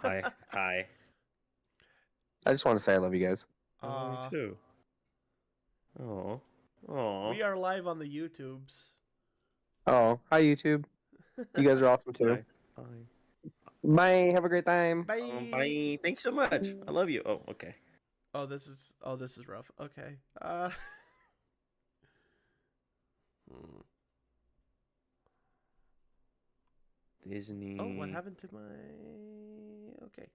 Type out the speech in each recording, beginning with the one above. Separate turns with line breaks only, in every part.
Hi. Hi.
I just want to say I love you guys.
Oh, me too. Oh. Oh.
We are live on the YouTubes.
Oh, hi YouTube. You guys are awesome too.
Hi. Hi.
Bye. Have a great time.
Bye.
Bye. Thanks so much. I love you. Oh, okay.
Oh, this is rough. Okay. Hmm.
Disney.
Oh, what happened to my? Okay.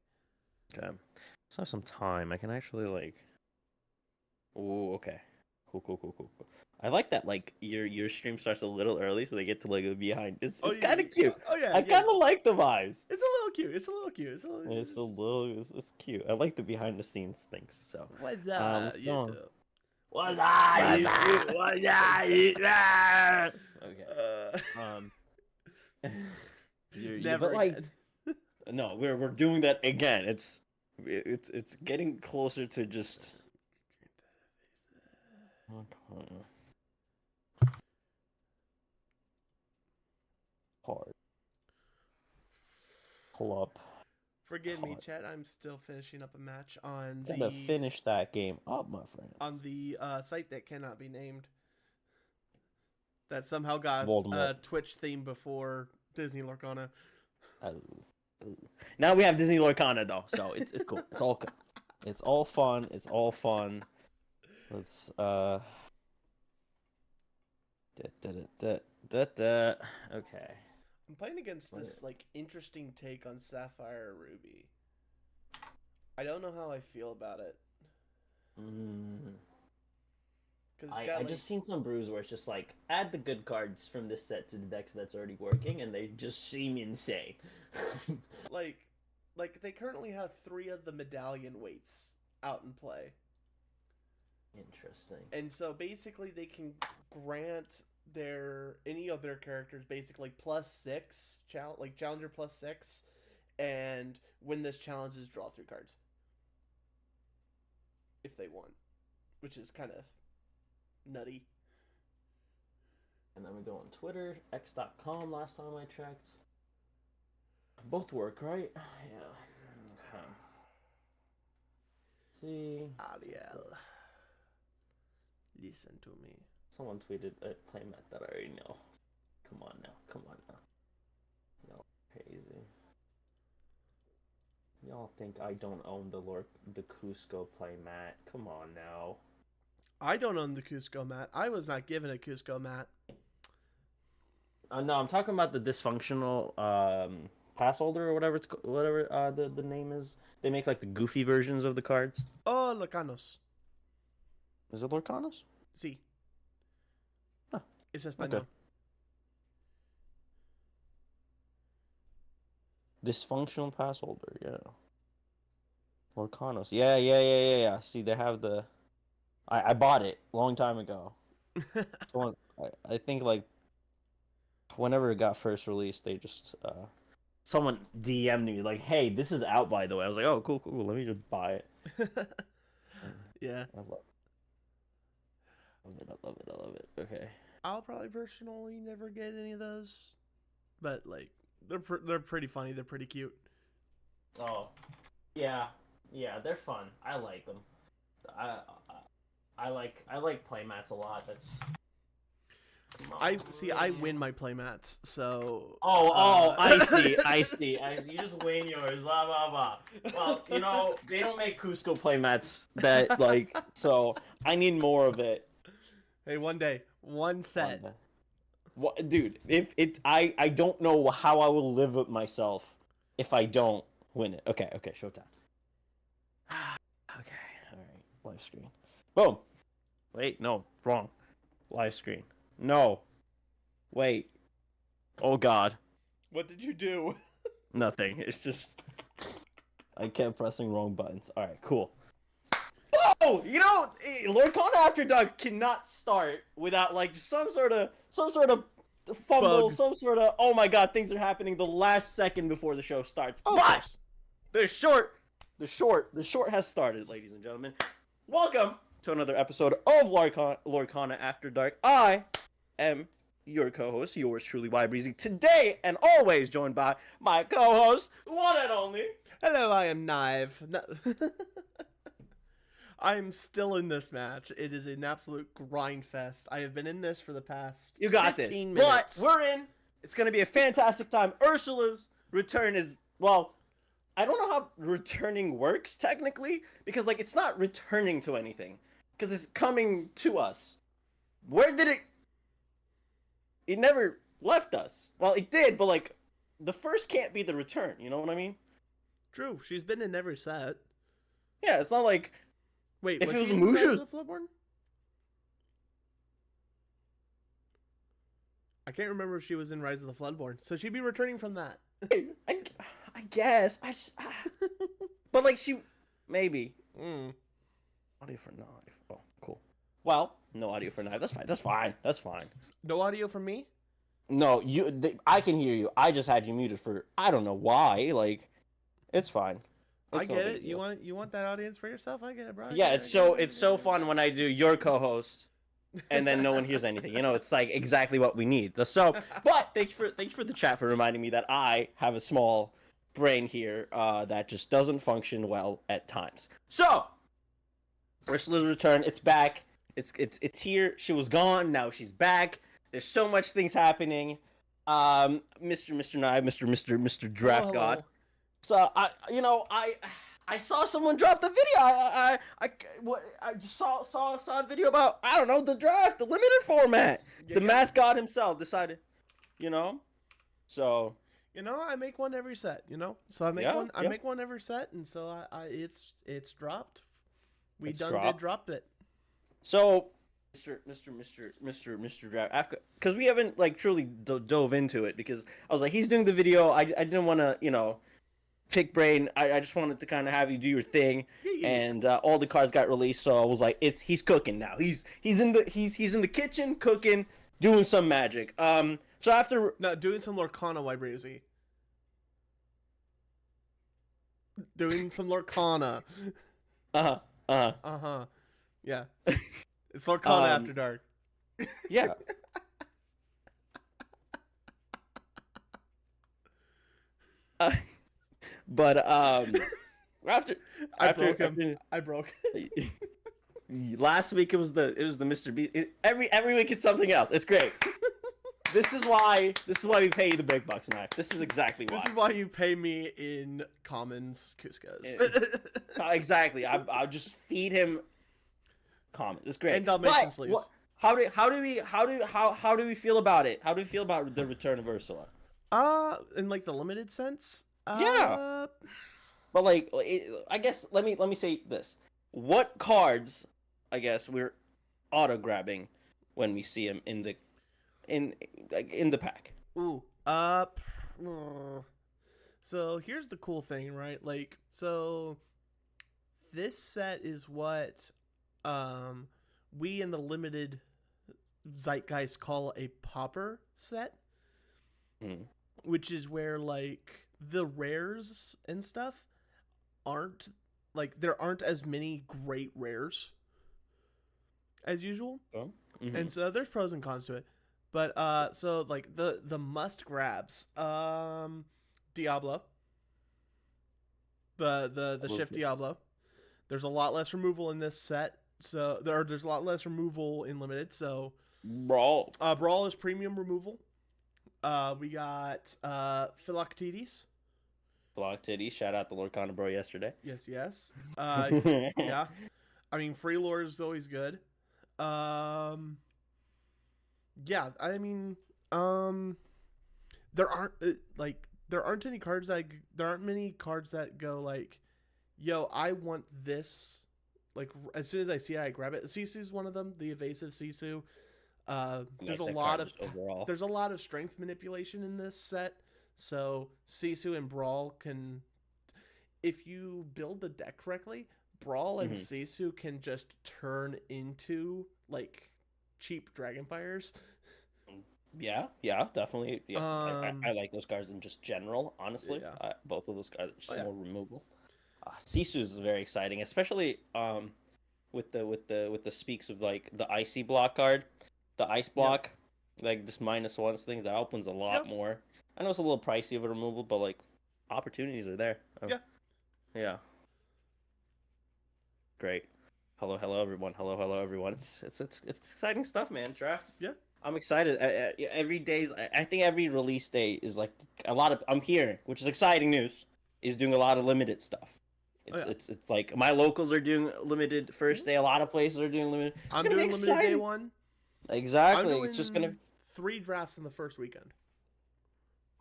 Okay. Let's have some time. I can actually like. Oh, okay. Cool. I like that. Like your stream starts a little early, so they get to like go behind. It's
Oh, yeah,
kind of cute.
Oh yeah.
I kind of like the vibes.
It's a little cute. It's a little cute.
It's cute. I like the behind the scenes things. So.
What's
let's
up,
go on.
YouTube?
What's up? What's up? Okay.
Never
but like,
again.
no, we're doing that again. It's getting closer to just. Hard. Pull up.
Forgive me,
Hard.
chat. I'm still finishing up a match on
Gotta finish that game up, my friend.
on the site that cannot be named. That somehow got
Voldemort.
a Twitch theme before Disney Lorcana.
Now we have Disney Lorcana though, so it's cool. It's all good. It's all fun. It's all fun. Let's Okay.
I'm playing against this like interesting take on Sapphire Ruby. I don't know how I feel about it. Cause it's got,
I just seen some brews where it's just like add the good cards from this set to the decks that's already working, and they just seem insane.
like they currently have 3 of the medallion weights out in play.
Interesting.
And so basically they can grant any of their characters basically +6 challenger +6, and win this challenges draw 3 cards if they want, which is kind of nutty.
And then we go on Twitter, x.com last time I checked. Both work, right? Yeah. Okay. See.
Ariel, listen to me.
Someone tweeted a playmat that I already know. Come on now. No, crazy. Y'all think I don't own the Cusco playmat? Come on now.
I don't own the Cusco mat. I was not given a Cusco mat.
No, I'm talking about the dysfunctional pass holder or whatever the name is. They make like the goofy versions of the cards.
Oh, Locanos.
Is it Lorcanos?
Sí.
Huh.
Es español.
Okay. Dysfunctional pass holder, yeah. Lorcanos. Yeah. See, they have the. I bought it a long time ago. Someone, I think like whenever it got first released, they just someone DM'd me like, "Hey, this is out by the way." I was like, "Oh, cool. Let me just buy it."
Yeah.
I love it. Okay.
I'll probably personally never get any of those, but like they're pretty funny. They're pretty cute.
Oh, yeah, they're fun. I like them. I like playmats a lot. That's.
I win my playmats, so.
I see. You just win yours. Blah blah blah. Well, you know they don't make Cusco playmats that like, so I need more of it.
Hey, one day, one set.
What, dude? If it's I don't know how I will live with myself if I don't win it. Okay, showtime. Okay, all right. Live screen. Boom. Wait, no, wrong. Live screen. No. Wait. Oh God.
What did you do?
Nothing. It's just I kept pressing wrong buttons. All right, cool. Oh, you know, Lorcana After Dark cannot start without like some sort of fumble,
Bug.
some sort of oh my God, things are happening the last second before the show starts.
Oh,
but the short has started, ladies and gentlemen. Welcome to another episode of Lorcana After Dark. I am your co-host, yours truly, Y Breezy. Today and always joined by my co-host, one and only.
Hello, I am Knive. I'm still in this match. It is an absolute grind fest. I have been in this for the past
You got
15
this.
minutes.
But we're in. It's going to be a fantastic time. Ursula's return is, well, I don't know how returning works technically, because like it's not returning to anything, because it's coming to us. Where did it? It never left us. Well, it did, but like the first can't be the return. You know what I mean?
True. She's been in every set.
Yeah, it's not like
Wait,
if it was
she in Rise
Mushu.
of the Floodborn? I can't remember if she was in Rise of the Floodborn, so she'd be returning from that.
I guess I just, but like she maybe audio for Knife. Oh, cool. Well, no audio for Knife. That's fine. That's fine. That's fine.
No audio from me?
No, I can hear you. I just had you muted for I don't know why. Like, it's fine.
I
It's no
get
big
it.
deal.
You want that audience for yourself? I get it, bro. I
Yeah,
get
it's
it, I get it, I
so
get it.
fun when I do your co-host, and then no one hears anything. You know, it's like exactly what we need. So, but thanks for the chat for reminding me that I have a small brain here that just doesn't function well at times. So, Ursula's return. It's back. It's here. She was gone. Now she's back. There's so much things happening. Mr. Knive, Mr. Draft
Oh,
God. So I saw someone drop the video. I just saw a video about I don't know the draft, the limited format. The math god himself decided, you know. So
I make one every set. So I make
Yeah,
one. I
yeah.
make one every set, and so it's dropped. We
It's
done
dropped.
did dropped it.
so Mr. Draft after because we haven't like truly dove into it because I was like he's doing the video. I didn't want to pick brain. I just wanted to kind of have you do your thing, and all the cards got released. So I was like, he's cooking now. He's in the kitchen cooking, doing some magic. So after
No, doing some Lorcana, Y Breezy. Doing some Lorcana. Yeah. It's Lorcana After Dark.
yeah. But after
I broke him. I broke.
last week it was the Mr. B. Every week it's something else. It's great. This is why we pay you the big bucks, Knife. This is exactly why.
This is why you pay me in commons, Cuscas.
Exactly. I'll just feed him comment. It's great.
And Dalmatian sleeves.
How do we feel about it? How do we feel about the return of Ursula?
In like the limited sense.
Yeah. But like, I guess let me say this: what cards, I guess, we're auto grabbing when we see him in the pack.
Ooh. So here's the cool thing, right? Like, so this set is what we in the limited zeitgeist call a popper set, which is where like the rares and stuff aren't like there aren't as many great rares as usual.
Oh.
And so there's pros and cons to it. But so like the must grabs, Diablo. The shift Diablo. There's a lot less removal in this set. So there's a lot less removal in limited. So
Brawl.
Brawl is premium removal. We got Philoctetes.
Philoctetes, shout out to Lorcana bro yesterday.
Yes. Yeah. I mean, free lore is always good. Yeah, I mean, there aren't many cards that go like, yo, I want this. Like as soon as I see it, I grab it. Sisu's one of them. The evasive Sisu. There's a lot of strength manipulation in this set. So Sisu and Brawl can, if you build the deck correctly, Brawl and Sisu can just turn into like cheap Dragonfires.
Yeah, definitely. Yeah, I like those cards in just general, honestly.
Yeah.
Both of those cards are more removal. Sisu is very exciting, especially with the speaks of like the icy block card, the ice block. like just -1s thing, that opens a lot more. I know it's a little pricey of a removal, but like opportunities are there. Yeah. Great. Hello, everyone. Hello, everyone. It's exciting stuff, man. Draft.
Yeah.
I'm excited. Every day's. I think every release day is like a lot of. I'm hearing, which is exciting news, is doing a lot of limited stuff. It's like my locals are doing limited first day. A lot of places are doing limited.
I'm doing limited day 1.
Exactly.
I'm doing
it's just gonna
3 drafts in the first weekend.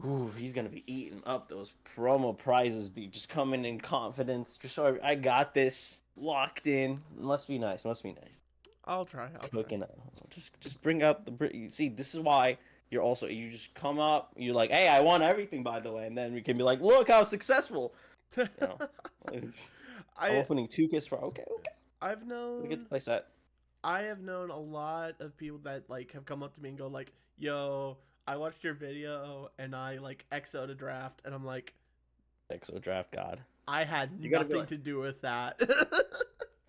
Ooh, he's gonna be eating up those promo prizes, dude. Just coming in confidence. Just so I got this locked in. Must be nice.
I'll try.
Cooking up. Just bring up the. See, this is why you just come up. You're like, hey, I won everything, by the way, and then we can be like, look how successful. You know, I'm opening 2 kits for. Okay.
I've known.
We get to play set.
I have known a lot of people that like have come up to me and go like, "Yo, I watched your video and I like XO'd a draft," and I'm like,
XO draft god.
I had nothing to do with that.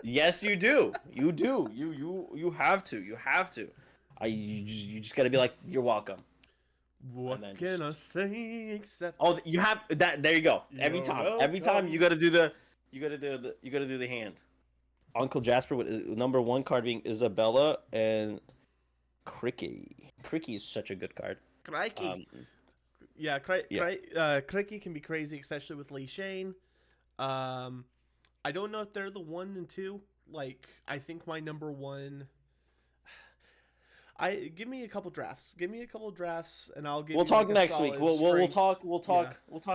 Yes, you do. You do. You have to. You have to. You just gotta be like, you're welcome.
What can I say except?
Oh, you have that. There you go. Every time you gotta do the hand. Uncle Jasper with number 1 card being Isabella and Cricky. Cricky is such a good card.
Cricky. Cricky can be crazy, especially with Lee Shane. I don't know if they're the 1 and 2. Like, I think my number 1. Give me a couple drafts. And I'll give.
We'll talk next week. We'll talk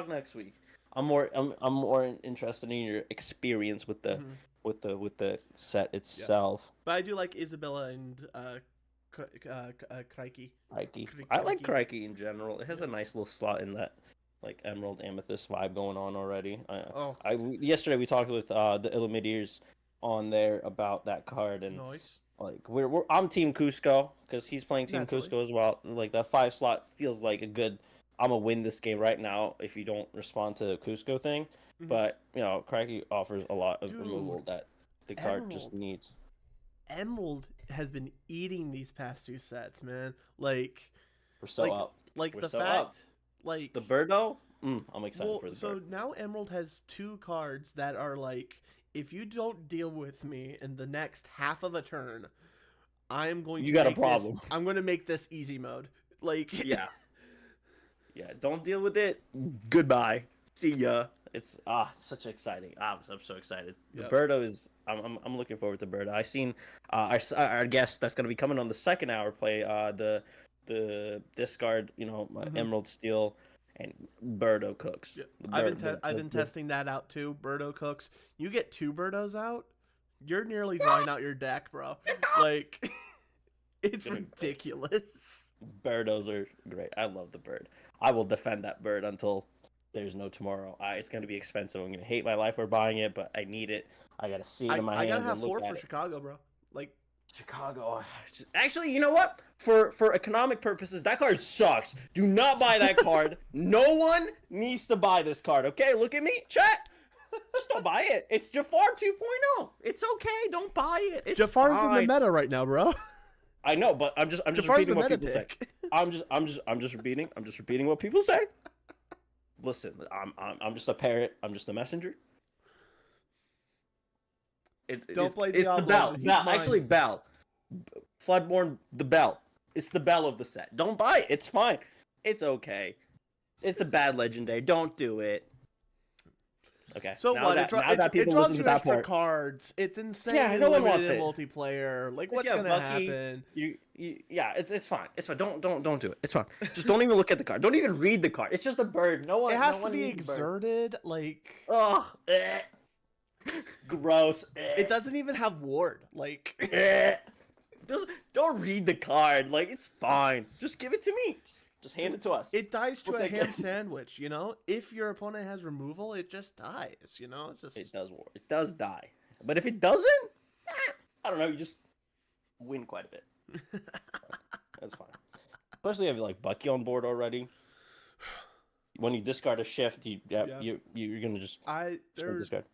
next week. I'm more interested in your experience with the with the set itself.
Yeah. But I do like Isabella and Crikey.
I like Crikey in general. It has a nice little slot in that like emerald amethyst vibe going on already. Yesterday we talked with the Illimideers on there about that card, and
nice.
Like I'm Team Cusco because he's playing Team Cusco as well. Like that 5 slot feels like a good. I'm gonna win this game right now if you don't respond to the Cusco thing. Mm-hmm. But you know, Crikey offers a lot of removal that the card just needs.
Emerald has been eating these past 2 sets, man. Like
we're so up.
Like
we're
the
so
fact,
up.
like
the Birdo. I'm excited for the
so
bird.
now Emerald has 2 cards that are like, if you don't deal with me in the next half of a turn, I'm going to.
You got a problem.
I'm going to make this easy mode. Like
yeah. Don't deal with it. Goodbye. See ya. It's such exciting. I'm so excited. Yep. The Birdo is. I'm looking forward to Birdo. I seen our guest that's gonna be coming on the second hour play the discard. You know, Emerald Steel. And Birdo cooks.
Yeah. I've been testing that out too. Birdo cooks. You get 2 Birdos out, you're nearly drawing out your deck, bro. Like, it's ridiculous.
Birdos are great. I love the bird. I will defend that bird until there's no tomorrow. It's gonna be expensive. I'm gonna hate my life for buying it, but I need it. I gotta see it in my hands.
I gotta have
and look
4
at
for
it.
Chicago, bro. Like.
Chicago. Actually, you know what? For economic purposes, that card sucks. Do not buy that card. No one needs to buy this card. Okay, look at me, chat. Just don't buy it. It's Jafar 2.0. It's okay. Don't buy it. It's
Jafar's
fine.
in the meta right now, bro.
I know, but I'm just repeating what people say. I'm just repeating what people say. Listen, I'm just a parrot. I'm just a messenger. It's the bell. Actually, bell. Floodborn, the bell. It's the bell of the set. Don't buy it. It's fine. It's okay. It's a bad legendary. Don't do it. Okay.
So
now
what?
That, now that people
draws
listen
you
to that
extra
part.
cards. It's insane.
Yeah, no one wants it.
Multiplayer. Like, what's gonna happen?
Yeah, it's fine. It's fine. Don't do it. It's fine. Just don't even look at the card. Don't even read the card. It's just a bird. No one.
It has to be exerted. Like.
Ugh. Gross.
It doesn't even have ward. Like.
Don't read the card. Like, it's fine. Just give it to me. Just hand it to us.
It dies to a ham sandwich, you know? If your opponent has removal, it just dies, you know?
It does die. But if it doesn't, I don't know, you just win quite a bit. That's fine. Especially if you have like Bucky on board already. When you discard a shift, you're gonna just discard.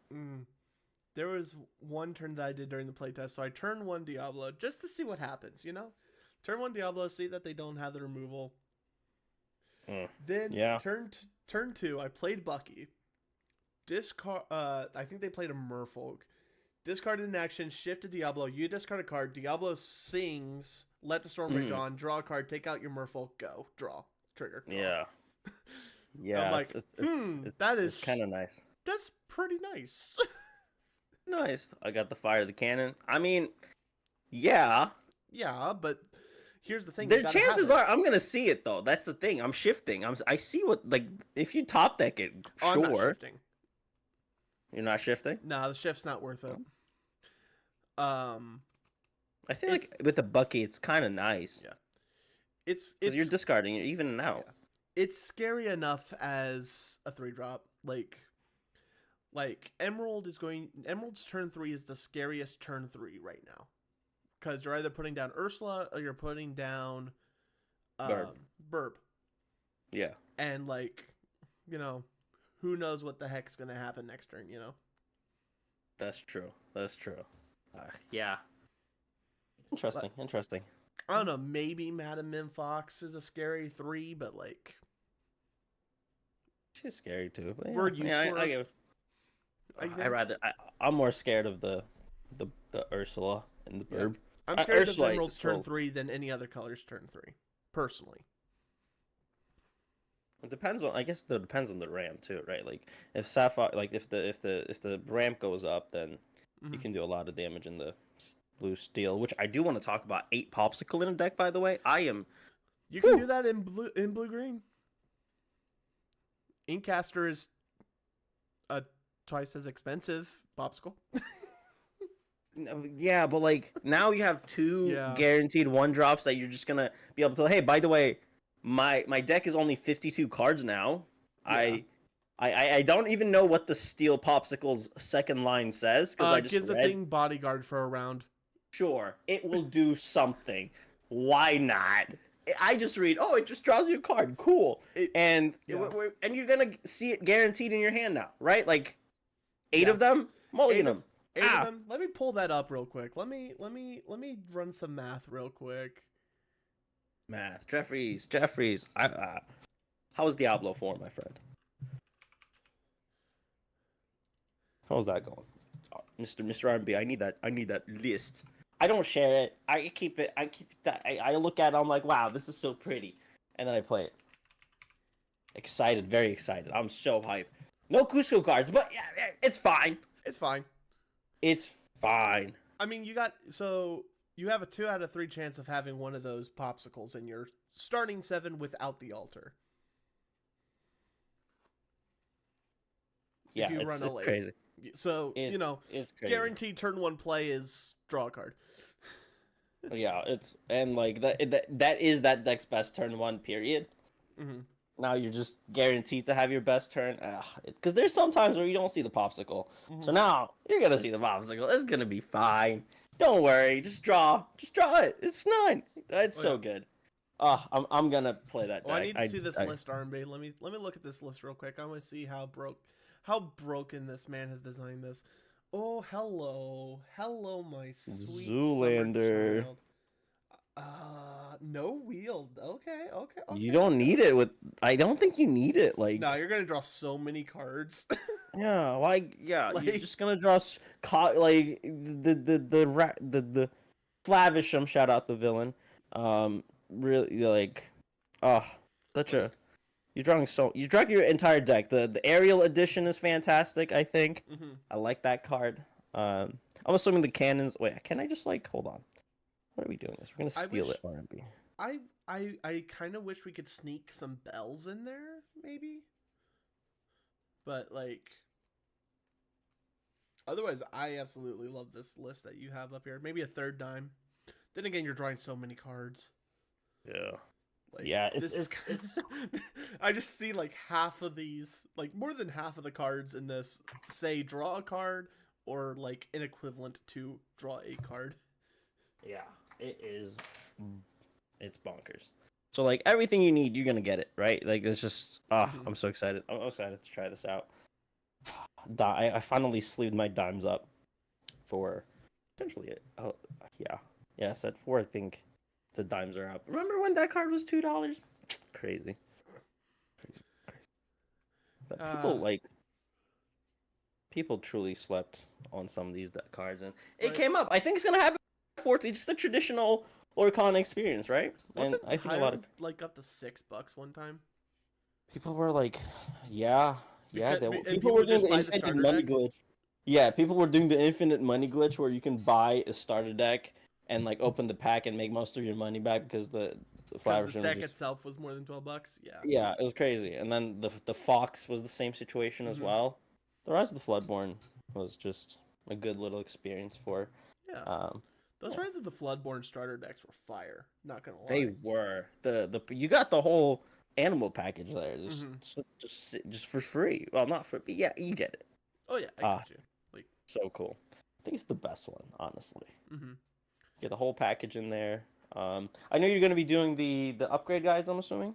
There was one turn that I did during the playtest, so I turned 1 Diablo just to see what happens, you know? Turn 1 Diablo, see that they don't have the removal. Then
Yeah.
turn 2, I played Bucky. Discard. I think they played a Merfolk. Discarded an action, shift to Diablo. You discard a card. Diablo sings. Let the Storm Rage on. Draw a card. Take out your Merfolk. Go. Draw. Trigger. Draw.
Yeah. Yeah.
I'm like, that is
kind of nice.
That's pretty nice.
Nice. I got the fire of the cannon. I mean, yeah.
Yeah, but here's the thing.
The chances are I'm gonna see it though. That's the thing. I'm shifting. I see what, like, if you top deck it,
Oh,
sure.
I'm not shifting.
You're not shifting?
No, the shift's not worth it.
I feel like with the Bucky, it's kind of nice.
Yeah. It's
you're discarding it even now.
Yeah. It's scary enough as a 3-drop. Like Emerald's turn 3 is the scariest turn 3 right now. Because you're either putting down Ursula or you're putting down Burb.
Yeah.
And who knows what the heck's gonna happen next turn,
That's true. Yeah. Interesting.
I don't know, maybe Madam Minfox is a scary 3, but
she's scary too. But
We're used to
I'm more scared of the Ursula and the Burb.
I'm scared of
Ursula,
Emerald's turn 3 than any other color's turn 3, personally.
It depends on. I guess it depends on the ramp too, right? Like if Sapphire, like if the ramp goes up, then you can do a lot of damage in the blue steel. Which I do want to talk about. 8 popsicle in a deck, by the way.
You can do that in blue green. Inkcaster is twice as expensive popsicle.
Yeah, but like now you have 2 guaranteed 1-drops that you're just gonna be able to. Hey, by the way, my deck is only 52 cards now. Yeah. I don't even know what the steel popsicle's second line says because I just
gives the thing bodyguard for a round.
Sure, it will do something. Why not? I just read. Oh, it just draws you a card. Cool. And you're gonna see it guaranteed in your hand now, right? Like 8 of them. Mulligan them.
8 of them. Let me pull that up real quick. Let me run some math real quick.
Math. Jeffries. How's Diablo 4, my friend? How's that going? Mr. R&B, I need that list. I don't share it. I keep it. I look at it. I'm like, wow, this is so pretty, and then I play it. Excited, very excited. I'm so hyped. No Cusco cards, but yeah, it's fine.
It's fine.
It's fine.
I mean, you have a 2 out of 3 chance of having one of those popsicles in your starting 7 without the altar.
Yeah, it's crazy.
So,
it's crazy.
Guaranteed turn 1 play is draw a card.
Yeah, that is that deck's best turn 1 period.
Mm-hmm.
Now you're just guaranteed to have your best turn. Because there's some times where you don't see the popsicle. Mm-hmm. So now you're going to see the popsicle. It's going to be fine. Don't worry. Just draw it. It's fine. It's so good. I'm going to play that deck.
I need to see this list, R&B. Let me look at this list real quick. I want to see how broken this man has designed this. Oh, hello, my sweet
Zoolander.
No wield. Okay.
You don't need it I don't think you need it.
No, you're gonna draw so many cards.
Yeah, you're just gonna draw the Flavisham. Shout out the villain. Really You're drawing your entire deck. The aerial edition is fantastic, I think. Mm-hmm. I like that card. I'm assuming the cannons. Wait, can I just hold on? What are we doing? We're gonna steal it, R&B.
I kind of wish we could sneak some bells in there, maybe. But otherwise, I absolutely love this list that you have up here. Maybe a 3rd dime. Then again, you're drawing so many cards.
Yeah.
It's I just see half of these, more than half of the cards in this say draw a card or an equivalent to draw a card.
Yeah, it is. It's bonkers. So everything you need, you're gonna get it, right? It's just I'm so excited. I'm excited to try this out. I finally sleeved my dimes up for potentially it. Oh yeah, set 4. I think the dimes are up. Remember when that card was $2? Crazy. But people truly slept on some of these cards, and it came up. I think it's gonna happen. It's just a traditional Lorcana experience, right?
Wasn't
and I think a lot of
like up to $6 one time.
people were like, yeah.
People
Were doing
just
the
buy the
infinite
starter
money
deck?
glitch. Yeah, people were doing the infinite money glitch where you can buy a starter deck and like open the pack and make most of your money back because the flat
Because the
version
deck
was just,
itself was more than $12. Yeah.
yeah, it was crazy. And then the Fox was the same situation as well. The Rise of the Floodborn was just a good little experience for.
Yeah. Those Rise of the Floodborn starter decks were fire. Not gonna lie.
They were the you got the whole animal package there, just for free. Well, not for, but yeah, you get it.
Oh yeah, I got you. Like,
so cool. I think it's the best one, honestly. Get the whole package in there. I know you're gonna be doing the upgrade guides, I'm assuming.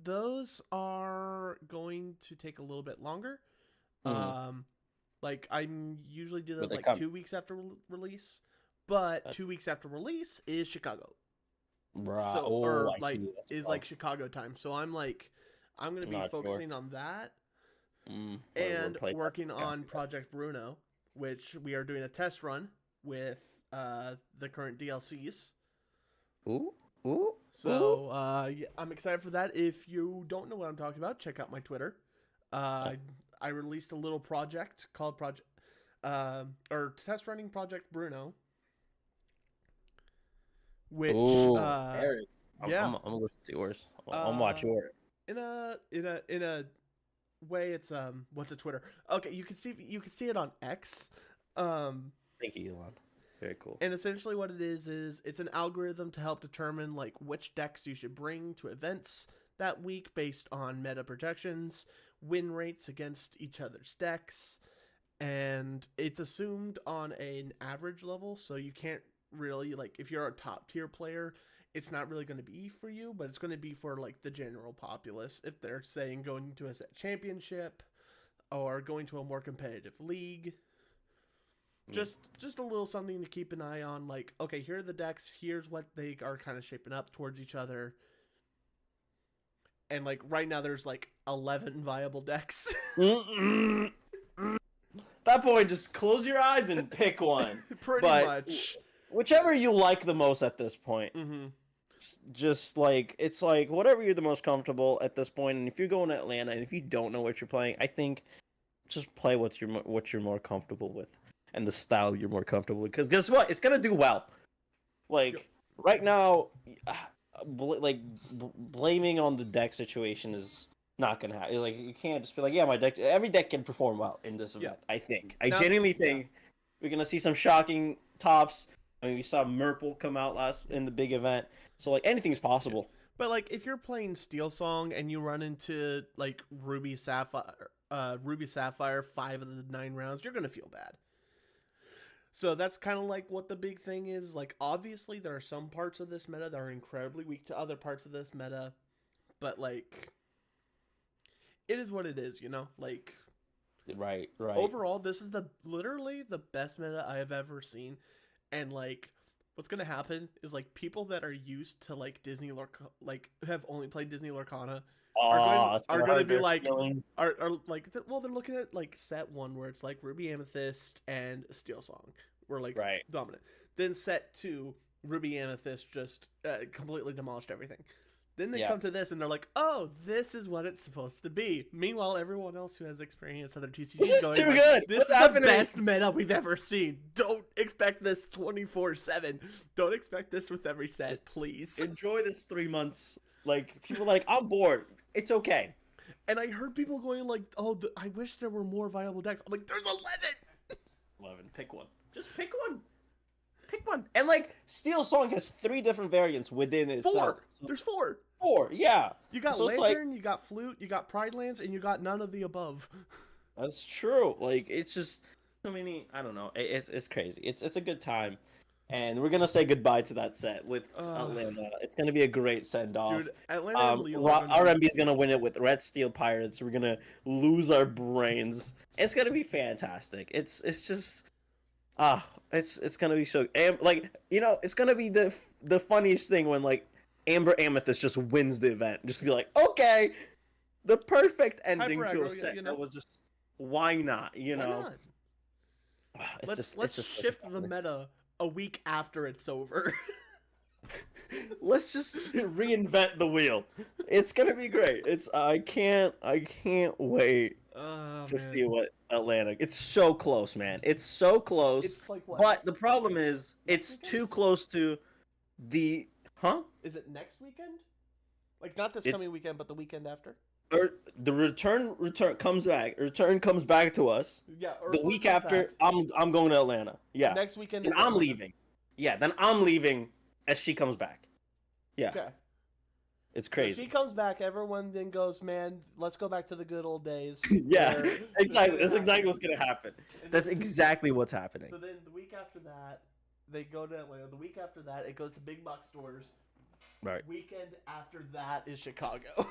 Those are going to take a little bit longer. Like I usually do those like 2 weeks after release, but 2 weeks after release is Chicago.
Right.
So, or like is like Chicago time. So I'm gonna be focusing on that and working on Project Bruno, which we are doing a test run with the current DLCs. So I'm excited for that. If you don't know what I'm talking about, check out my Twitter. I released a little project called or test running Project Bruno, which
Eric, I'm gonna listen to yours. I'm watching yours.
In a way, it's what's a Twitter? Okay, you can see it on X.
Thank you, Elon. Very cool.
And essentially, what it is it's an algorithm to help determine like which decks you should bring to events that week based on meta projections, win rates against each other's decks, and it's assumed on an average level, so you can't really, like, if you're a top tier player, it's not really going to be for you, but it's going to be for like the general populace if they're saying going to a set championship or going to a more competitive league. Just a little something to keep an eye on, like, okay, here are the decks, here's what they are kind of shaping up towards each other. And like right now there's like 11 viable decks.
That point, just close your eyes and pick one.
Pretty much.
Whichever you like the most at this point. Just like, it's like whatever you're the most comfortable at this point. And if you're going to Atlanta and if you don't know what you're playing, I think just play what you're more comfortable with and the style you're more comfortable with. Because guess what? It's gonna do well. Like right now, blaming on the deck situation is not gonna happen. Like, you can't just be like, yeah, my deck. Every deck can perform well in this event. I genuinely think we're gonna see some shocking tops. I mean, we saw Merple come out in the big event, so like anything's possible.
But like, if you're playing Steel Song and you run into like Ruby Sapphire 5 of the 9 rounds, you're gonna feel bad. So that's kind of like what the big thing is. Like, obviously, there are some parts of this meta that are incredibly weak to other parts of this meta, but like, it is what it is, you know? Like,
right.
Overall, this is literally the best meta I have ever seen, and like, what's gonna happen is like people that are used to like Disney like have only played Disney Lorcana are going to be like, well, they're looking at like set 1 where it's like Ruby Amethyst and Steel Song were like dominant. Then set 2, Ruby Amethyst just completely demolished everything. Then they come to this and they're like, oh, this is what it's supposed to be. Meanwhile, everyone else who has experience other TCGs going,
too good.
This is the best meta we've ever seen. Don't expect this 24/7. Don't expect this with every set, please.
Enjoy this 3 months. Like, people are like, I'm bored. It's okay.
And I heard people going like, oh, I wish there were more viable decks. I'm like, there's 11!
11. Pick one. Just pick one. Pick one. And like, Steel Song has 3 different variants within itself.
4. There's 4.
4, yeah.
You got Lantern, you got Flute, you got Pride Lands, and you got none of the above.
That's true. Like, it's just so many. I don't know. It's crazy. It's a good time. And we're gonna say goodbye to that set with Atlanta. It's gonna be a great send-off.
Dude, Atlanta
RMB is gonna win it with Red Steel Pirates. We're gonna lose our brains. It's gonna be fantastic. It's just, It's gonna be so like it's gonna be the funniest thing when like Amber Amethyst just wins the event. Just be like, okay, the perfect ending to a set that was just why not?
Why not? Let's just shift the meta a week after it's over.
Let's just reinvent the wheel. It's gonna be great. I can't wait to see what Atlanta. It's so close, man. It's so close.
It's like what?
But the problem is, it's too close to the. Huh?
Is it next weekend? Like not this coming weekend, but the weekend after.
Or the return comes back. Return comes back to us.
Yeah. Or
the week after, I'm going to Atlanta. Yeah.
Next weekend.
And I'm leaving. Yeah. Then I'm leaving as she comes back. Yeah.
Okay.
It's crazy.
So she comes back. Everyone then goes, man. Let's go back to the good old days.
Yeah. Exactly. That's exactly what's gonna happen. That's exactly what's happening.
So then the week after that, they go to Atlanta. The week after that, it goes to big box stores.
Right.
Weekend after that is Chicago.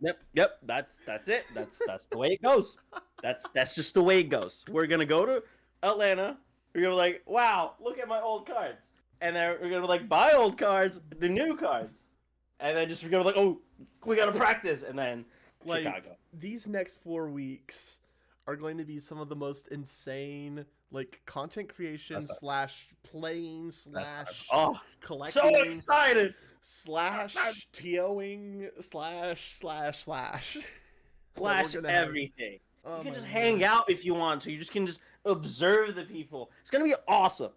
Yep. That's it. That's the way it goes. That's just the way it goes. We're gonna go to Atlanta. We're gonna be like, wow, look at my old cards, and then we're gonna like buy old cards, the new cards, and then just we're gonna be like, oh, we gotta practice, and then
like,
Chicago.
These next 4 weeks are going to be some of the most insane like content creation / playing / collecting.
So excited.
/ TOing /
everything. You can just hang out if you want to. You just can just observe the people. It's gonna be awesome.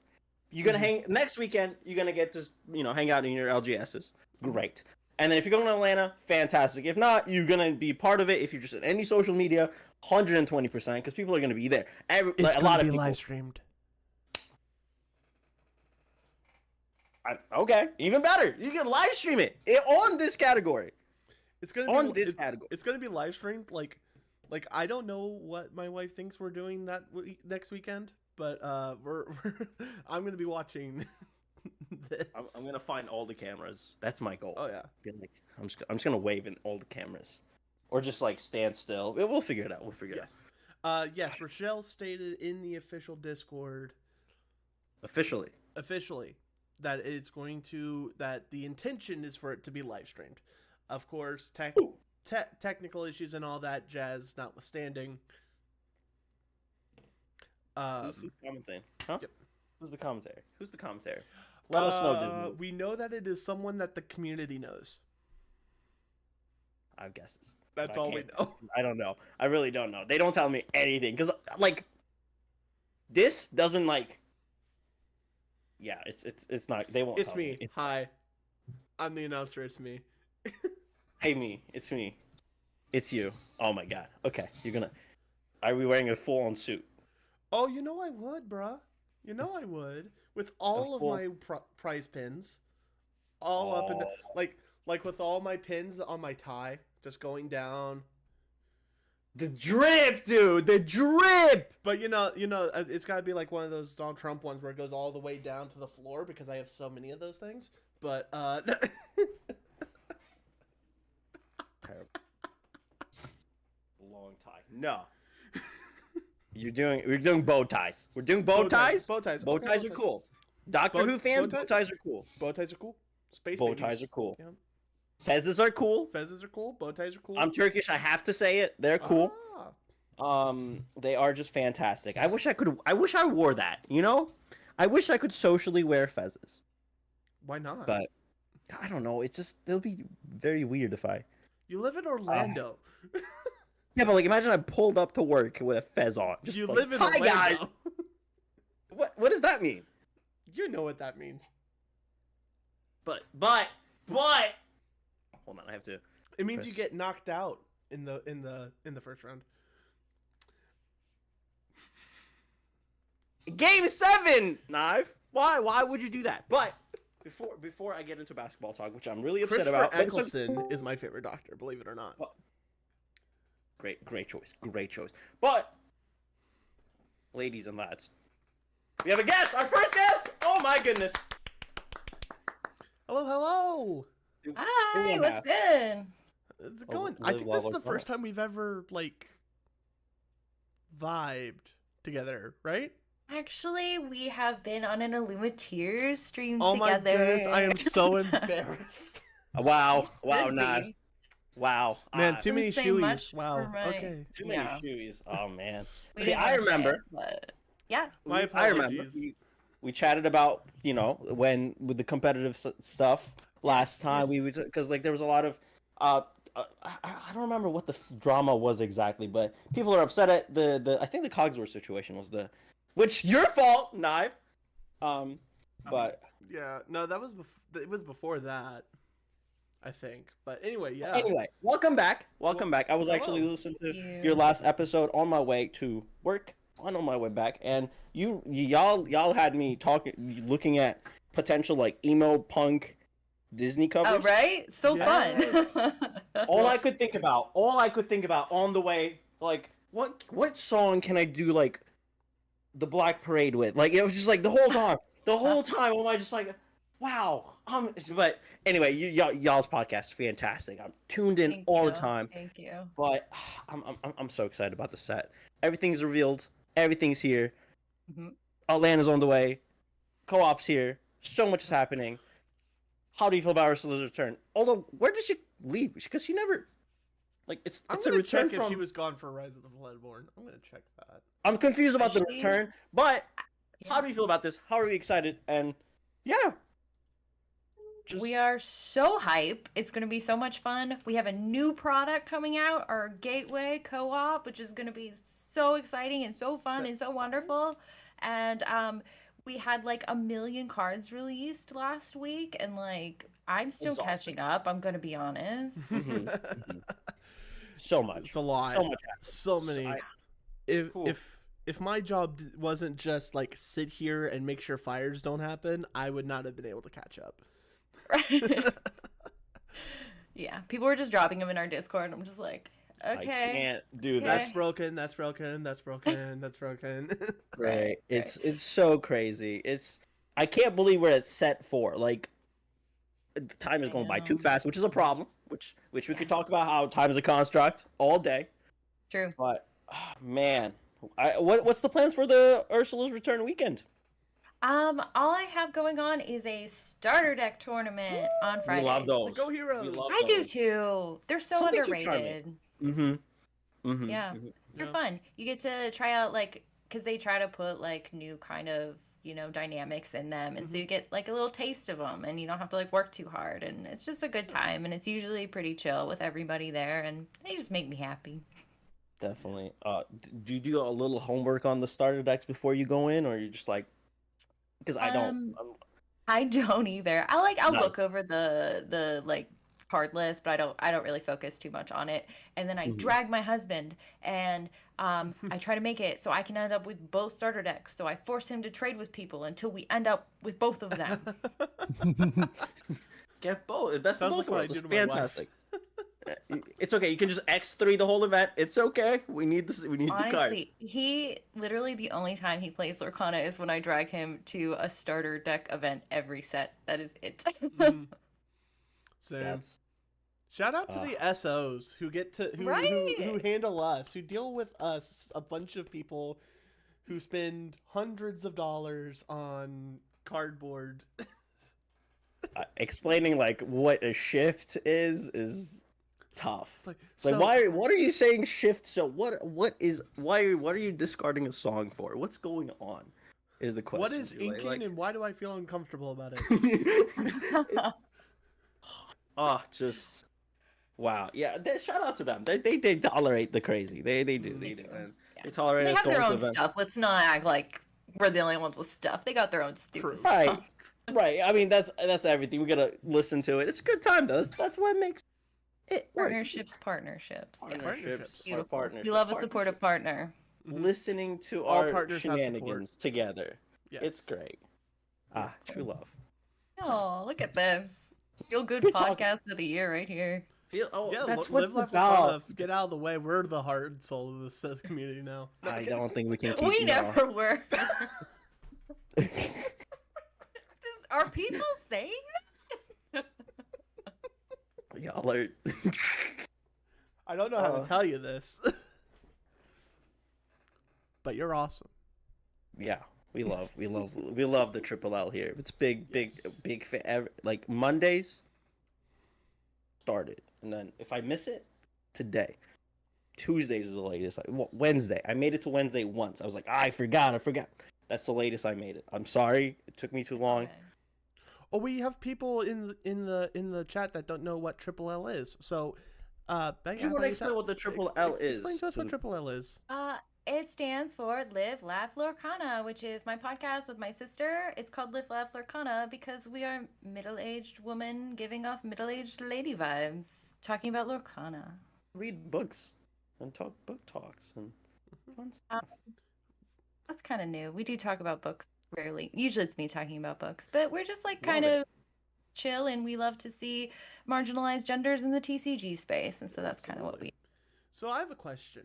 You're gonna hang next weekend. You're gonna get to hang out in your LGSs. Great. And then if you're going to Atlanta, fantastic. If not, you're gonna be part of it. If you're just in any social media, 120%, because people are gonna be there. A lot of people.
Live streamed.
Okay, even better. You can live stream it on this category.
It's gonna be category. It's gonna be live streamed. Like I don't know what my wife thinks we're doing next weekend, but I'm gonna be watching. This.
I'm gonna find all the cameras. That's my goal.
Oh yeah.
I'm just gonna wave in all the cameras, or just like stand still. We'll figure it out. We'll figure it out.
Yes. Rochelle stated in the official Discord.
Officially.
That that the intention is for it to be live streamed. Of course, technical issues and all that jazz notwithstanding.
Who's commenting? Huh?
Yep.
Who's the commentator? Let us know, Disney.
We know that it is someone that the community knows.
I have guesses.
That's all we know.
I don't know. I really don't know. They don't tell me anything because this doesn't Yeah, it's not. They won't.
It's me. Hi, I'm the announcer. It's me.
Hey, me. It's me. It's you. Oh my god. Okay, Are we wearing a full-on suit?
Oh, I would, bruh. I would. With all of my prize pins, all up and like with all my pins on my tie, just going down.
The drip, dude. The drip.
But it's got to be like one of those Donald Trump ones where it goes all the way down to the floor because I have so many of those things. But
terrible. Long tie. No. We're doing bow ties. We're doing bow ties.
Bow ties.
Bow ties are cool. Doctor Who fans, bow ties are cool.
Bow ties are cool. Space
bow
babies.
ties are cool.
Yeah.
Fezzes are cool.
Bow ties are cool.
I'm Turkish. I have to say it. They're cool. They are just fantastic. I wish I wore that. I wish I could socially wear fezzes.
Why not?
But I don't know. It'll be very weird if I.
You live in Orlando.
Yeah, but imagine I pulled up to work with a fez on. Just
you live in
Hi
Orlando.
Guys. What does that mean?
You know what that means.
But hold on, I have to.
It means you get knocked out in the first round.
Game 7, Knife. Why would you do that? But before I get into basketball talk, which I'm really upset about.
Eccleston is my favorite doctor, believe it or not.
Well, great choice. But ladies and lads, we have a guest. Our first guest. Oh my goodness.
Hello.
Hi, what's good?
It's going. I think this is the first time we've ever vibed together, right?
Actually, we have been on an Illuma Tears stream
Oh my
together.
goodness, I am so embarrassed.
Wow,
Could
nah,
be.
wow.
Man, too
Didn't
many
say
shoeys.
much
Wow.
for my-
Okay.
Too many
Yeah.
shoes. Oh man.
We
See,
didn't
I
wanna say
remember.
it, but yeah.
My
I remember.
apologies.
We chatted about when with the competitive stuff last time.
yes.
We would because like there was a lot of I don't remember what the drama was exactly, but people are upset at the I think the Cogsworth situation was which your fault, Knife. But
Yeah, no, that was it was before that, I think. But anyway, yeah.
anyway, welcome back. Welcome back. I was actually
hello.
listening to
Thank you.
your last episode on my way to work. On my way back, and y'all had me looking at potential like emo punk Disney covers.
Oh, right? So
Yes.
fun.
All I could think about on the way, like what song can I do like the Black Parade with? Like it was just like the whole time am I just like, wow. But anyway, y'all's podcast is fantastic. I'm tuned in
Thank
all
you.
the time.
Thank you.
But I'm so excited about the set. Everything's revealed. Everything's here.
Mhm.
Atlanta's on the way. Co-op's here. So much is happening. How do you feel about Ursula's return? Although, where did she leave? Because she never, like, it's
I'm
a
gonna
return
check
from.
if she was gone for Rise of the Bloodborne. I'm gonna check that.
I'm confused about the
Is she?
return. But
Yeah.
how do you feel about this? How are we excited? And yeah,
We are so hype. It's going to be so much fun. We have a new product coming out, our Gateway co-op, which is going to be so exciting and so fun and so wonderful. And we had like 1 million cards released last week, and like I'm still
Exhausting.
catching up. I'm going to be honest.
so much.
It's a lot.
So much.
So many. If my job wasn't just like sit here and make sure fires don't happen, I would not have been able to catch up.
Yeah, people were just dropping them in our Discord, and I'm just like,
I
okay.
can't do
Okay.
that.
That's broken. That's broken. That's broken. That's broken.
Right. It's so crazy. I can't believe where it's set for. Like the time is
I
going by too
know.
fast, which is a problem. Which we could talk about how time is a construct all day.
True.
But man, what's the plans for the Ursula's Return weekend?
All I have going on is a starter deck tournament on Friday.
We love those.
Go Heroes.
We love
I do
those.
too. They're so
Something too charming.
underrated.
Mm-hmm. Mm-hmm.
Yeah.
Mhm.
They're
Yeah.
fun. You get to try out like because they try to put like new kind of dynamics in them, and so you get like a little taste of them, and you don't have to like work too hard, and it's just a good time, and it's usually pretty chill with everybody there, and they just make me happy.
Definitely. Do you do a little homework on the starter decks before you go in, or you just like? Because I don't.
I don't either. I'll
Nice.
look over the like card list, but I don't really focus too much on it. And then I
Mhm.
drag my husband, and I try to make it so I can end up with both starter decks. So I force him to trade with people until we end up with both of them.
Get both. Best
Sounds
of both
like what I
worlds.
do
It's
to my wife.
fantastic. It's okay. You can just X3 the whole event. It's okay. We need this. We need the cards.
Honestly, he literally the only time he plays Lorcana is when I drag him to a starter deck event every set. That is it.
Mhm. Same.
That's
Shout out to the SOs who get to who
Right.
handle us, who deal with us, a bunch of people who spend hundreds of dollars on cardboard.
explaining like what a shift is tough.
It's like,
It's like
so-
what are you saying shift? So what are you discarding a song for? What's going on? Is the question.
What is
Relay.
inking,
Like-
and why do I feel uncomfortable about it?
Oh, just wow. Yeah, shout out to them. They tolerate the crazy. They do.
They
They do.
do.
And
Yeah.
they tolerate
They
us
have their
going to
own
events.
stuff. Let's not act like we're the only ones with stuff. They got their own stupid
Right.
stuff.
Right. I mean, that's everything. We gotta listen to it. It's a good time though. That's what makes it work.
Partnerships. Yeah.
Partnerships.
Beautiful.
Partnerships.
We love a supportive partner.
Mhm.
Listening to
All
our
partners have support.
shenanigans together.
Yes.
It's great. True love.
Oh, look at this. Feel good
Good talk.
podcast of the year right here.
Yeah,
that's
live
what
life
it's about.
Lorcana, get out of the way. We're the heart and soul of the community now.
I don't think we can keep.
We
no.
never were. Are people saying
Y'all are.
I don't know how to tell you this, but you're awesome.
Yeah. We love the Triple L here. It's big like Mondays started, and then if I miss it today, Tuesdays is the latest. Wednesday, I made it to Wednesday once. I was like, I forgot. That's the latest I made it. I'm sorry, it took me too long.
Oh, we have people in the chat that don't know what Triple L is. So, Becky,
Do you want to explain what the Triple L is?
Explain to us what Triple L is.
It stands for Live, Laugh, Lorcana, which is my podcast with my sister. It's called Live, Laugh, Lorcana because we are middle-aged women giving off middle-aged lady vibes, talking about Lorcana.
Read books and talk book talks and fun stuff.
That's kind of new. We do talk about books rarely. Usually it's me talking about books, but we're just like kind
Love
of chill, and we love to see marginalized genders in the TCG space, and so that's kind of what we.
So I have a question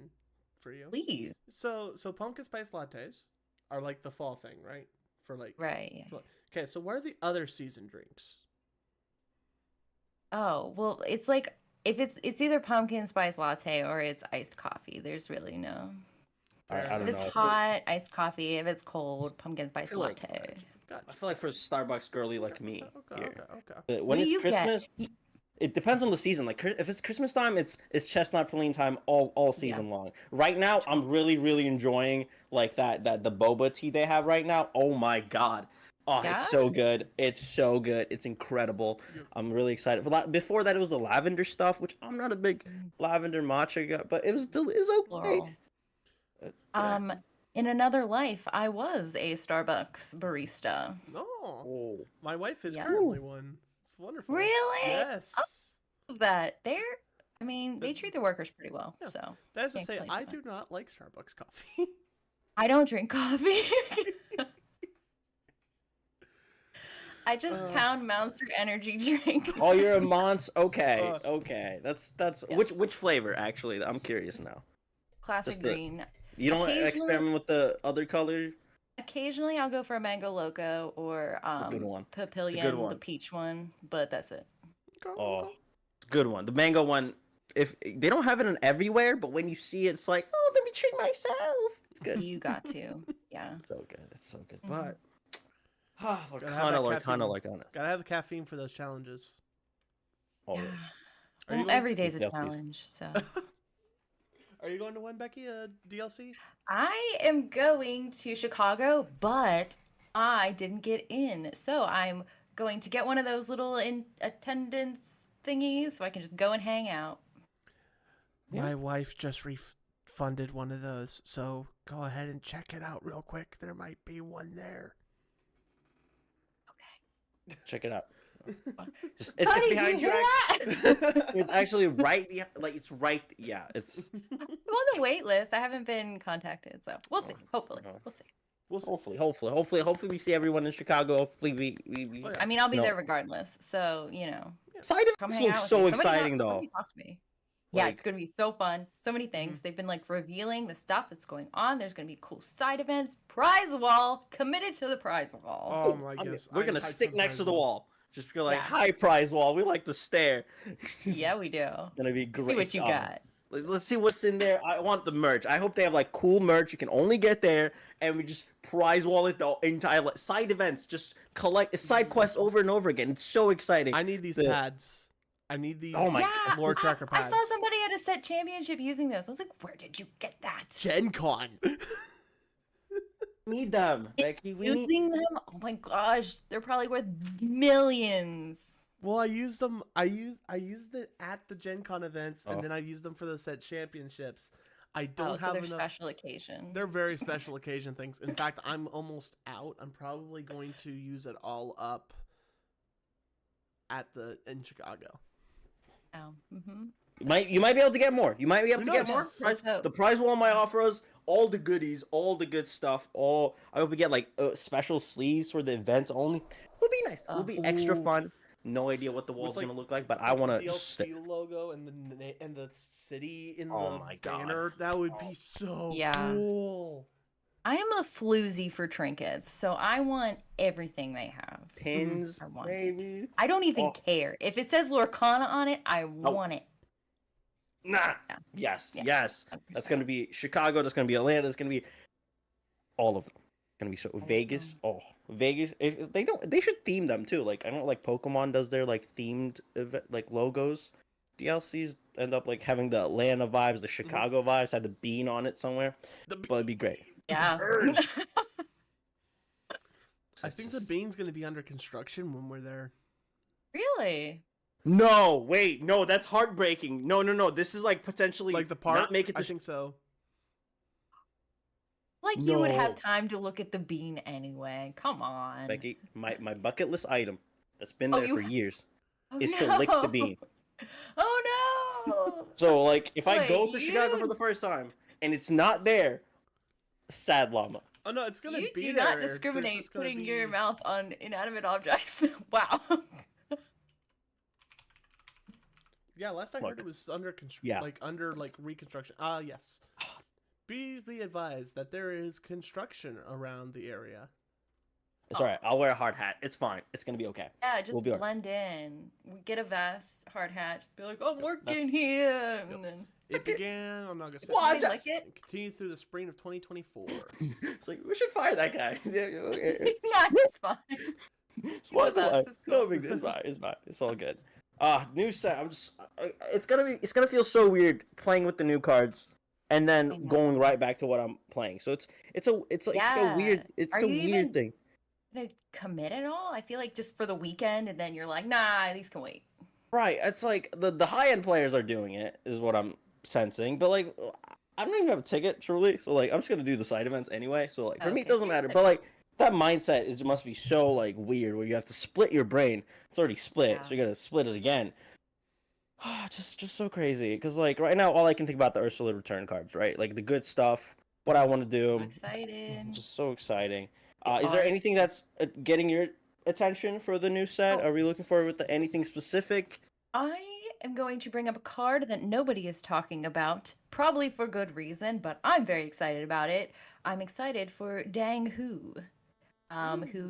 for you.
Please.
So pumpkin spice lattes are like the fall thing, right? For like
Right. Yeah.
Okay, so what are the other season drinks?
Oh, well, it's like if it's either pumpkin spice latte or it's iced coffee. There's really no.
I don't
If
know.
it's hot, iced coffee. If it's cold, pumpkin spice
feel like-
latte.
Gotcha.
I feel like for a Starbucks girly like me,
Okay.
when
What do
it's
you get?
Christmas, it depends on the season. Like if it's Christmas time, it's chestnut praline time all season long. Right now, I'm really enjoying like that the boba tea they have right now. Oh my god. Oh,
Yeah?
it's so good. It's so good. It's incredible.
Yeah.
I'm really excited. Before that, it was the lavender stuff, which I'm not a big lavender matcha guy, but it was okay.
Floral. In another life, I was a Starbucks barista.
No,
Oh.
my wife is
Yeah.
currently one. It's wonderful.
Really?
Yes.
That they treat their workers pretty well.
Yeah.
So
That is to
Can't
say,
complain
I
too
do
much.
not like Starbucks coffee.
I don't drink coffee. I just pound Monster Energy drink.
Oh, you're a monster. Okay,
Uh,
okay. That's
Yeah.
which flavor actually? I'm curious now.
Classic
just the-
green.
You don't
Occasionally-
experiment with the other color?
Occasionally, I'll go for a mango loco or
a good one.
papillion, the
one.
peach one, but that's it.
Oh, good one. The mango one. If they don't have it in everywhere, but when you see it, it's like, oh, let me treat myself. It's good.
You got to, yeah.
So good. It's so good.
Mhm.
But
Gotta have that
Lorcana,
caffeine.
Lorcana.
Gotta have the caffeine for those challenges.
Always.
Are you
Well,
going
every day's a
Yes, please.
challenge, so.
Are you going to win, Becky? A DLC?
I am going to Chicago, but I didn't get in. So I'm going to get one of those little in attendance thingies so I can just go and hang out.
Yeah.
My wife just refunded one of those, so go ahead and check it out real quick. There might be one there.
Check it out. It's
Honey,
behind
do
you.
that?
It's actually right behind. Like it's right. Yeah. It's
I'm on the wait list. I haven't been contacted, so we'll see. Hopefully, we'll see.
We'll see.
hopefully we see everyone in Chicago. Hopefully we
Oh, yeah.
I mean, I'll be
No.
there regardless. So
Side
come
events
hang
look
out with
so
me.
exciting though.
Somebody talk to me. Yeah, it's
Like-
gonna be so fun. So many things. They've been like revealing the stuff that's going on. There's gonna be cool side events. Prize wall. Committed to the prize wall.
Oh my
I'm-
goodness.
We're
I'm
gonna
hyped
stick
for
next to the
Prize
wall. Just feel like
Yeah.
high prize wall. We like to stare.
Yeah, we do.
Gonna be great.
See what you
Oh,
got.
Let's see what's in there. I want the merch. I hope they have like cool merch. You can only get there, and we just prize wall it the entire side events. Just collect side quests over and over again. It's so exciting.
I need these
The-
pads. I need these
Oh my
Yeah,
lore tracker
I
pads.
saw somebody at a set championship using those. I was like, where did you get that?
Gen Con.
We need them, Becky. We need.
Using them? Oh my gosh, they're probably worth millions.
Well, I used them. I used it at the Gen Con events,
Oh.
and then I used them for the set championships. I
Oh,
don't
so
have
they're
enough.
special occasion.
They're very special occasion things. In fact, I'm almost out. I'm probably going to use it all up in Chicago.
Oh, mm-hmm.
You might be able to get more. You might be able
Who
to get
knows?
more.
Let's hope.
The prize wall might offer us all the goodies, all the good stuff. I hope we get like special sleeves for the events only. It'll be nice. It'll be extra
Ooh.
fun. No idea what the wall's
like-
gonna look like, but I want to.
DLC logo and the city in
Oh
the
my God.
banner. That would be so
Yeah.
cool.
I am a floozy for trinkets, so I want everything they have.
Pins,
I want it.
maybe.
I don't even
Oh.
care. If it says Lorcana on it, I want it.
Nah.
Yeah.
Yes.
Yeah.
Yes.
100%.
That's gonna be Chicago. That's gonna be Atlanta. That's gonna be all of them. Gonna be so Vegas. Oh, Vegas. If they don't, they should theme them too. Like I don't know, like Pokemon does their like themed like logos. DLCs end up like having the Atlanta vibes, the Chicago vibes, had the bean on it somewhere. But it'd be great.
Yeah.
I think the bean's gonna be under construction when we're there.
Really?
No, wait, no, that's heartbreaking. No. This is like potentially
Like the park?
Not make it.
I think so.
Like you would have
No.
time to look at the bean anyway. Come on.
Becky, my bucket list item that's been
Oh,
there for years
Oh,
is to lick the
no.
bean.
Oh no!
So like, if I go
Wait,
to Chicago for the first time and it's not there, sad llama.
Oh no, it's gonna
You
be
do
there.
not
There's
discriminate
just gonna
putting
be-
your mouth on inanimate objects. Wow.
Yeah, last I heard
Look.
it was under construction.
Yeah.
Like under like reconstruction. Yes. Be advised that there is construction around the area.
It's all right. I'll wear a hard hat. It's fine. It's gonna be okay.
Yeah, just
We'll be all right.
blend in. Get a vest, hard hat. Just be like, I'm working here, and then
It began on August
What?
15th
Did you like it?
and continued through the spring of 2024.
It's like we should fire that guy. Yeah, okay.
yeah, it's fine.
What
the
do I-
best, it's
No
cool.
big deal. It's fine. It's fine. It's all good. New set. It's gonna feel so weird playing with the new cards, and
I
then
know.
going right back to what I'm playing. So it's a weird
Are
a
you
weird
even-
thing.
Gonna commit at all? I feel like just for the weekend, and then you're like, nah, these can wait.
Right. It's like the high end players are doing it, is what I'm sensing. But like, I don't even have a ticket truly, so like I'm just gonna do the side events anyway. So like for me it
Okay,
doesn't
so
matter.
like-
But like that mindset is must be so like weird where you have to split your brain. It's already split, so you gotta split it again. just so crazy. Because like right now all I can think about the Ursula Return cards, right? Like the good stuff, what I want to do.
I'm excited.
Just so exciting.
They
Is there
are.
anything that's getting your attention for the new set?
Oh.
Are we looking forward to anything specific?
I am going to bring up a card that nobody is talking about, probably for good reason, but I'm very excited about it. I'm excited for Dang who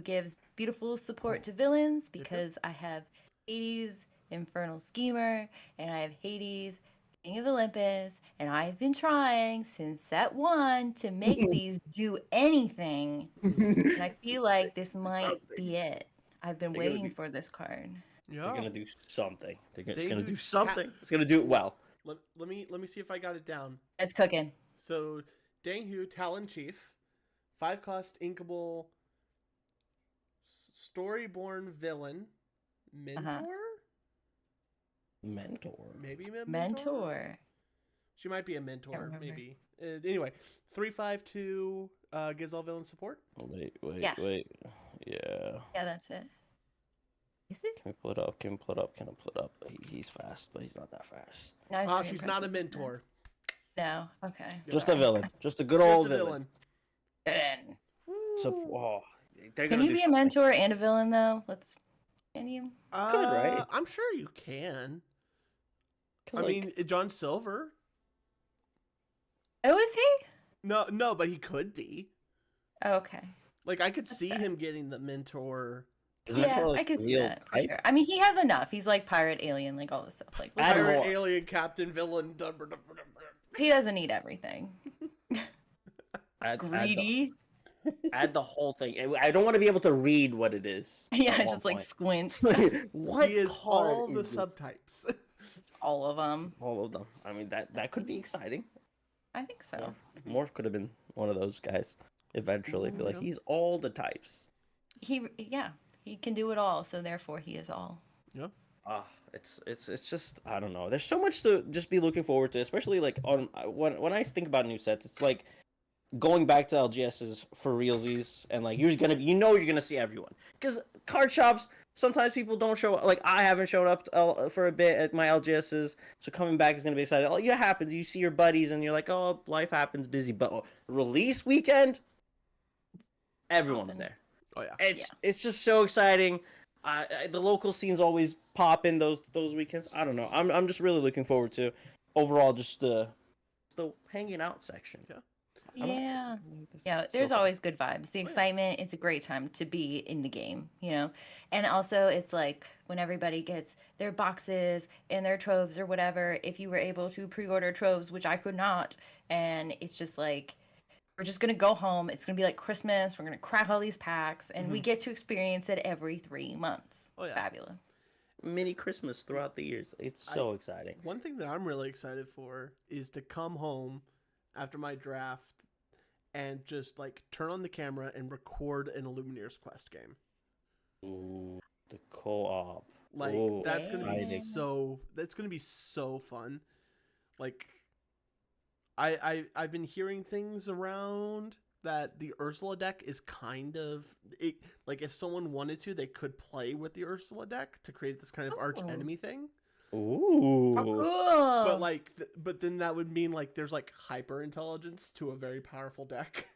gives beautiful support to villains because I have Hades, Infernal Schemer, and I have Hades, King of Olympus, and I've been trying since set 1 to make these do anything, and I feel like this might be it. I've been
They're gonna
waiting
do-
for this card.
They're
Yeah.
gonna do something. It's
They
gonna
do
do something. It's gonna do it well.
Let me see if I got it down.
It's cooking.
So Danghu, Talon Chief, 5-cost inkable storyborn villain, mentor?
Mentor.
Maybe a mentor?
Mentor.
She might be a mentor,
remember.
maybe. Anyway, 3/5/2 gives all villain support.
Oh, wait.
Yeah.
Yeah.
Yeah, that's it. Is it?
Can we pull it up? Can I pull it up? He's fast, but he's not that fast.
No, it's pretty
She's not a
impressive.
mentor.
No. Okay.
Just a villain. Just a good
Just
old
a
villain.
villain.
So,
Woo.
they're
Can
gonna
you
do
be a
something.
mentor and a villain though? Can you?
Good, right?
I'm sure you can.
'Cause,
I
like,
mean, John Silver.
Oh, is he?
No, but he could be.
Oh, okay.
Like I could
That's
see
fair.
him getting the mentor.
is
Yeah,
Mentor, like,
I can see
real
that for
type?
sure. I mean, he has enough. He's like pirate, alien, like all this stuff. Like
Add
Pirate,
more.
alien, captain, villain.
he doesn't need everything.
Add
Greedy.
add the whole thing. I don't want to be able to read what it is.
Yeah,
at
just
one
like squints.
point. What
He is
card
all the
is this?
subtypes.
Just all of them.
All of them. I mean, that could be exciting.
I think so.
Morph could have been one of those guys eventually. Be like,
Yeah.
he's all the types.
He can do it all. So therefore, he is all.
It's just I don't know. There's so much to just be looking forward to, especially like on when I think about new sets. It's like going back to LGSs for realsies, and like you're gonna see everyone because card shops. Sometimes people don't show up. Like I haven't shown up for a bit at my LGSs, so coming back is gonna be exciting. Oh, yeah, it happens. You see your buddies, and you're like, oh, life happens, busy. But release weekend, everyone's there.
Oh yeah.
It's just so exciting. The local scene's always popping those weekends. I don't know. I'm just really looking forward to overall just the hanging out section.
Yeah.
Yeah.
This
Yeah,
is
there's
so fun.
always good vibes. The excitement, it's a great time to be in the game, you know? And also, it's like when everybody gets their boxes and their troves or whatever, if you were able to pre order troves, which I could not, and it's just like we're just gonna go home. It's gonna be like Christmas. We're gonna crack all these packs, and we get to experience it every 3 months. It's fabulous.
Mini Christmas throughout the years. It's so exciting.
One thing that I'm really excited for is to come home after my draft and just like turn on the camera and record an Illumineers Quest game.
Ooh, the co-op.
Like
Ooh,
that's gonna be
exciting.
so fun. Like I've been hearing things around that the Ursula deck is kind of it, like if someone wanted to, they could play with the Ursula deck to create this kind of arch enemy thing.
Ooh.
Oh, cool.
But like, but then that would mean like there's like hyper intelligence to a very powerful deck.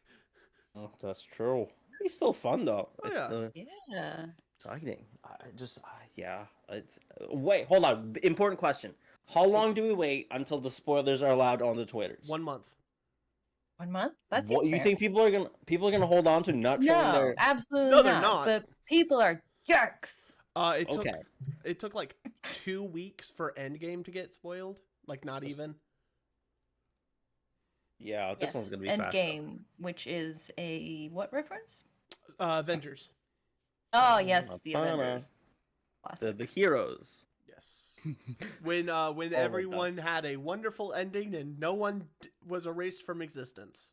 Oh, that's true. It's still fun though.
Oh, yeah.
Yeah.
Exciting. Yeah. It's wait. Hold on. Important question. How long do we wait until the spoilers are allowed on the Twitters?
1 month.
1 month? That's
what you think people are gonna hold on to not showing
No,
their?
absolutely
No, they're not.
But people are jerks.
It took like 2 weeks for Endgame to get spoiled. Like not even.
Yeah, this one's gonna be
Endgame, which is a what reference?
Avengers.
Oh yes, the Avengers.
The heroes.
Yes. When everyone had a wonderful ending and no one was erased from existence.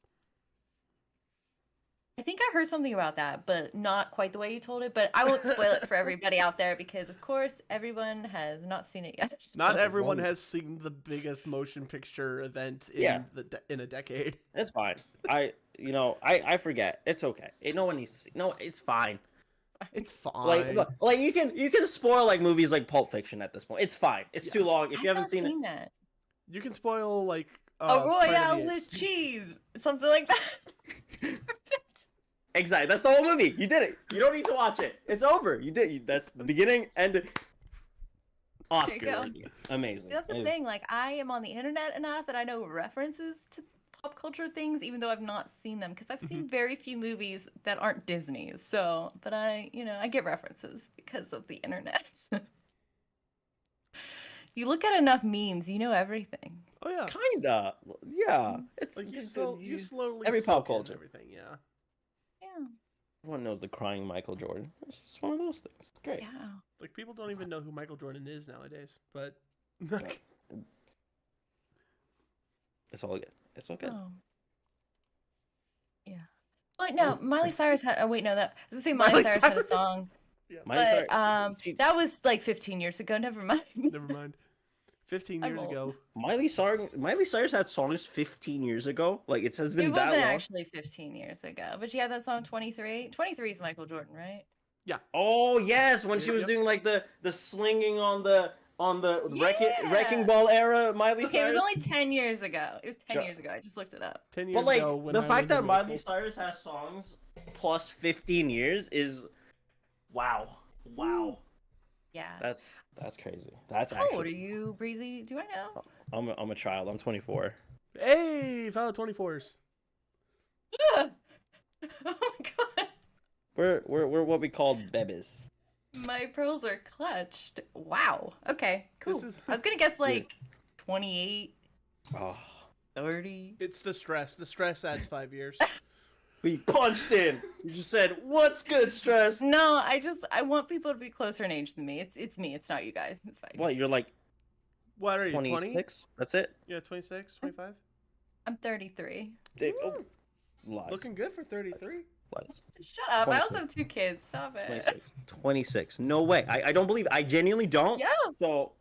I think I heard something about that, but not quite the way you told it. But I won't spoil it for everybody out there because, of course, everyone has not seen it yet.
Not everyone has seen the biggest motion picture event in a decade.
It's fine. I forget. It's okay. No one needs to see. No, it's fine.
It's fine.
Like you can spoil like movies like Pulp Fiction at this point. It's fine. It's too long. If you haven't seen it,
that.
You can spoil like
a Royale with cheese, something like that.
Exactly. That's the whole movie. You did it. You don't need to watch it. It's over. You did. That's the beginning and Oscar. Amazing.
That's the thing. Like I am on the internet enough that I know references to pop culture things, even though I've not seen them, because I've seen very few movies that aren't Disney's. So, but I get references because of the internet. You look at enough memes, you know everything.
Oh yeah,
kinda. Yeah, it's
like you slowly
every pop culture,
everything. Yeah.
Yeah.
Everyone knows the crying Michael Jordan. It's just one of those things. It's great.
Yeah.
Like people don't even know who Michael Jordan is nowadays, but
it's all good. It's all good.
Oh. Yeah. Wait, no, Miley Cyrus had. Oh, wait, no, that I was gonna say Miley Cyrus had a song.
Yeah.
But that was like 15 years ago. Never mind.
Never mind. 15 years ago.
Miley Cyrus had songs 15 years ago. Like it has been that long.
It wasn't actually 15 years ago, but she had that song 23. 23 is Michael Jordan, right?
Yeah.
Oh yes, when she was doing like the slinging on the wrecking ball era. Miley Cyrus.
It was only 10 years ago. It was 10 years ago. I just looked it up.
10 years
but like
ago. When
the fact that Miley Cyrus has songs plus 15 years is wow.
Yeah.
That's crazy. That's
How old are you, Breezy? Do I know?
I'm a child. I'm 24.
Hey, fellow 24s.
Oh my god.
We're what we call bebes.
My pearls are clutched. Wow. Okay, cool. I was gonna guess 28.
Oh.
30.
It's the stress. The stress adds 5 years.
We punched in. You just said, "What's good, stress?"
No, I want people to be closer in age than me. It's me. It's not you guys. It's fine.
What? You're like
what are you?
26? That's it?
Yeah, 26, 25.
I'm 33.
Lies.
Looking good for 33.
Lies.
Shut up. 26. I also have 2 kids. Stop it.
26. No way. I don't believe. I genuinely don't.
Yeah.
So,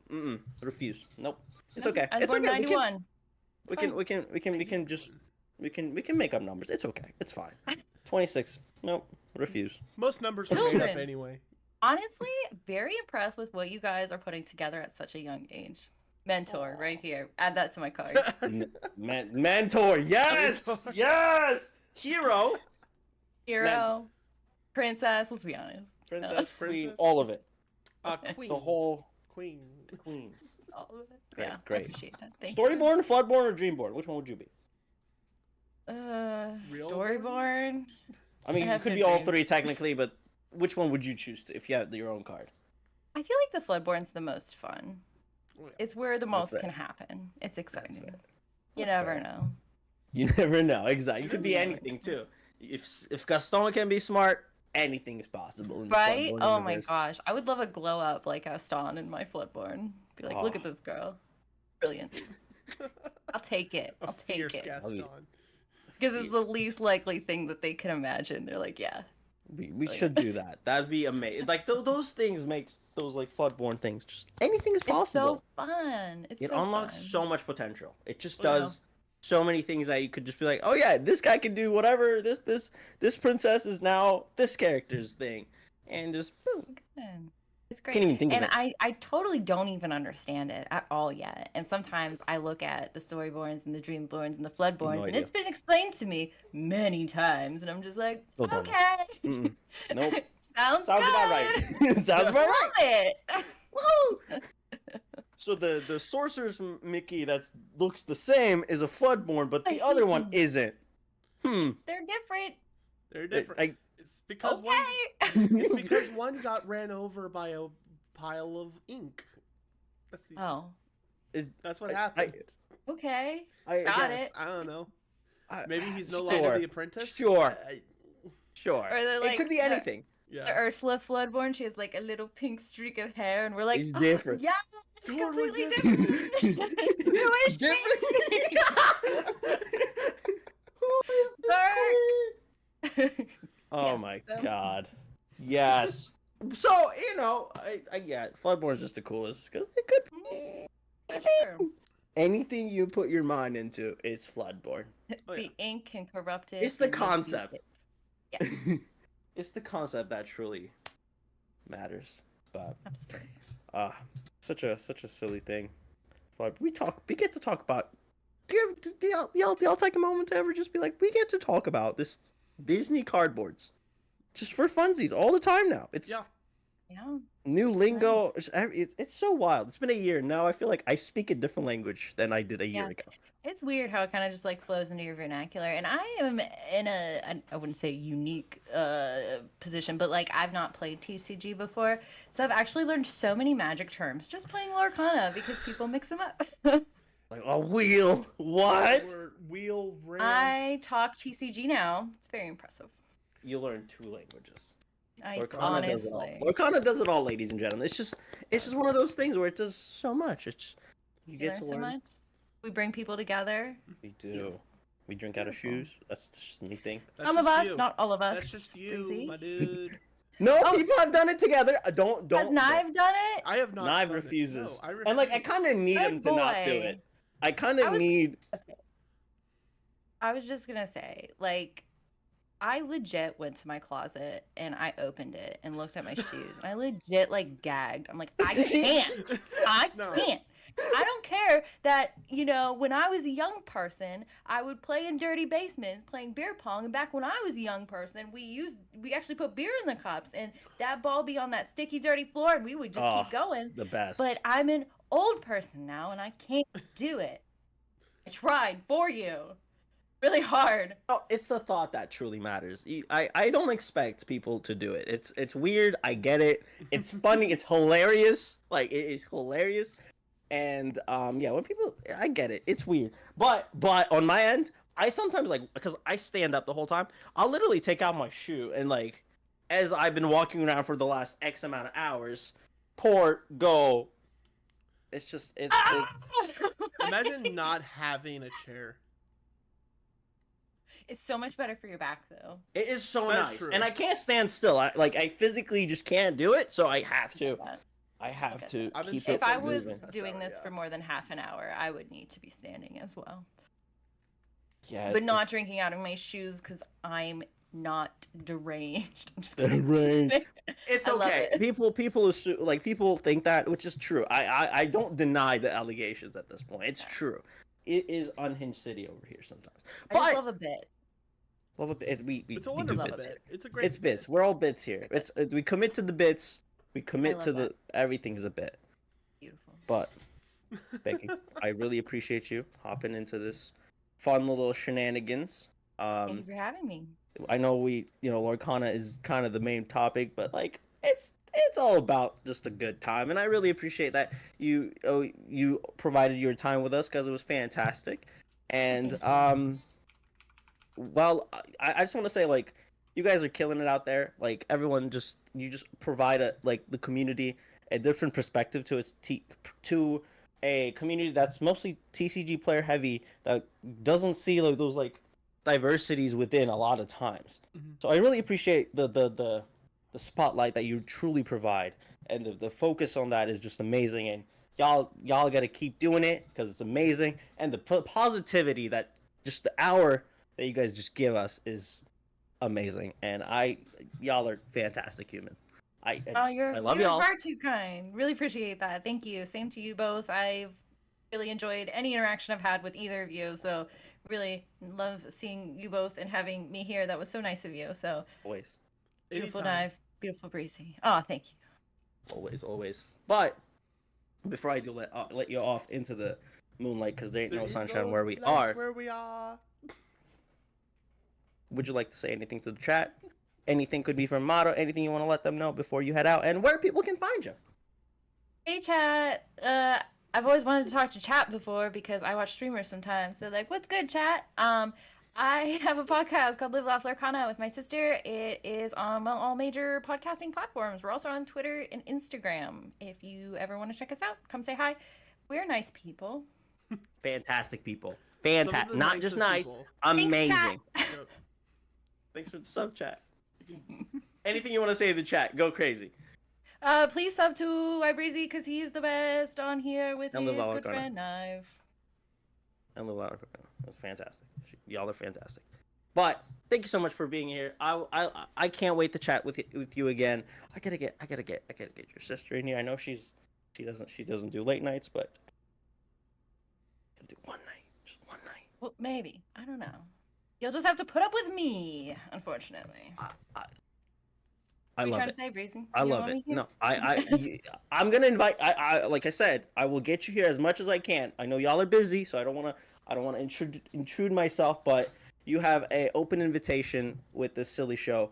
refuse. Nope. It's okay.
I was born 91.
We can make up numbers. It's okay. It's fine. 26. Nope. Refuse.
Most numbers are made up anyway.
Honestly, very impressed with what you guys are putting together at such a young age. Mentor, right here. Add that to my card.
Mentor. Yes. Yes. Hero.
Princess. Let's be honest.
Princess. Queen. All of it.
Queen.
The whole
Queen.
All of it.
Great,
Yeah.
great.
I appreciate that. Thank
Storyborn, Floodborn, or Dreamborn? Which one would you be?
Storyborn.
I mean, you could be all three technically, but which one would you choose if you had your own card?
I feel like the Floodborn's the most fun. It's where the most can happen. It's exciting. You never know.
You never know. Exactly. You
You
could be
never know.
anything too. If Gaston can be smart, anything is possible in the
Right?
Bloodborne
Oh my
universe.
gosh. I would love a glow up like Gaston in my Floodborne. Be like, look
Oh.
at this girl. Brilliant. I'll take it.
A
I'll take
fierce
it.
Gaston.
Because it's the least likely thing that they can imagine. They're like, yeah.
We should do that. That'd be amazing. Like those things makes those like Floodborne things. Just anything is
It's
possible.
so fun. It's
It
so
unlocks
fun.
so much potential. It just
Oh, yeah.
does so many things that you could just be like, oh yeah, this guy can do whatever. This princess is now this character's thing, and just boom.
Good. It's great.
Can't even think of
And
it.
I totally don't even understand it at all yet. And sometimes I look at the Storyborns and the Dreamborns and the Floodborns, and
idea.
it's been explained to me many times, and I'm just like,
Still don't know.
okay.
Mm-mm. Nope.
Sounds
Sounds
good.
about right. Sounds about
Love
right.
it.
Woo! So the sorcerer's Mickey that looks the same is a Floodborn, but the other one isn't.
They're different.
They're different.
I,
It's because
Okay.
it's because one got ran over by a pile of ink.
Oh,
That's what happened.
okay.
I
Got
guess.
it.
I don't know.
I-
Maybe he's no
sure.
longer the apprentice.
Sure.
I-
Sure.
Or they're like
it could be
the-
anything.
yeah.
The Ursula Floodborn, she has like a little pink streak of hair, and we're like,
It's
"Oh,
different."
yeah,
Totally
completely
different.
different. Who is she?
Who is this
Dark.
queen? Oh
Yeah,
my
so-
god. Yes. So, yeah, Floodborn's just the coolest because it could
Sure.
anything you put your mind into, it's Floodborn.
Oh,
The
yeah.
ink can corrupt it.
It's the
and make you
concept.
it. Yeah.
It's the concept that truly matters. But
Absolutely.
such a silly thing. But we get to talk about. Do y'all take a moment to ever just be like, we get to talk about this Disney cardboards, just for funsies all the time now. It's
Yeah.
Yeah.
new lingo. It's so wild. It's been a year now. I feel like I speak a different language than I did a year
Yeah.
ago.
It's weird how it kind of just like flows into your vernacular. And I am in I wouldn't say unique position, but like I've not played TCG before. So I've actually learned so many magic terms just playing Lorcana because people mix them up.
Like a wheel. What?
Or wheel ram.
I talk TCG now. It's very impressive.
You learn 2 languages.
I
Lorcana does it all.
honestly.
Lorcana does it all, ladies and gentlemen. It's just one of those things where it does so much. It's you
You
get
learn
to
so
learn.
much. We bring people together.
We do. We drink out of
Beautiful.
shoes. That's just me thing.
That's
Some of
just
us,
you.
not all of us.
That's just you,
Breezy.
my dude.
No,
Oh.
people have done it together. Don't.
Has Knive done it?
I have not.
Knive
done it.
refuses.
No, I refuse.
And like, I kind of need
Good
him to not do
boy.
it. I kind
I
of
was-
need.
I was just gonna say, like, I legit went to my closet and I opened it and looked at my shoes and I legit like gagged. I'm like, I can't. I
No.
can't. I don't care that, you know, when I was a young person, I would play in dirty basements playing beer pong. And back when I was a young person, we actually put beer in the cups and that ball be on that sticky, dirty floor and we would just
Oh.
keep going.
The best.
But I'm an old person now and I can't do it. I tried for you. Really hard.
Oh, it's the thought that truly matters. I don't expect people to do it. It's weird. I get it. It's funny. It's hilarious. Like it is hilarious. And yeah, when people, I get it. It's weird. But on my end, I sometimes like because I stand up the whole time. I'll literally take out my shoe and like, as I've been walking around for the last X amount of hours, pour, go. It's just it's
Imagine not having a chair.
It's so much better for your back, though.
it is so
That's
nice,
true.
and I can't stand still. I physically just can't do it, so I have to.
But
I have
Okay.
to
I've been
keep
trying
it
if I
from
was
moving.
That's
doing
how-
this
yeah.
for more than half an hour, I would need to be standing as well.
Yeah,
But not drinking out of my shoes because I'm not deranged. I'm just
Deranged.
kidding.
It's
I love
okay.
it.
People assume, like people think that, which is true. I don't deny the allegations at this point. It's
Yeah.
true. It is unhinged city over here sometimes.
I just
But
love a bit.
well, we
It's a
we do
wonderful
bits.
bit. It's a great.
It's bits. We're all bits here. It's we commit to the bits. We commit
love
to the
that.
everything's a bit.
Beautiful.
But Becky, I really appreciate you hopping into this fun little shenanigans.
Thank you for having me.
I know Lorcana is kind of the main topic, but like it's all about just a good time, and I really appreciate that you provided your time with us because it was fantastic. And
Thank
well, I just want to say, like, you guys are killing it out there. Like, everyone you just provide the community a different perspective to a community that's mostly TCG player heavy that doesn't see like those like diversities within a lot of times.
Mm-hmm.
So I really appreciate the spotlight that you truly provide, and the focus on that is just amazing. And y'all got to keep doing it because it's amazing, and the positivity that just the hour that you guys just give us is amazing. And y'all are fantastic humans. I love
you're
y'all.
far too kind. Really appreciate that. Thank you. Same to you both. I've really enjoyed any interaction I've had with either of you. So really love seeing you both and having me here. That was so nice of you. So
Always.
beautiful
Anytime.
dive, beautiful breezy. Oh, thank you.
Always. But before I do let you off into the moonlight, because there ain't no sunshine where we are.
Where we are.
Would you like to say anything to the chat? Anything could be from Motto. Anything you want to let them know before you head out, and where people can find you.
Hey, chat. I've always wanted to talk to chat before because I watch streamers sometimes. So like, what's good, chat? I have a podcast called Laugh Lorcana with my sister. It is on all major podcasting platforms. We're also on Twitter and Instagram. If you ever want to check us out, come say hi. We're nice people.
Fantastic people. Fantastic.
the
Not just
nicest
nice.
people.
Amazing.
Thanks,
Thanks for the sub chat. Anything you want to say in the chat? Go crazy.
Please sub to Ibreezy because he's the best on here with
And
his
Laugh
good
Lorcana.
friend Knife.
And that's fantastic. Y'all are fantastic. But thank you so much for being here. I can't wait to chat with you again. I gotta get your sister in here. I know she doesn't do late nights, but I can do one night, just one night.
Well, maybe. I don't know. You'll just have to put up with me, unfortunately.
I
What are you
love
trying
it.
to say, Breezy?
I
You
love
want
it.
me here?
No, I'm gonna invite. Like I said, I will get you here as much as I can. I know y'all are busy, so I don't wanna intrude myself. But you have a open invitation with this silly show,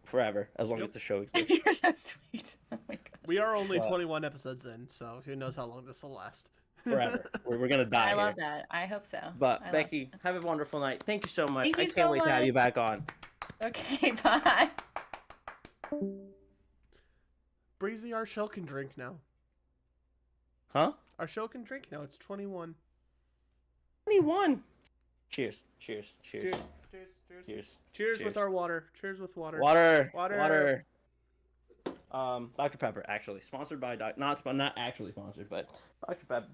forever, as long as the show exists.
You're so sweet. Oh my god.
We are only
But-
21 episodes in, so who knows how long this will last.
Forever. We're gonna die.
I
here.
love that. I hope so.
But
I love
Becky, have a wonderful night. Thank you so much.
Thank
I
you
can't
so
wait to have
much.
you back on.
it. Okay, bye.
Breezy, our show can drink now.
Huh?
Our show can drink now. It's 21.
21. Cheers. Cheers.
Cheers.
Cheers.
Cheers. Cheers.
Cheers.
Cheers
Cheers.
with our water. Cheers with water.
Water.
Water.
Dr. Pepper, actually sponsored by not actually sponsored, but Dr. Pepper.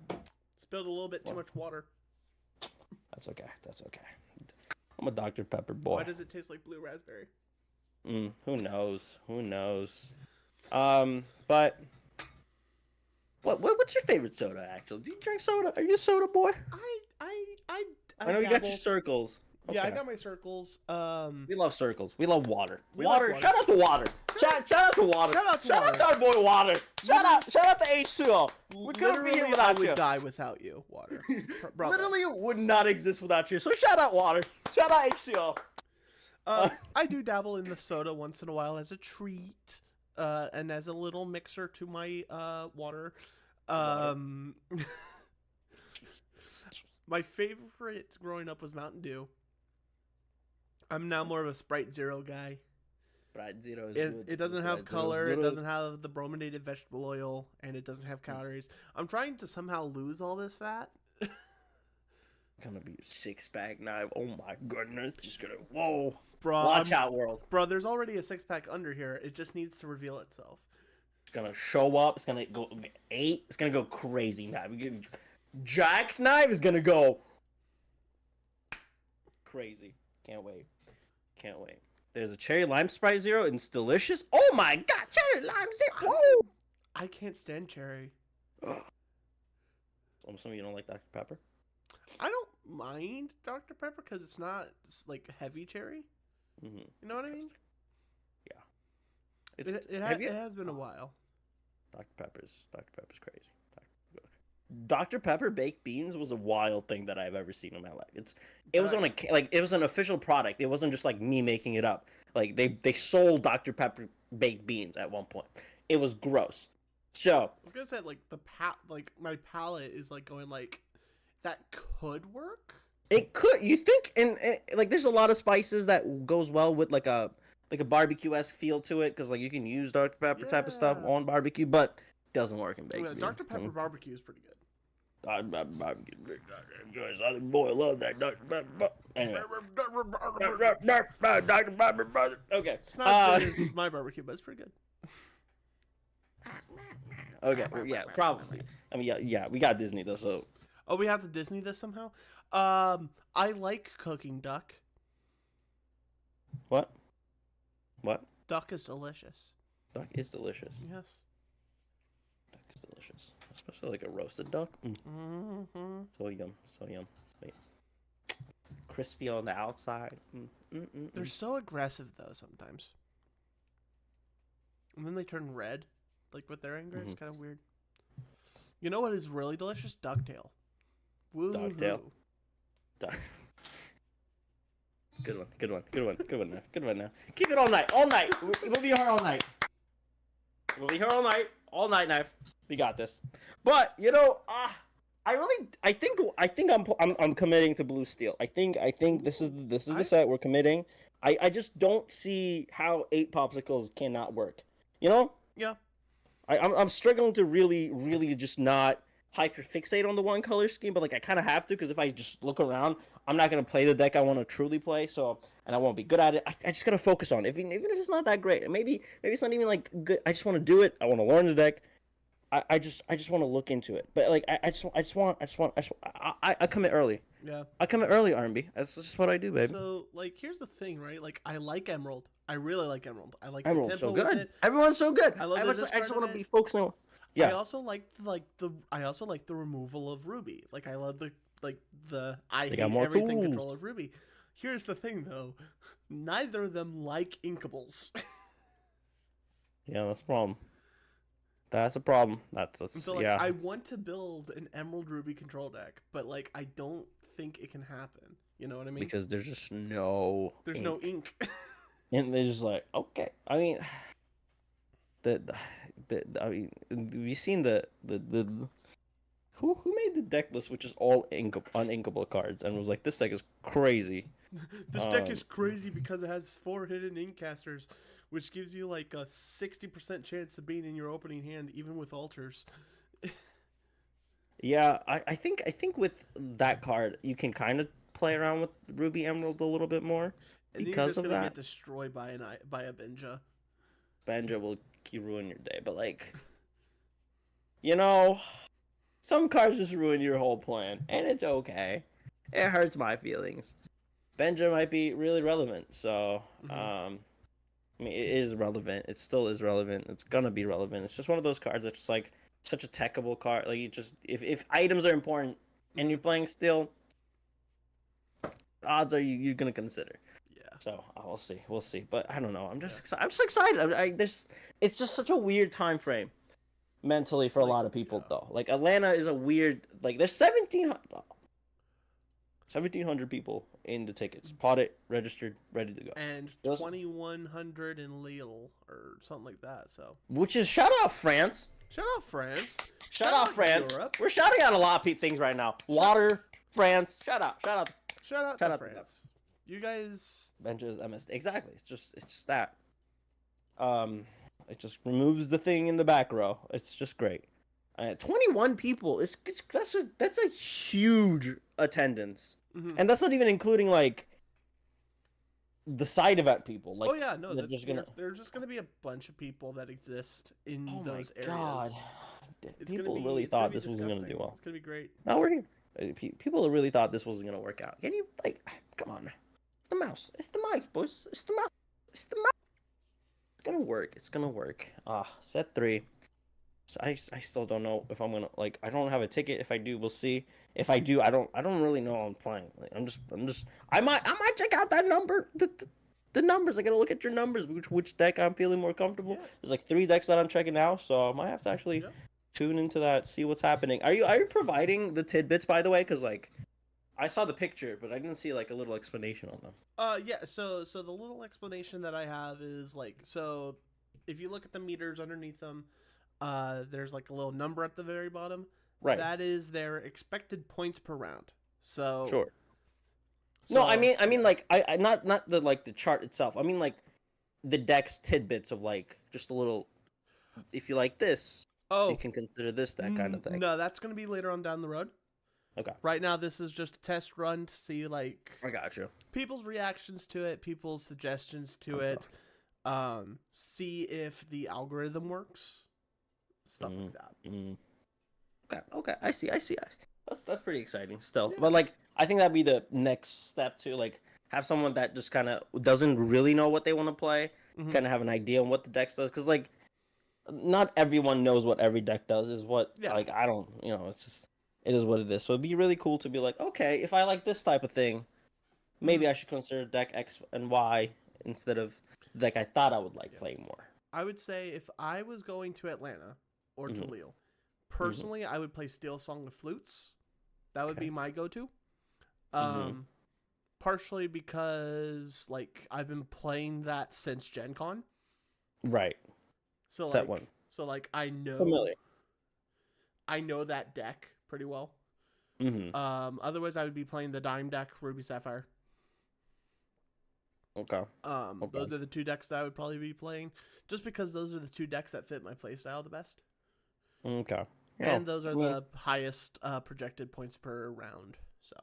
Spilled a little bit too much water.
That's okay. That's okay. I'm a Dr. Pepper boy.
Why does it taste like blue raspberry?
Who knows? Who knows? But what's your favorite soda? Actually, do you drink soda? Are you a soda boy?
I
know you got your
dabble.
circles.
Yeah, I
Okay.
got my circles.
We love circles. We love water.
We love
Water.
water.
Shout out to water. Shout out to water.
Shout out to
Shout
water.
out to our boy Water. Shout out to H2O. We couldn't be here
Literally, I
without
would
you.
die without you, water. Bravo.
Literally would not exist without you. So shout out Water. Shout out H2O.
I do dabble in the soda once in a while as a treat, and as a little mixer to my water. My favorite growing up was Mountain Dew. I'm now more of a Sprite Zero guy.
Sprite Zero is
It,
good.
it doesn't have
Sprite Zero's
color, it
good.
doesn't have the brominated vegetable oil, and it doesn't have calories. I'm trying to somehow lose all this fat.
Gonna be a 6-pack knife. Oh my goodness. Just gonna. Whoa.
Bro,
Watch out, world.
Bro, there's already a 6-pack under here. It just needs to reveal itself.
It's gonna show up. It's gonna go 8. It's gonna go crazy now. Jackknife is gonna go crazy. Can't wait. Can't wait. There's a cherry lime Sprite Zero and it's delicious. Oh my god, cherry lime Zero. Whoa.
I can't stand cherry.
I'm assuming you don't like Dr. Pepper.
I don't mind Dr. Pepper because it's not like heavy cherry.
Mm-hmm.
You know what I mean?
Yeah.
It has been a while.
Dr. Pepper's crazy. Dr. Pepper baked beans was a wild thing that I've ever seen in my life. It was on it was an official product. It wasn't just like me making it up. Like they sold Dr. Pepper baked beans at one point. It was gross. So
I was gonna say like my palate is like going like that could work.
It could. You think, and like, there's a lot of spices that goes well with like a barbecue-esque feel to it, because like you can use Dr. Pepper type of stuff on barbecue, but it doesn't work in baked beans.
Dr. Pepper barbecue is pretty good.
Barbecue, guys, I boy, I love that Dr. Pepper. Anyway, Dr. Pepper, brother. Okay,
It's not as good as my barbecue, but it's pretty good.
Okay, well, yeah, probably. I mean, yeah, we got Disney though, so.
Oh, we have to Disney this somehow. I like cooking duck.
What?
Duck is delicious.
Duck is delicious.
Yes.
Duck is delicious, especially like a roasted duck.
Mm-hmm.
So yum. Crispy on the outside.
They're so aggressive though sometimes, and then they turn red, like with their anger. It's kind of weird. You know what is really delicious? Ducktail. Woo.
Ducktail. Duck. Good one now. Keep it all night. We'll be here all night. All night, knife. We got this. But you know, I think I'm committing to Blue Steel. I think this is the set we're committing. I just don't see how 8 popsicles cannot work. You know?
Yeah.
I'm struggling to really just not hyperfixate on the one color scheme, but like I kind of have to, because if I just look around, I'm not gonna play the deck I want to truly play. So, and I won't be good at it. I just gotta focus on it. Even if it's not that great, maybe it's not even like good. I just want to do it. I want to learn the deck. I just want to look into it. But like I commit early.
Yeah.
I commit early, R&B. That's just what I do, baby.
So like, here's the thing, right? Like, I like Emerald. I really like Emerald. I like
Emerald.
the
So
tempo with
good.
it.
Everyone's so good.
I love
I just want to be
it.
focusing on. Yeah.
I also like the removal of Ruby. Like, I love the I hate everything
tools.
control of Ruby. Here's the thing though, neither of them like inkables.
Yeah, that's a problem. That's
So like,
yeah.
I want to build an Emerald Ruby control deck, but like, I don't think it can happen. You know what I mean?
Because there's just no.
There's no ink.
And they're just like, okay. I mean, I mean, have you seen the who made the deck list, which is all uninkable cards, and was like, this deck is crazy.
This deck is crazy because it has 4 hidden ink casters, which gives you like a 60% chance of being in your opening hand, even with altars.
Yeah, I think with that card you can kind of play around with Ruby Emerald a little bit more
And
because
you're just
of
gonna
that.
get destroyed by a Benja.
Benja will ruin your day, but like, you know, some cards just ruin your whole plan, and it's okay. It hurts my feelings. Benja might be really relevant, so I mean, it is relevant. It still is relevant. It's gonna be relevant. It's just one of those cards that's just like such a techable card. Like, you just, if items are important and you're playing still, odds are you're gonna consider.
Yeah.
So we'll see. But I don't know. I'm just excited. I'm just excited. It's just such a weird time frame mentally for a lot of people though. Like, Atlanta is a weird. Like, there's 1,700 people in the tickets, potted, registered, ready to go,
And 2,100 in Lille or something like that. So.
which is, shout out France.
Shout out France.
Shout out France.
Europe.
We're shouting out a lot of things right now. Water, France. Shout out.
Shout out to France. You guys.
Benja's MSD. Exactly. It's just that. It just removes the thing in the back row. It's just great. 21 people. That's a huge attendance, and that's not even including like the side event people. Like,
oh yeah, no,
they're just gonna.
There's just gonna be a bunch of people that exist in
Oh
those
my
areas.
God.
It's
People
gonna be,
really
it's gonna
thought
be
this wasn't gonna do
disgusting.
well.
It's gonna be great.
No, we're here. People really thought this wasn't gonna work out. Can you, like, come on? It's the mouse. It's the mice, boys. It's the mouse. It's the mouse. It's gonna work. It's gonna work. Set 3. So I still don't know if I'm gonna, like, I don't have a ticket. If I do, we'll see. If I do, I don't really know I'm playing. Like, I might check out that number. The numbers. I gotta look at your numbers. Which deck I'm feeling more comfortable.
Yeah.
There's like 3 decks that I'm checking now, so I might have to actually tune into that, see what's happening. Are you providing the tidbits, by the way? Because like, I saw the picture, but I didn't see like a little explanation on them.
Yeah. So the little explanation that I have is like, so if you look at the meters underneath them, there's like a little number at the very bottom.
Right.
That is their expected points per round. So
Sure. No,
So,
I mean, like, I not the like the chart itself. I mean, like, the deck's tidbits of like just a little. If you like this, you can consider this that kind of thing.
No, that's going to be later on down the road.
Okay,
Right now, this is just a test run to see like
I got you.
people's reactions to it, people's suggestions to
I'm
it, see if the algorithm works, stuff like that.
Okay, I see. That's pretty exciting still.
Yeah.
But like, I think that'd be the next step to like have someone that just kind of doesn't really know what they want to play,
Mhm.
kind of have an idea on what the deck does, because like, not everyone knows what every deck does. Is what like I don't, it's just it is what it is. So it'd be really cool to be like, okay, if I like this type of thing, maybe I should consider deck X and Y instead of the deck I thought I would like playing more.
I would say if I was going to Atlanta or to Lille, personally, I would play Steel Song of Flutes. That would be my go-to. Partially because like I've been playing that since Gen Con.
Right.
So
Set
like,
one.
so like I know
Familiar.
I know that deck pretty well. Otherwise I would be playing the Dime deck, Ruby Sapphire.
Okay.
Those are the two decks that I would probably be playing, just because those are the two decks that fit my playstyle the best.
Okay.
And those are the highest projected points per round. So.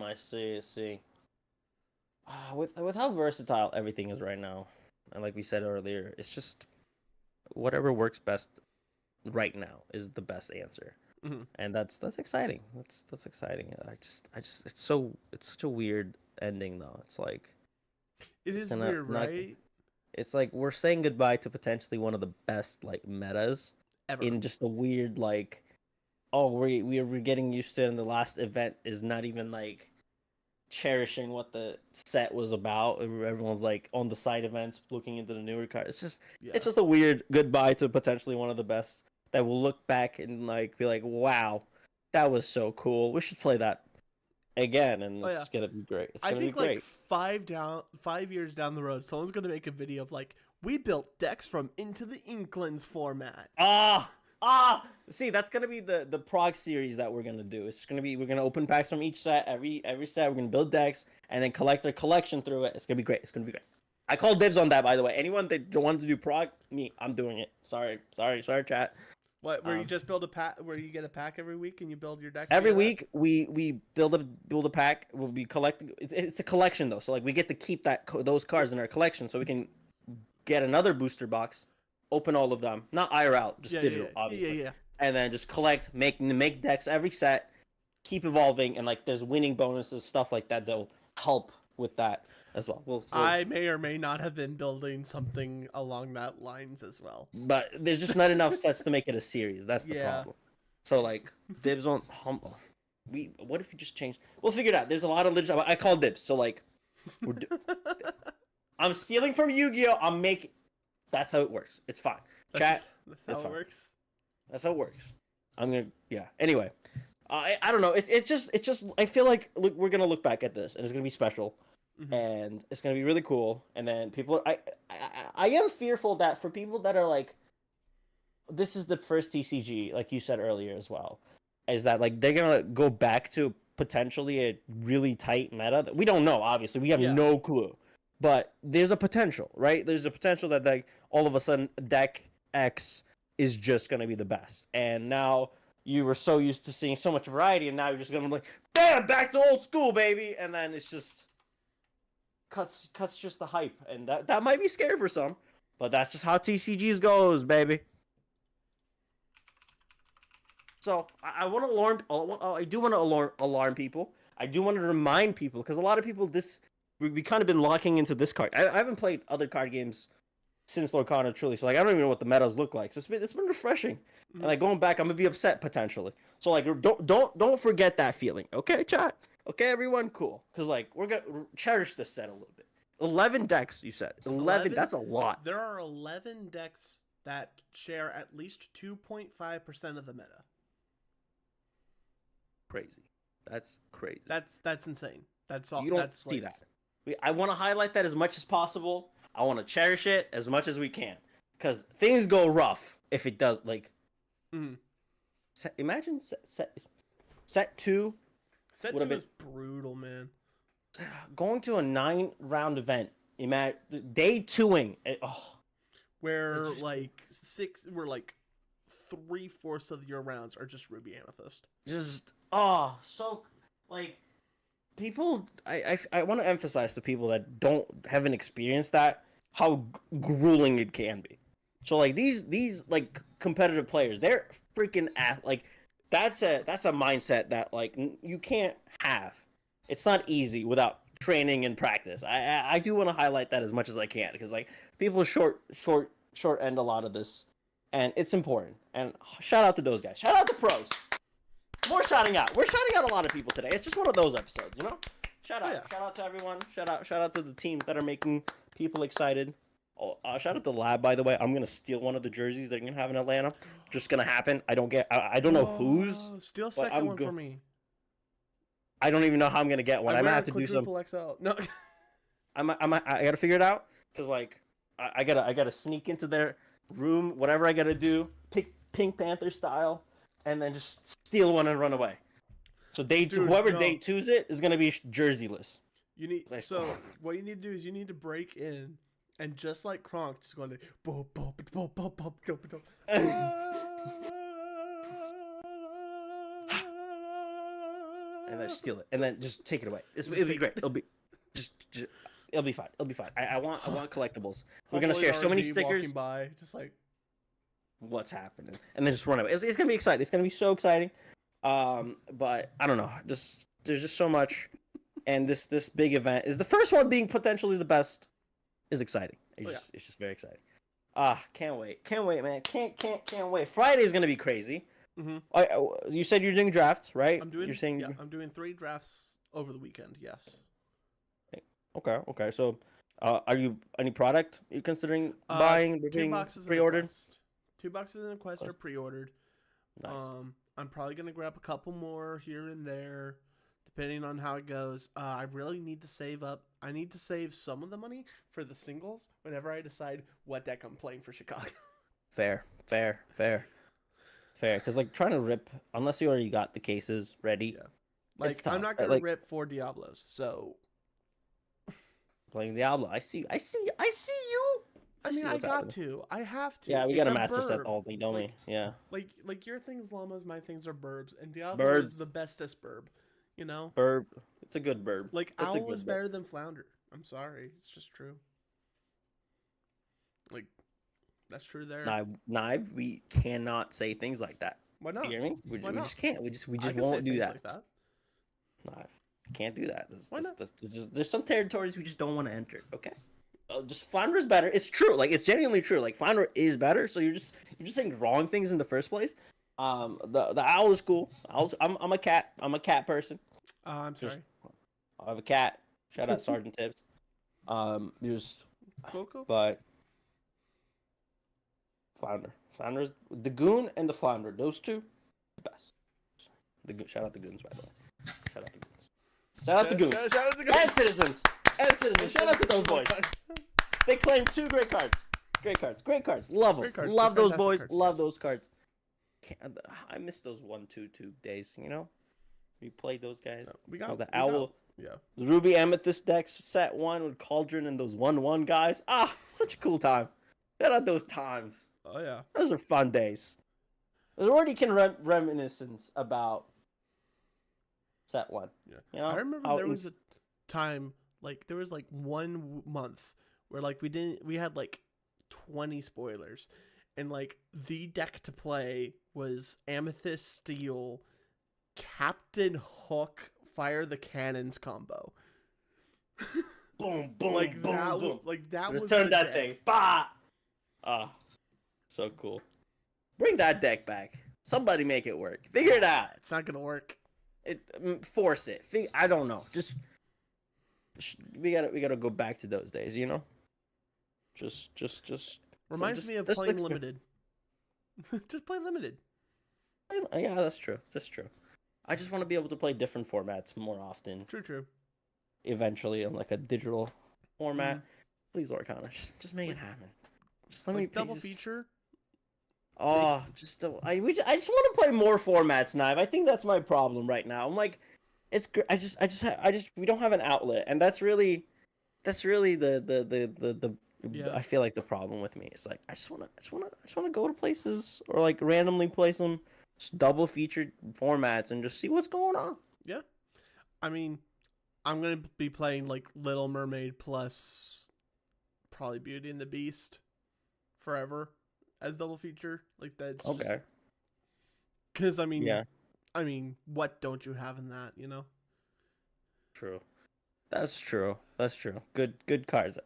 I see. With how versatile everything is right now, and like we said earlier, it's just whatever works best right now is the best answer, and that's exciting. That's exciting. I just it's such a weird ending though. It's like
it is weird, right?
It's like we're saying goodbye to potentially one of the best like metas
Ever.
In just a weird like, oh we're getting used to it, and the last event is not even like cherishing what the set was about. Everyone's like on the side events looking into the newer cards. It's just a weird goodbye to potentially one of the best that will look back and like be like, wow, that was so cool. We should play that again, and it's gonna be great. It's gonna be great.
Like 5 years down the road, someone's gonna make a video of like, we built decks from Into the Inklings format.
See, that's gonna be the prog series that we're gonna do. It's gonna be we're gonna open packs from each set. Every set we're gonna build decks and then collect their collection through it. It's gonna be great. I call dibs on that, by the way. Anyone that wanted to do prog, me, I'm doing it. Sorry, chat.
What? Where you just build a pack? Where you get a pack every week and you build your deck?
Every week we build a pack. We'll be collecting. It's a collection though, so like we get to keep those cards in our collection, so we can get another booster box, open all of them, not IRL, just digital, obviously. And then just collect, make decks every set, keep evolving, and like there's winning bonuses, stuff like that that'll help with that as well.
I may or may not have been building something along that lines as well.
But there's just not enough sets to make it a series. That's the problem. So like dibs on humble. What if you just change? We'll figure it out. There's a lot of legit. I call dibs. So like, I'm stealing from Yu-Gi-Oh. I'm making. That's how it works. It's fine. Chat.
That's how it works.
That's how it works. Anyway, I don't know. It's just I feel like we're gonna look back at this and it's gonna be special, and it's gonna be really cool. And then people, I am fearful that for people that are like, this is the first TCG, like you said earlier as well, is that like they're gonna go back to potentially a really tight meta that we don't know. Obviously, we have no clue, but there's a potential, right? There's a potential that like all of a sudden deck X is just going to be the best. And now you were so used to seeing so much variety, and now you're just going to be like, bam, back to old school, baby. And then it's just cuts just the hype. And that might be scary for some, but that's just how TCGs goes, baby. So I want to alarm. I do want to alarm people. I do want to remind people, because a lot of people we kind of been locking into this card. I haven't played other card games since Lorcana truly, so like I don't even know what the metas look like. So it's been refreshing, and like going back, I'm gonna be upset potentially. So like don't forget that feeling, okay, chat? Okay, everyone, cool, because like we're gonna cherish this set a little bit. 11 decks, you said 11. That's a lot.
There are 11 decks that share at least 2.5% of the meta.
Crazy. That's crazy.
That's insane. That's all.
You don't see that. I want to highlight that as much as possible. I want to cherish it as much as we can, because things go rough if it does. Like, imagine set 2.
Set 2 is brutal, man.
going to a 9-round event. Day 2ing.
Where
just-
like 3/4 of your rounds are just Ruby Amethyst.
Just so like people. I want to emphasize to people that haven't experienced that how grueling it can be. So like these like competitive players, they're freaking like that's a mindset that like you can't have. It's not easy without training and practice. I do want to highlight that as much as I can because like people short end a lot of this, and it's important. And shout out to those guys. Shout out to pros. More shouting out. We're shouting out a lot of people today. It's just one of those episodes, you know. Shout out.
Oh, yeah.
Shout out to everyone. Shout out to the teams that are making people excited. Oh, shout out to Lab, by the way. I'm gonna steal one of the jerseys they're gonna have in Atlanta. Just gonna happen. I don't know whose.
Steal
but
second
I'm
one for me.
I don't even know how I'm gonna get one. I might have to do some.
XL. No.
I gotta figure it out because like I gotta sneak into their room, whatever I gotta do, pick Pink Panther style, and then just steal one and run away. So whoever day 2's it is gonna be jerseyless.
You need what you need to do is you need to break in and just like Kronk, just going to
and then steal it, and then just take it away. It'll be great. It'll be it'll be fine. It'll be fine. I want collectibles. We're gonna share so many stickers.
Walking by, just like
what's happening, and then just run away. It's gonna be exciting. It's gonna be so exciting. But I don't know. There's just so much, and this big event is the first one being potentially the best. Is exciting. It's just very exciting. Can't wait, man. Can't wait. Friday's gonna be crazy.
Mm-hmm.
You said you're doing drafts, right?
I'm doing.
You're saying
I'm doing 3 drafts over the weekend. Yes.
Okay. So, are you any product you're considering buying?
2 boxes
pre-ordered.
2 boxes in a quest are pre-ordered.
Nice.
I'm probably gonna grab a couple more here and there, depending on how it goes. I really need to save up. I need to save some of the money for the singles whenever I decide what deck I'm playing for Chicago.
Fair. Because like trying to rip, unless you already got the cases ready.
Yeah. Like I'm not gonna rip 4 Diablos. So
playing Diablo, I see you.
I have to.
Yeah, we got a master
burb.
set all thing, don't we? Yeah.
Like your thing's llamas, my things are burbs, and Diablo is the bestest burb. You know?
Burb. It's a good burb.
Like Owl is better than Flounder. I'm sorry, it's just true. Like that's true there.
Nah, we cannot say things like that.
Why not?
You hear me? We just can't. We just
I
won't do that.
like that.
Nah, can't do that.
Why not?
There's some territories we just don't want to enter. Okay. Just Flounder is better. It's true. Like it's genuinely true. Like Flounder is better. So you're just saying wrong things in the first place. The owl is cool. I'm a cat. I'm a cat person.
I'm sorry.
I have a cat. Shout out Sergeant Tibbs.
Coco?
But Flounder's the goon and the flounder. Those two, the best. Shout out the goons, by the way. Shout out the goons. Shout out the goons.
Shout out the goons.
And citizens. Shout out to those boys. They claim 2 great cards. Great cards. Love them. Love those boys. Love those cards. I miss those 1-2-2 days. You know, we played those guys.
We got
the owl.
Yeah.
The Ruby Amethyst decks set 1 with Cauldron and those 1/1 guys. Such a cool time. Shout out those times.
Oh yeah.
Those are fun days. There already can reminiscence about set 1.
Yeah.
You know,
I remember there was a time there was 1 month where we had 20 spoilers, and the deck to play was Amethyst Steel, Captain Hook, Fire the Cannons combo.
Boom, boom,
boom. That was
return that
deck.
thing. Bah! So cool. Bring that deck back. Somebody make it work. Figure it out.
It's not gonna work.
Force it. I don't know. Just we gotta go back to those days. You know. Just.
Reminds me of playing limited. Just play limited.
Yeah, that's true. I just want to be able to play different formats more often.
True.
Eventually, in a digital format. Please, Lorcana, just make it happen. Just let me
double feature.
I just want to play more formats, Knive. I think that's my problem right now. I'm it's we don't have an outlet, and that's really the
Yeah.
I feel like the problem with me is like I just wanna go to places or like randomly play some double featured formats and just see what's going on.
Yeah. I mean, I'm gonna be playing like Little Mermaid plus probably Beauty and the Beast forever as double feature. Like that's
Okay.
Because I mean,
Yeah.
What don't you have in that? You know.
True. That's true. Good cards.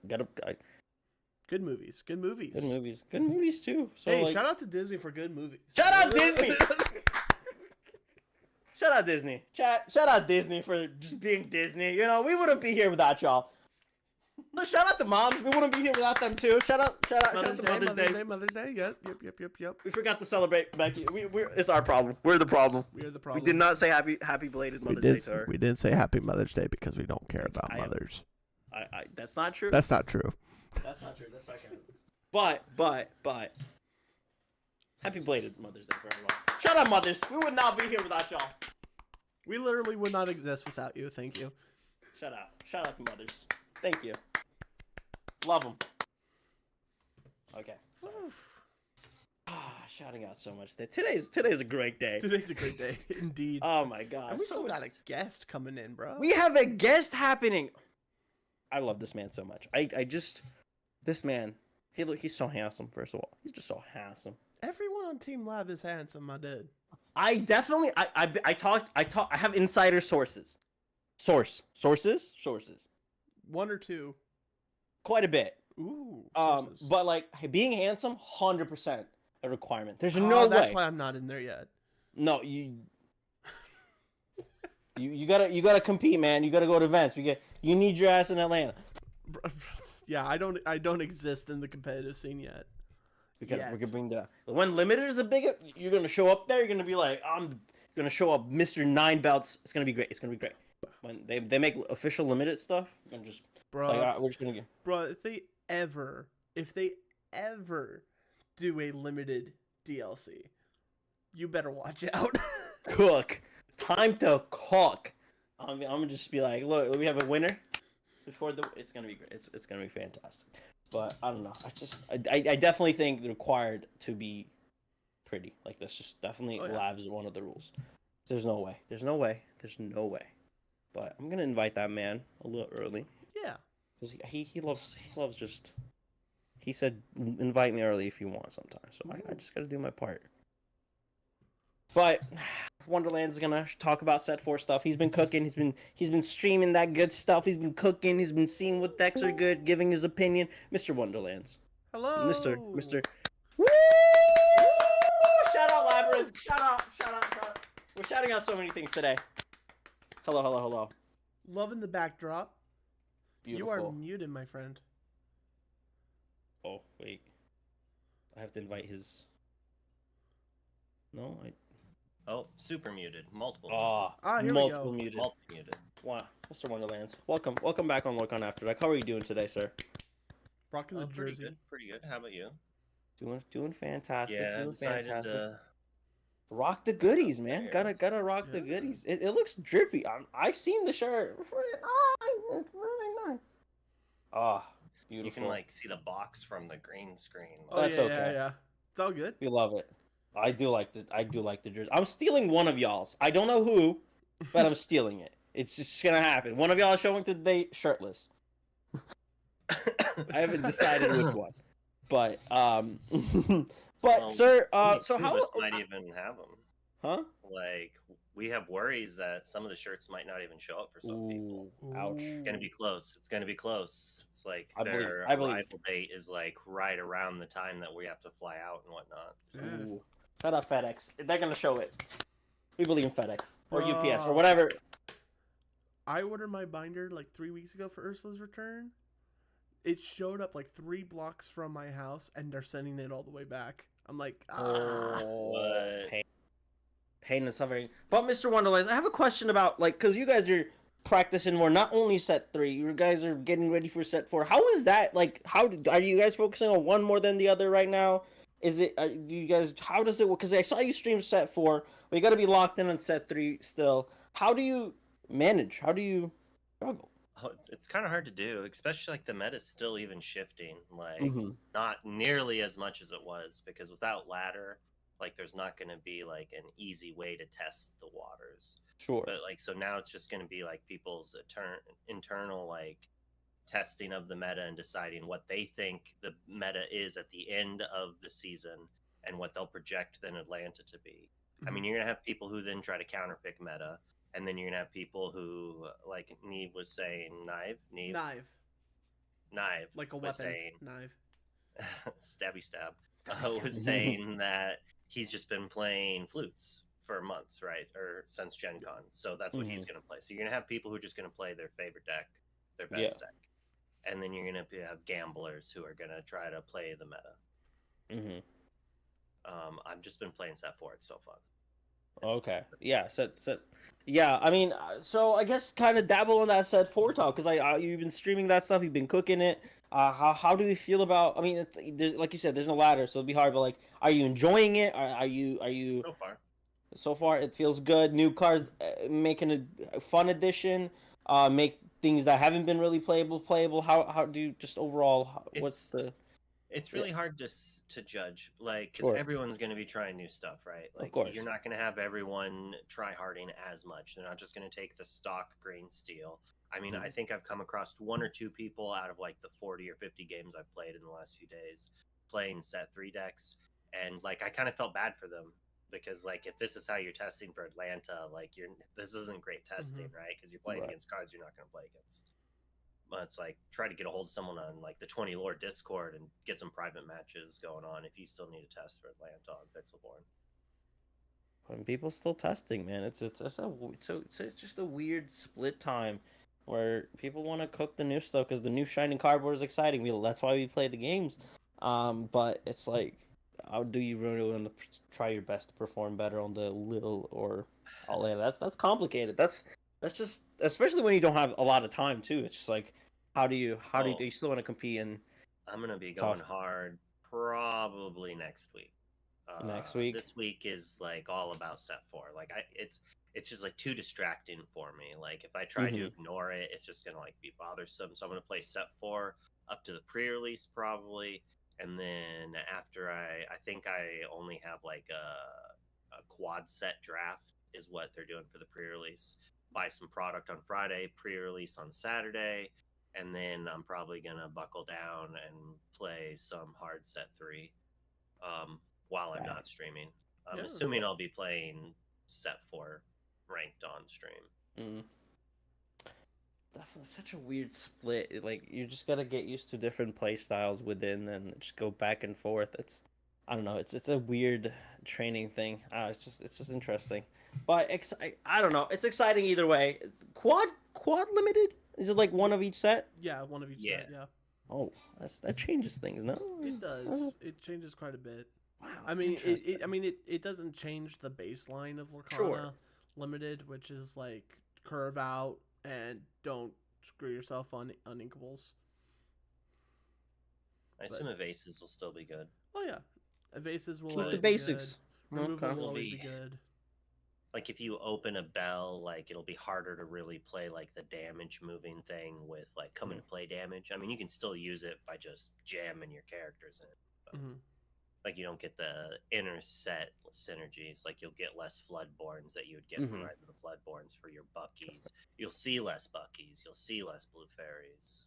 Good movies. Good movies.
Good movies. Good movies too. So
Hey,
like,
shout out to Disney for good movies.
Shout out Disney. Shout out Disney. Shout out Disney for just being Disney. You know, we wouldn't be here without y'all. Shout out the moms. We wouldn't be here without them too. Shout out to
Mother's Day. Yep.
We forgot to celebrate Becky. It's our problem. We're the problem.
We are the problem.
We did not say happy belated Mother's Day to her.
We didn't say Happy Mother's Day because we don't care about mothers.
That's not true.
That's not true.
That's not true. That's sarcasm. But happy belated Mother's Day for everyone. Shout out mothers. We would not be here without y'all.
We literally would not exist without you. Thank you.
Shout out to mothers. Thank you. Love them. Okay. Shouting out so much. Today's a great day.
Today's a great day, indeed.
Oh my god.
And we still got a guest coming in, bro.
We have a guest happening. I love this man so much. This man, he's so handsome. First of all, he's just so handsome.
Everyone on Team Lab is handsome, my dude.
I definitely, I have insider sources. Sources.
One or two.
Quite a bit.
Ooh.
But like being handsome, 100% a requirement. There's no way.
That's why I'm not in there yet.
No, you gotta compete, man. You gotta go to events. You need your ass in Atlanta.
Yeah, I don't exist in the competitive scene yet.
We're gonna bring when limited is a big. You're gonna show up there. You're gonna be like, I'm gonna show up, Mr. 9 belts. It's gonna be great. When they make official limited stuff, I'm just
bro.
We're just gonna get.
Bro, if they ever do a limited DLC, you better watch out.
Cook. Time to cook. I'm gonna just be like, look, we have a winner. It's gonna be great. It's gonna be fantastic. But I don't know. I definitely think required to be pretty. Like that's just definitely labs is one of the rules. There's no way. But I'm gonna invite that man a little early.
Yeah.
Because he loves just. He said invite me early if you want sometimes. So I just gotta do my part. But Wonderland's gonna talk about set 4 stuff. He's been cooking. He's been streaming that good stuff. He's been cooking. He's been seeing what decks are good, giving his opinion. Mr. Wonderlands.
Hello.
Mr. Woo! Shout out Labyrinth. Shout out. We're shouting out so many things today. Hello.
Loving the backdrop.
Beautiful.
You are muted, my friend.
Oh wait, I have to invite his. No,
Oh, super muted. Multiple.
Here
multiple
we go.
muted.
Multiple muted.
Wow, Mr. Wonderlands. Welcome back on Lorcana After Dark. How are you doing today, sir?
Rocking the
Pretty
jersey.
good. Pretty good. How about you?
Doing fantastic.
Yeah,
doing
decided
fantastic.
to...
Rock the goodies, man. Gotta rock the goodies. It looks drippy. I seen the shirt. It's really nice. Beautiful.
You can like see the box from the green screen.
Oh,
That's okay.
Yeah. It's all good.
We love it. I do like the jersey. I'm stealing one of y'all's. I don't know who, but I'm stealing it. It's just gonna happen. One of y'all is showing today shirtless. I haven't decided which one, but
Well,
sir,
some
so
of
how
us might even have them?
Huh?
Like we have worries that some of the shirts might not even show up for some people.
Ouch.
It's gonna be close. It's like
I believe-
their
I believe.
arrival date is like right around the time that we have to fly out and whatnot. So.
Ooh. Shout out FedEx. They're gonna show it. We believe in FedEx or
Bro.
UPS or whatever.
I ordered my binder like 3 weeks ago for Ursula's Return. It showed up like 3 blocks from my house, and they're sending it all the way back. I'm like,
What?
Pain and suffering. But Mr. Wonderlands, I have a question about because you guys are practicing more. Not only set 3, you guys are getting ready for set 4. How is that? Are you guys focusing on one more than the other right now? Is it? Do you guys? How does it work? Because I saw you stream set 4, but you got to be locked in on set 3 still. How do you? manage? How do you struggle?
Oh, it's kind of hard to do, especially like the meta's still even shifting. Like
Mm-hmm.
not nearly as much as it was because without ladder, like there's not going to be like an easy way to test the waters.
Sure.
But like so now it's just going to be like people's internal like testing of the meta and deciding what they think the meta is at the end of the season and what they'll project then Atlanta to be. I mean, you're gonna have people who then try to counterpick meta, and then you're gonna have people who, like Neve was saying,
Knife. Like a
was
weapon.
saying,
Knife.
stabby stab,
Stabby
was
stab.
saying that he's just been playing flutes for months, right, or since Gen Con, so that's what he's gonna play. So you're gonna have people who are just gonna play their favorite deck, their best deck, and then you're gonna have gamblers who are gonna try to play the meta.
Mm-hmm.
I've just been playing set 4. It's so fun.
Okay. Yeah. Set. Yeah. I mean, so I guess kind of dabble in that set 4 talk because you've been streaming that stuff. You've been cooking it. How do you feel about? I mean, there's, like you said, there's no ladder, so it'll be hard. But like, are you enjoying it? Are you?
So far.
So far, it feels good. New cards, making a fun addition. Make things that haven't been really playable. How do you just overall? What's the?
It's really hard to judge, like, because
Sure.
everyone's going to be trying new stuff, right? Like,
Of course.
you're not going to have everyone try harding as much. They're not just going to take the stock green steel. I mean, I think I've come across 1 or 2 people out of like the 40 or 50 games I've played in the last few days playing set 3 decks, and like I kind of felt bad for them because like if this is how you're testing for Atlanta, like this isn't great testing, right? Because you're playing
Right.
against cards you're not going to play against. But it's like try to get a hold of someone on like the 20 Lore Discord and get some private matches going on if you still need a test for Atlanta on Pixelborn.
When people still testing, man, it's just a weird split time where people want to cook the new stuff because the new shiny cardboard is exciting. That's why we play the games. But it's like, how do you really want to try your best to perform better on the little or all that? That's complicated. That's just, especially when you don't have a lot of time too. It's just like, do you still want to compete in
I'm gonna be going hard probably next week.
Next week?
This week is like all about set 4. Like it's just like too distracting for me. Like if I try to ignore it, it's just gonna like be bothersome. So I'm gonna play set 4 up to the pre-release probably, and then after I think I only have like a quad set draft is what they're doing for the pre-release. Buy some product on Friday, pre-release on Saturday, and then I'm probably gonna buckle down and play some hard set 3 while I'm not streaming. I'm assuming I'll be playing set 4 ranked on stream.
Definitely such a weird split. Like you just gotta get used to different play styles within, and just go back and forth. I don't know. It's a weird training thing. It's just interesting. But I don't know. It's exciting either way. Quad limited? Is it like one of each set?
Yeah, one of each set. Yeah.
Oh, that changes things. No,
it does. It changes quite a bit.
Wow.
I mean, it doesn't change the baseline of Lorcana limited, which is like curve out and don't screw yourself on uninkables.
I assume Evases will still be good.
Oh yeah, Evases will
keep the basics.
Removal will always be good.
Like if you open a bell, like it'll be harder to really play like the damage moving thing with like come into play damage. I mean, you can still use it by just jamming your characters in. But, like you don't get the inner set synergies. Like you'll get less Floodborns that you would get from Rise of the Floodborns for your Buckies. You'll see less Buckies. You'll see less Blue Fairies.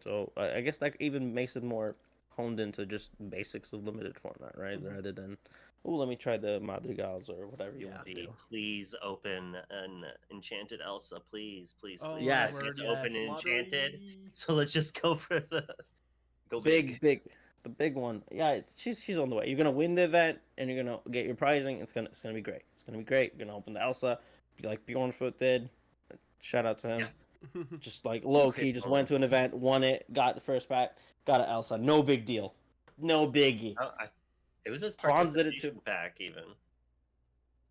So I guess that even makes it more honed into just basics of limited format, right? Rather than, let me try the Madrigals or whatever you want to do.
Please open an Enchanted Elsa, please.
Oh,
yes.
Open and Enchanted. So let's just go for the
the big one. Yeah, she's on the way. You're gonna win the event and you're gonna get your prizing. It's gonna be great. It's gonna be great. You're gonna open the Elsa, be like Bjornfoot did. Shout out to him. Yeah. Just like low key, just went to an event, won it, got the first pack, got an Elsa. No big deal. No biggie.
It was his participation pack even.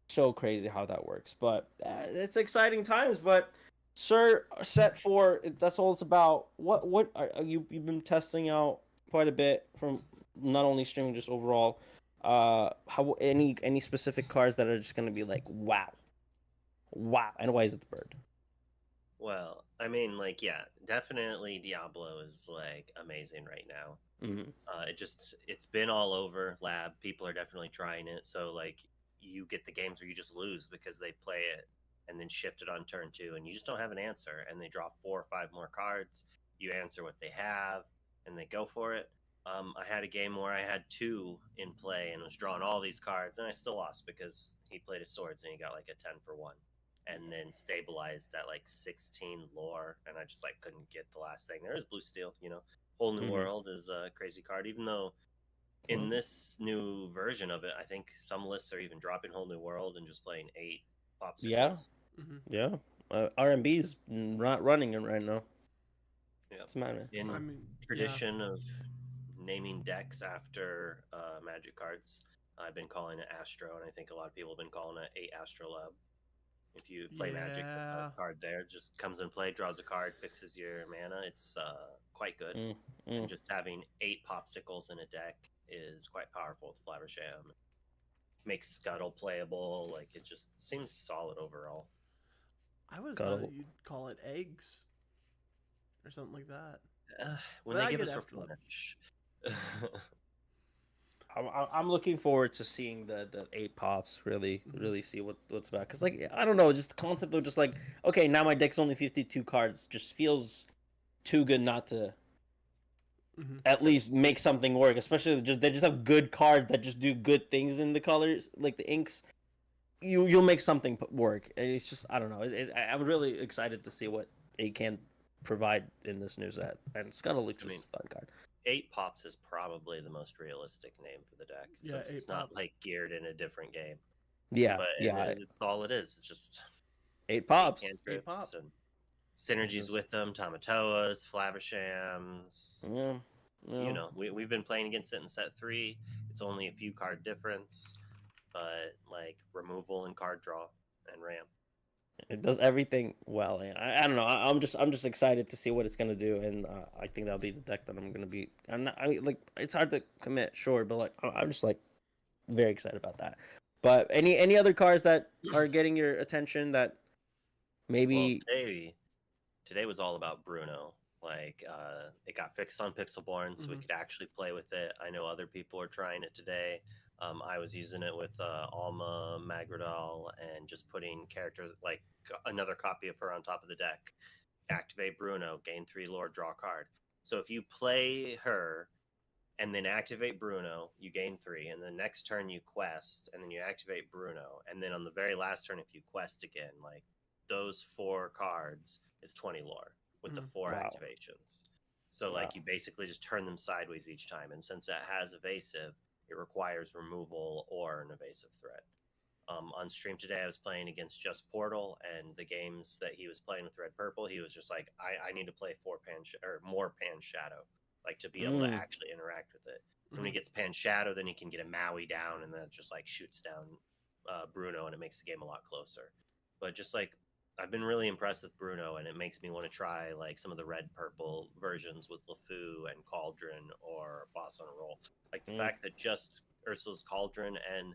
So crazy how that works, but it's exciting times. But sir, set 4, that's all it's about. What are you've been testing out quite a bit from not only streaming, just overall. How any specific cards that are just gonna be like wow, and why is it the bird?
Well, I mean, like, yeah, definitely Diablo is like amazing right now. It's been all over Lab. People are definitely trying it. So like, you get the games where you just lose because they play it and then shift it on turn 2, and you just don't have an answer, and they drop 4 or 5 more cards. You answer what they have, and they go for it. I had a game where I had 2 in play and was drawing all these cards, and I still lost because he played his swords and he got like a 10 for 1, and then stabilized at like 16 lore, and I just like couldn't get the last thing. There is Blue Steel, Whole New World is a crazy card, even though in this new version of it, I think some lists are even dropping Whole New World and just playing 8 popsicles.
Yeah. RMB's not running it right now.
Yeah.
It's mine.
In tradition of naming decks after Magic cards, I've been calling it Astro, and I think a lot of people have been calling it 8 Astrolab. If you play Magic, that's a card there. It just comes in play, draws a card, fixes your mana. It's quite good. And just having 8 popsicles in a deck is quite powerful with Flaversham. Makes Scuttle playable. Like, it just seems solid overall.
I would have thought you'd call it eggs or something like that.
When they give us replenish.
I'm looking forward to seeing the 8 pops really see what's about, because like I don't know, just the concept of just like, okay, now my deck's only 52 cards just feels too good not to at least make something work, especially they just have good cards that just do good things in the colors, like the inks. You'll make something work, and it's just, I don't know, I'm really excited to see what it can provide in this new set, and Scuttle looks just a fun card.
8 pops is probably the most realistic name for the deck, since it's not like geared in a different game.
Yeah,
but it's all it is. It's just
8 pops,
8 pops, and synergies with them. Tamatoas, Flavershams. We've been playing against it in set 3. It's only a few card difference, but like removal and card draw and ramp.
It does everything well. I don't know. I'm just excited to see what it's gonna do, and I think that'll be the deck that I'm gonna be. It's hard to commit, sure, but like I'm just like very excited about that. But any other cards that are getting your attention that maybe?
Well, today was all about Bruno. Like it got fixed on Pixelborn, so we could actually play with it. I know other people are trying it today. I was using it with Alma, Magradal, and just putting characters like another copy of her on top of the deck. Activate Bruno, gain 3 lore, draw a card. So if you play her and then activate Bruno, you gain 3, and the next turn you quest, and then you activate Bruno, and then on the very last turn, if you quest again, like those 4 cards is 20 lore with the 4 activations. So like you basically just turn them sideways each time, and since it has evasive, it requires removal or an evasive threat. On stream today, I was playing against Just Portal, and the games that he was playing with Red Purple, he was just like, I need to play more Pan Shadow, like to be able to actually interact with it. When he gets Pan Shadow, then he can get a Maui down, and then it just like shoots down Bruno, and it makes the game a lot closer. But just like, I've been really impressed with Bruno, and it makes me want to try like some of the Red Purple versions with LeFou and Cauldron or Boss on a Roll. Like the fact that just Ursula's Cauldron and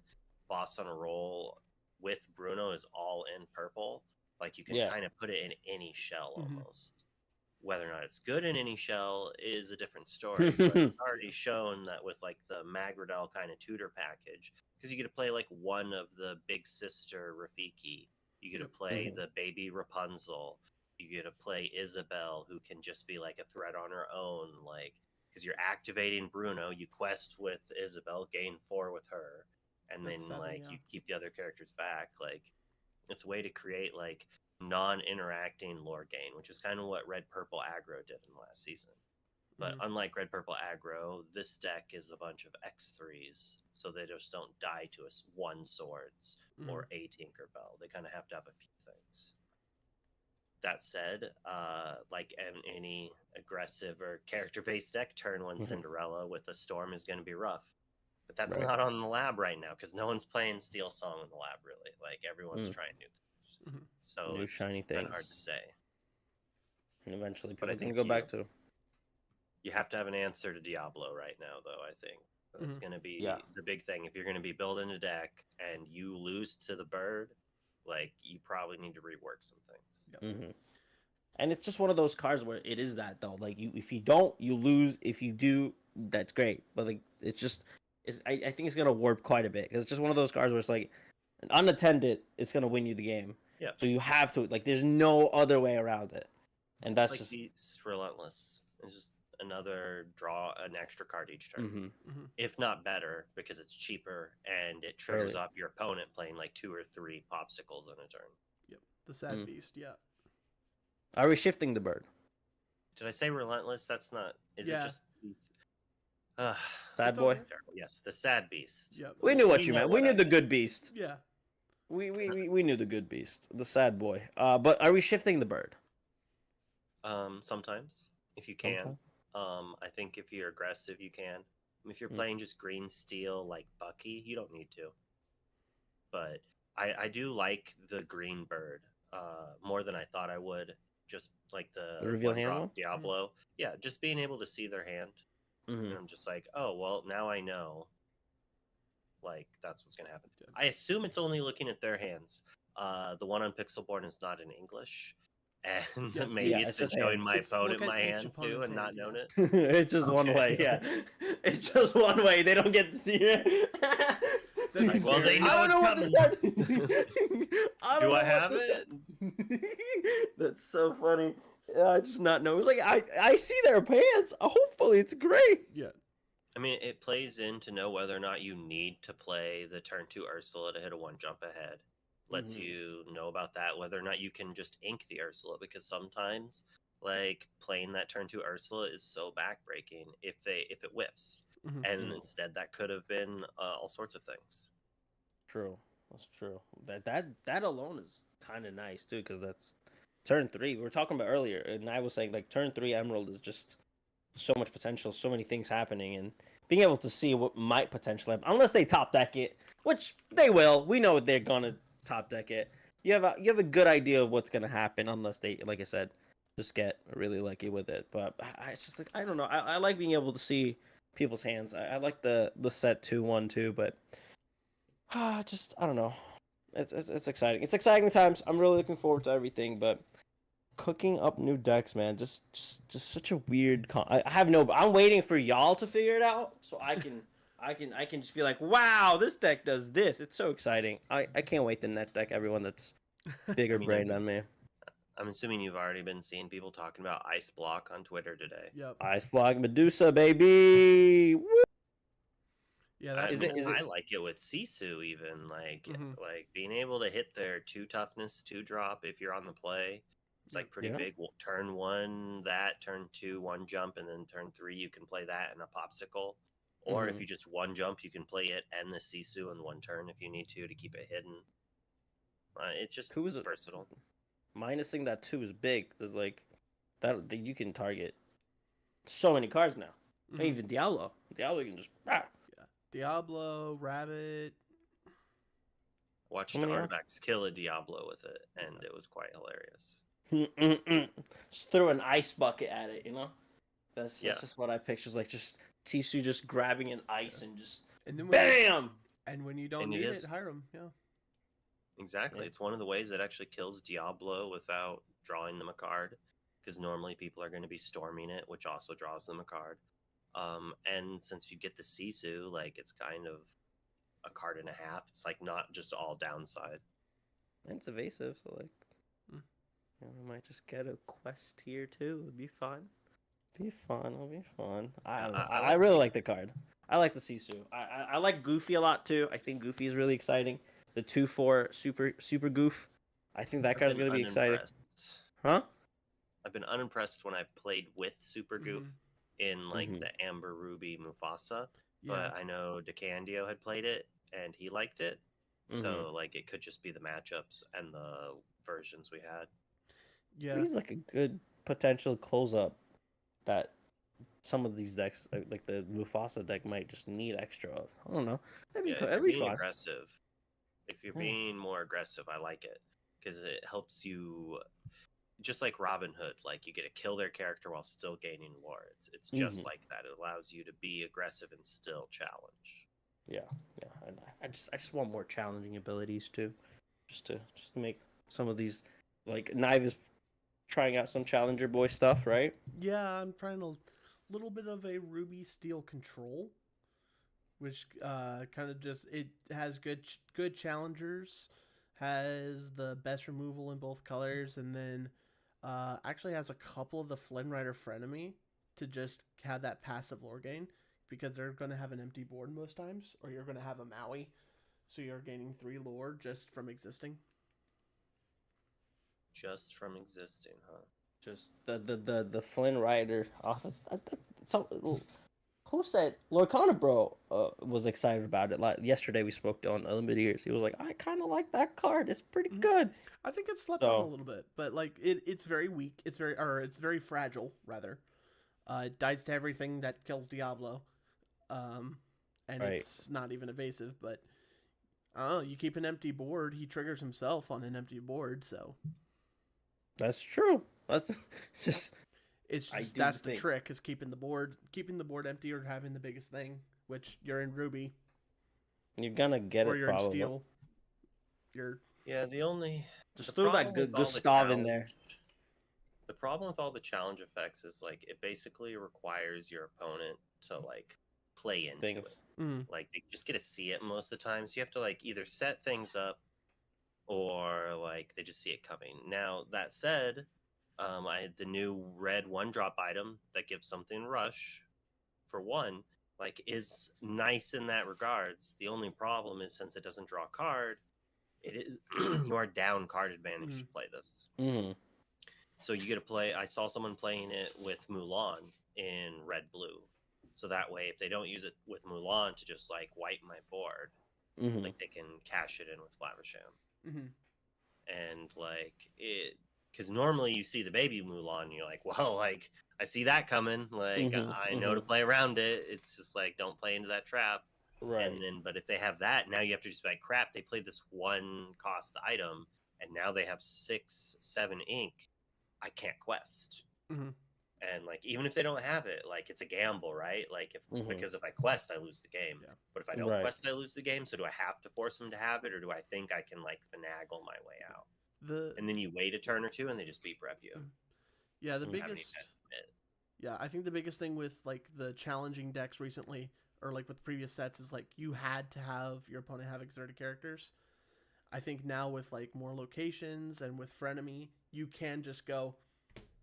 Boss on a Roll with Bruno is all in purple. Like you can kind of put it in any shell almost. Whether or not it's good in any shell is a different story. But it's already shown that with like the Magradal kind of tutor package, because you get to play like one of the big sister Rafiki. You get to play the baby Rapunzel. You get to play Isabel, who can just be like a threat on her own. Like, because you're activating Bruno, you quest with Isabel, gain 4 with her, and then you keep the other characters back. Like, it's a way to create like non-interacting lore gain, which is kind of what Red Purple Aggro did in the last season. But unlike Red Purple Aggro, this deck is a bunch of X3s, so they just don't die to us 1 swords or a Tinkerbell. They kind of have to have a few things. That said, like any aggressive or character-based deck, turn 1 Cinderella with a Storm is going to be rough. But that's not on the lab right now, because no one's playing Steel Song in the lab, really. Like, everyone's trying new things. So
new
it's
shiny
kind
things.
of hard to say.
And eventually people can go back to.
You have to have an answer to Diablo right now, though, I think. That's going to be the big thing. If you're going to be building a deck and you lose to the bird, like, you probably need to rework some things.
And it's just one of those cards where it is that though. Like if you don't, you lose. If you do, that's great. But like it's just, I think it's gonna warp quite a bit because it's just one of those cards where it's like, unattended, it's gonna win you the game.
Yeah.
So you have to like. There's no other way around it, and that's
It's like
just.
Beast Relentless. It's just another draw, an extra card each turn.
Mm-hmm.
If not better, because it's cheaper and it triggers
Early.
off your opponent playing like 2 or 3 popsicles in a turn.
Yep. The sad beast. Yeah.
Are we shifting the bird?
Did I say relentless? That's not. Is it just beast?
Sad
It's
boy.
okay.
Yes, the sad beast.
Yep.
We knew what
We
you
know
meant. We
what
knew
I
the
mean.
good beast.
Yeah.
We knew the good beast, the sad boy. But are we shifting the bird?
Sometimes if you can.
Okay.
I think if you're aggressive, you can. If you're
Mm.
playing just green steel like Bucky, you don't need to. But I do like the green bird more than I thought I would. Just like the
reveal hand
one-drop
one?
Diablo. Yeah, just being able to see their hand.
Mm-hmm.
And I'm just like, oh, well, now I know. Like, that's what's going to happen.
Yeah.
I assume it's only looking at their hands. The one on Pixelborn is not in English. And
Yes,
maybe
yeah,
it's
it's
just
just
showing
hand.
my
It's
opponent
look at
my
each
hand too
opponent's
and not
hand,
known
yeah.
it.
It's just one
Okay.
way, yeah. It's just one way. They don't get to see it.
Like,
well, they know
I don't know what
it's
this card. I don't
Do
know
I
what
have
this
it?
card- That's so funny. I just not know. It's like I see their pants. Hopefully, it's great.
Yeah.
I mean, it plays in to know whether or not you need to play the turn 2 Ursula to hit a 1 jump ahead. Lets
Mhm.
you know about that, whether or not you can just ink the Ursula, because sometimes, like, playing that turn 2 Ursula is so backbreaking if it whiffs.
Mhm.
And instead, that could have been all sorts of things.
True. That's true. That alone is kind of nice too, because that's turn 3. We were talking about earlier, and I was saying like turn 3 Emerald is just so much potential, so many things happening, and being able to see what might potentially happen, unless they top deck it, which they will. We know they're gonna top deck it. You have a good idea of what's gonna happen, unless they, like I said, just get really lucky with it. But it's just like I don't know. I like being able to see people's hands. I like the set 2-1-2, but just I don't know. It's exciting. It's exciting times. I'm really looking forward to everything, but cooking up new decks, man, just such a weird. I have no. I'm waiting for y'all to figure it out so I can just be like, wow, this deck does this. It's so exciting. I can't wait to net deck everyone that's bigger brain than me.
I'm assuming you've already been seeing people talking about Ice Block on Twitter today.
Yep.
Ice Block Medusa, baby. Woo!
Yeah.
I,
That's
Is it-
mean,
is it-
I like it with Sisu even like
Mhm.
like being able to hit their 2 toughness 2 drop if you're on the play. It's like pretty
Yeah.
big. Turn 1 that, turn 2 1 jump, and then turn 3 you can play that in a popsicle. Or if
Mhm.
you just 1 jump, you can play it and the Sisu in 1 turn if you need to keep it hidden. It's just
Who is it?
versatile.
Minusing that 2 is big. There's like that you can target so many cards now.
Mhm.
Even Diablo. Diablo you can just
Diablo, Rabbit.
Watched
How many are-
Artifacts kill a Diablo with it, and it was quite hilarious.
just throw an ice bucket at it, you know? That's
Yeah.
just what I picture. It's like just Sisu just grabbing an ice and just
And then
BAM!
when you don't
And it
need
is-
it, hire him. Yeah.
Exactly.
Yeah.
It's one of the ways that actually kills Diablo without drawing them a card, because normally people are going to be storming it, which also draws them a card. And since you get the Sisu, like it's kind of a card and a half. It's like not just all downside.
And it's evasive, so like we might just get a quest here too. It'd be fun. It'll be fun. I don't know.
I
I
like
really
Sisu.
like the card. I like the Sisu. I like Goofy a lot too. I think Goofy is really exciting. The 2/4 super goof. I think that
I've
card's
been
gonna be exciting.
unimpressed.
Huh?
I've been unimpressed when I played with Super Goof
Mhm.
in like
Mhm.
the Amber Ruby Mufasa,
Yeah.
but I know DeCandio had played it and he liked it. So like it could just be the matchups and the versions we had.
Yeah.
He's like a good potential close up that some of these decks, like the Mufasa deck, might just need extra of. I don't know.
Yeah, if
That'd
you're
be
being
fun.
aggressive, if you're
Yeah.
being more aggressive, I like it because it helps you. Just like Robin Hood, like you get to kill their character while still gaining lore. It's just
Mhm.
like that. It allows you to be aggressive and still challenge.
Yeah. And I just want more challenging abilities too, just to make some of these like Knive is trying out some Challenger Boy stuff, right?
Yeah, I'm trying a little bit of a Ruby Steel control, which kind of just it has good challengers, has the best removal in both colors, and then actually has a couple of the Flynn Rider frenemy to just have that passive lore gain, because they're going to have an empty board most times, or you're going to have a Maui, so you're gaining 3 lore just from existing.
Just from existing, huh?
Just the Flynn Rider. Oh, so who said Lorcana bro was excited about it? Like yesterday we spoke on Unlimited Ears. He was like, I kind of like that card. It's pretty good.
I think it's slept on a little bit, but like it's very weak. It's very fragile rather. It dies to everything that kills Diablo, and
Right.
it's not even evasive. But you keep an empty board, he triggers himself on an empty board, so
That's true. That's just
that's the trick, is keeping the board empty or having the biggest thing, which you're in Ruby
you're gonna get
or
it
you're
probably.
in Steel. You're
Just throw that Gustav in there.
The problem with all the challenge effects is like it basically requires your opponent to like play into
Things.
it. Like they just get to see it most of the time. So you have to like either set things up or like they just see it coming. Now that said, I had the new red 1-drop item that gives something rush for 1, like is nice in that regards. The only problem is since it doesn't draw a card, it is you are down card advantage to play this.
Mm-hmm.
So you get to play. I saw someone playing it with Mulan in red blue. So that way, if they don't use it with Mulan to just like wipe my board, like they can cash it in with Flaversham. And like it, because normally you see the baby Mulan, and you're like, well, like I see that coming. Like I know to play around it. It's just like don't play into that trap.
Right.
And then, but if they have that, now you have to just be like, crap. They played this 1 cost item, and now they have 6, 7 ink. I can't quest. And like even if they don't have it, like it's a gamble, right? Like if because if I quest, I lose the game.
Yeah.
But if I don't quest, I lose the game. So do I have to force them to have it, or do I think I can like finagle my way out? And then you wait a turn or two, and they just beat rep you.
Yeah, the biggest. Yeah, I think the biggest thing with like the challenging decks recently, or like with previous sets, is like you had to have your opponent have exerted characters. I think now with like more locations and with frenemy, you can just go,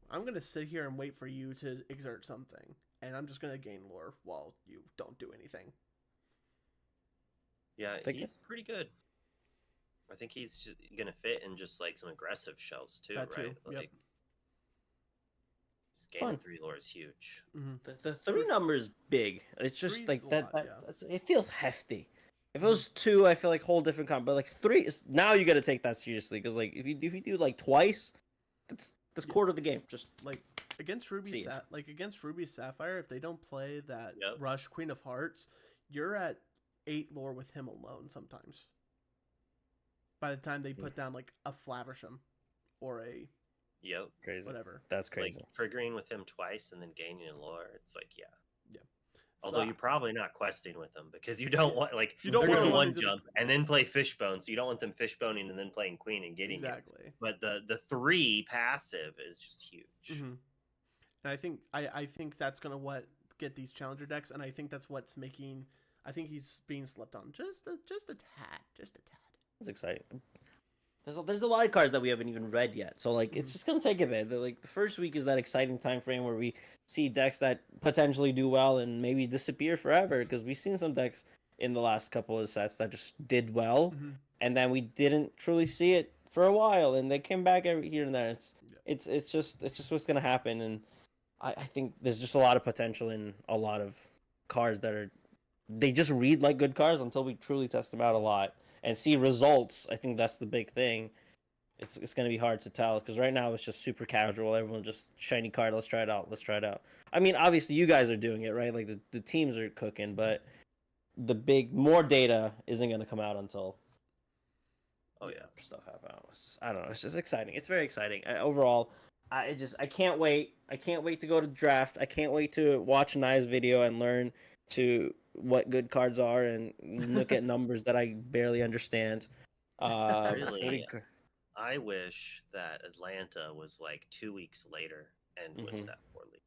I'm going to sit here and wait for you to exert something, and I'm just going to gain lore while you don't do anything.
Yeah, he's pretty good. I think he's just going to fit in just like some aggressive shells too,
That
right?
too,
Like, his gain of 3 lore is huge.
The 3 number is big. It's just like that.
Lot,
it feels hefty. If it was 2, I feel like whole different comp. But like 3 is now you got to take that seriously, because like if you do like twice, that's quarter of the game. Just
like against Ruby against Ruby Sapphire, if they don't play that rush Queen of Hearts, you're at 8 lore with him alone sometimes. By the time they put down like a Flaversham or a
crazy
whatever.
That's crazy.
Like triggering with him twice and then gaining in lore, it's like yeah.
So,
although you're probably not questing with them, because you don't want like
you don't
they're
want
going to 1 jump and then play Fishbone, so you don't want them fishboning and then playing Queen and getting
exactly.
it. But the 3 passive is just huge.
And I think that's gonna get these challenger decks, and I think that's what's making. I think he's being slept on just a tad.
It's exciting. There's a lot of cards that we haven't even read yet, so like it's just gonna take a bit. Like the first week is that exciting time frame where we see decks that potentially do well and maybe disappear forever, because we've seen some decks in the last couple of sets that just did well, and then we didn't truly see it for a while, and they came back every here and there. It's just what's gonna happen, and I think there's just a lot of potential in a lot of cards that they just read like good cards until we truly test them out a lot and see results. I think that's the big thing. It's going to be hard to tell, because right now it's just super casual. Everyone just shiny card. Let's try it out. I mean, obviously you guys are doing it, right? Like the teams are cooking, but the more data isn't going to come out until stuff happens. I don't know. It's just exciting. It's very exciting. Overall, I can't wait. I can't wait to go to the draft. I can't wait to watch Nai's video and learn what good cards are and look at numbers that I barely understand.
Really? I wish that Atlanta was like 2 weeks later and was set for legal.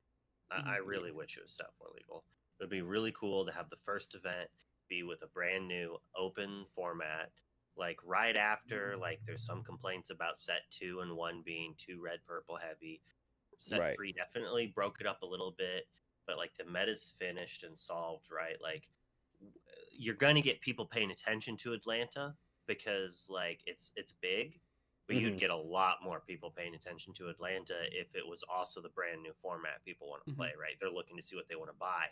I really wish it was set for legal. It would be really cool to have the first event be with a brand new open format. Like right after, like there's some complaints about set 2 and 1 being too red purple heavy. Set 3 definitely broke it up a little bit, but like the meta's finished and solved, right? Like you're gonna get people paying attention to Atlanta because like it's big, but you'd get a lot more people paying attention to Atlanta if it was also the brand new format people want to play, right? They're looking to see what they want to buy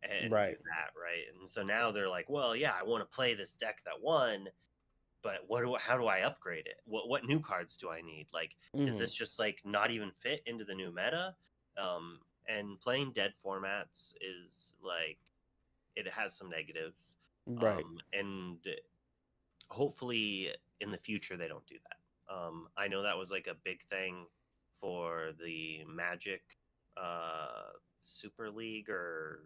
and do that, right? And so now they're like, well, yeah, I want to play this deck that won, but how do I upgrade it? What new cards do I need? Like, does this just like not even fit into the new meta? And playing dead formats is like, it has some negatives, and hopefully in the future they don't do that. I know that was like a big thing for the Magic Super League or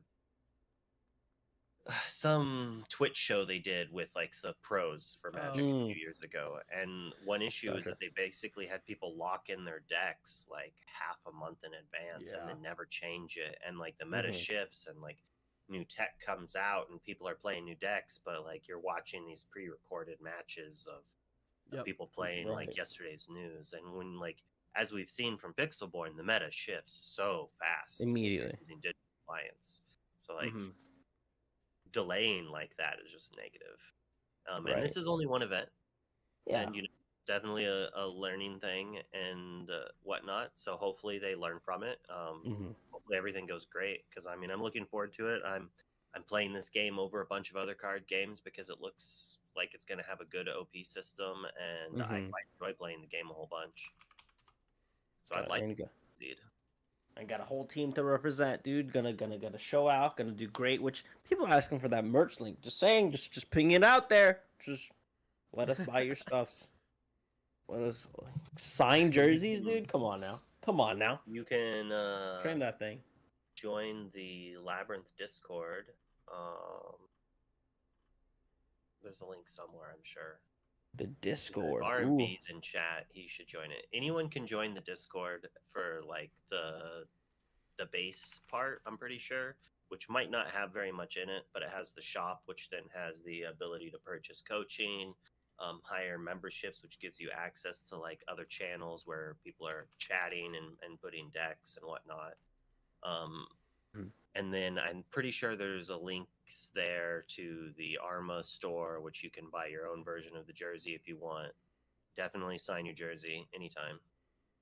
some Twitch show they did with like the pros for Magic a few years ago. And one issue is that they basically had people lock in their decks like half a month in advance and then never change it. And like the meta shifts and like new tech comes out and people are playing new decks, but like you're watching these pre-recorded matches of people playing like yesterday's news. And when like, as we've seen from Pixelborn, the meta shifts so fast
immediately
using digital appliance. So like delaying like that is just negative. And this is only one event, and you know, definitely a learning thing and whatnot. So hopefully they learn from it. Hopefully everything goes great, because I mean I'm looking forward to it. I'm playing this game over a bunch of other card games because it looks like it's going to have a good OP system, and I quite enjoy playing the game a whole bunch. So I'd like to indeed.
I got a whole team to represent, dude. Gonna show out. Gonna do great. Which people are asking for that merch link. Just saying, just ping it out there. Just let us buy your stuffs. Let us sign jerseys, dude. Come on now.
You can
train that thing.
Join the Labyrinth Discord. There's a link somewhere, I'm sure.
The Discord.
RMB's in chat. He should join it. Anyone can join the Discord for like the base part, I'm pretty sure, which might not have very much in it, but it has the shop, which then has the ability to purchase coaching, hire memberships, which gives you access to like other channels where people are chatting and putting decks and whatnot. And then I'm pretty sure there's a link there to the Arma store, which you can buy your own version of the jersey if you want. Definitely sign your jersey anytime.